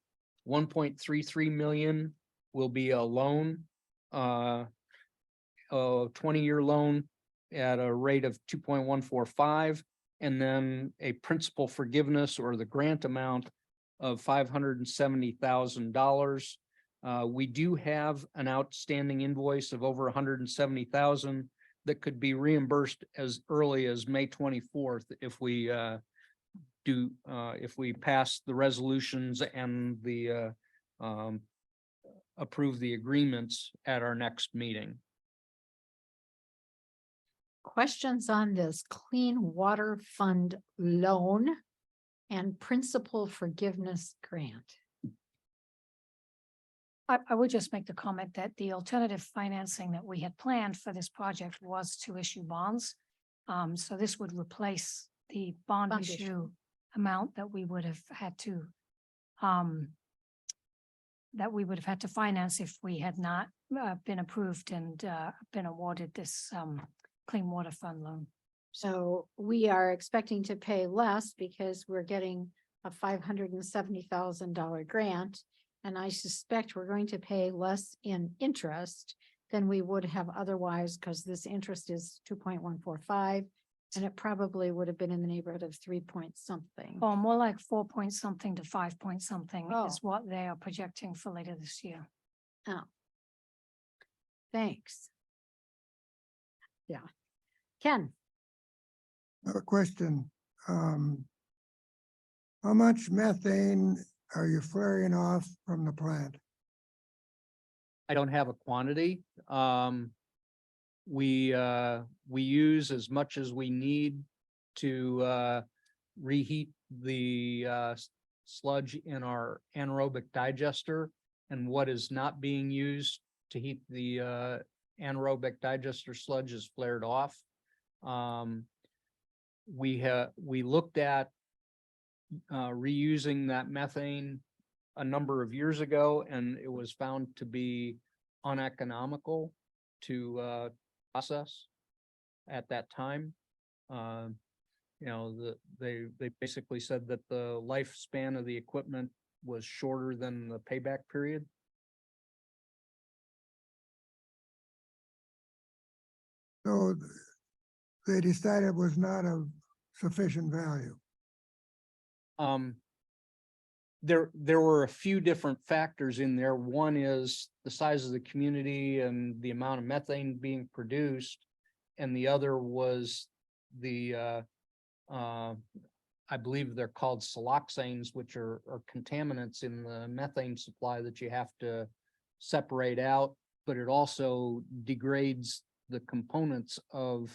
1.33 million will be a loan, a 20-year loan at a rate of 2.145, and then a principal forgiveness or the grant amount of $570,000. We do have an outstanding invoice of over 170,000 that could be reimbursed as early as May 24th if we if we pass the resolutions and the approve the agreements at our next meeting. Questions on this Clean Water Fund loan and principal forgiveness grant? I would just make the comment that the alternative financing that we had planned for this project was to issue bonds. So this would replace the bond Bond issue issue. amount that we would have had to finance if we had not been approved and been awarded this Clean Water Fund loan. So we are expecting to pay less because we're getting a $570,000 grant. And I suspect we're going to pay less in interest than we would have otherwise, because this interest is 2.145. And it probably would have been in the neighborhood of 3 point something. Or more like 4 point something to 5 point something Oh. is what they are projecting for later this year. Oh. Thanks. Yeah. Ken, I have a question. How much methane are you flaring off from the plant? I don't have a quantity. We use as much as we need to reheat the sludge in our anaerobic digester, and what is not being used to heat the anaerobic digester sludge is flared off. We looked at reusing that methane a number of years ago, and it was found to be uneconomical to process at that time. You know, they basically said that the lifespan of the equipment was shorter than the payback period. So they decided it was not of sufficient value. There were a few different factors in there. One is the size of the community and the amount of methane being produced. And the other was the, I believe they're called siloxanes, which are contaminants in the methane supply that you have to separate out, but it also degrades the components of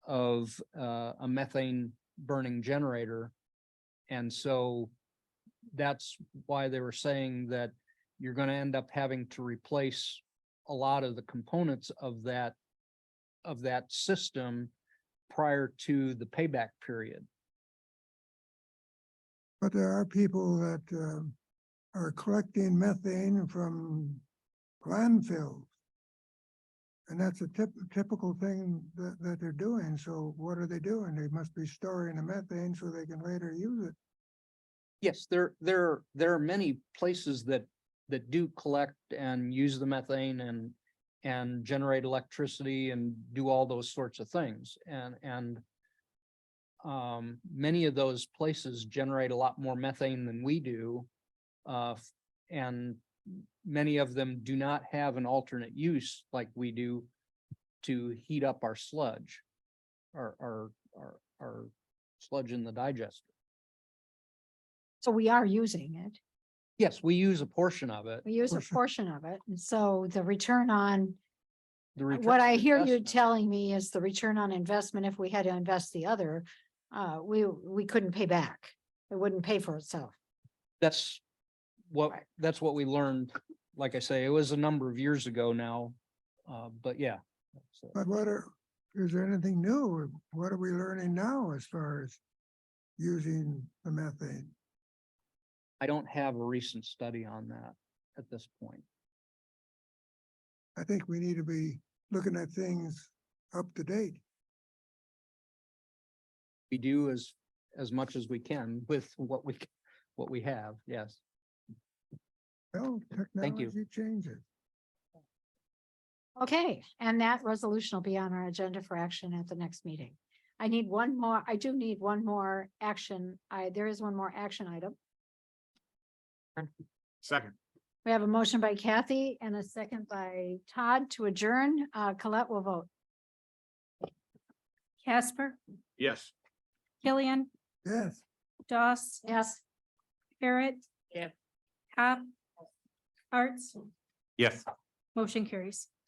a methane burning generator. And so that's why they were saying that you're going to end up having to replace a lot of the components of that system prior to the payback period. But there are people that are collecting methane from landfills. And that's a typical thing that they're doing. So what are they doing? They must be storing the methane so they can later use it. Yes, there are many places that do collect and use the methane and generate electricity and do all those sorts of things. And many of those places generate a lot more methane than we do. And many of them do not have an alternate use like we do to heat up our sludge, our sludge in the digester. so we are using it. Yes, we use a portion of it. We use a portion of it. And so the return on, The return what I on hear you investment. telling me is the return on investment, if we had to invest the other, we couldn't pay back. It wouldn't pay for itself. That's what we learned. Like I say, it was a number of years ago now. But yeah. So But is there anything new? What are we learning now as far as using the methane? I don't have a recent study on that at this point. I think we need to be looking at things up to date. We do as much as we can with what we have. Yes. Well, Thank you. technology changes. Okay, and that resolution will be on our agenda for action at the next meeting. I do need one more action. There is one more action item. Second. We have a motion by Kathy and a second by Todd to adjourn. Colette will vote. Casper, Yes. Killian, Yes. Doss, Yes. Barrett. Yeah. Cobb. Arts, Yes. motion carries.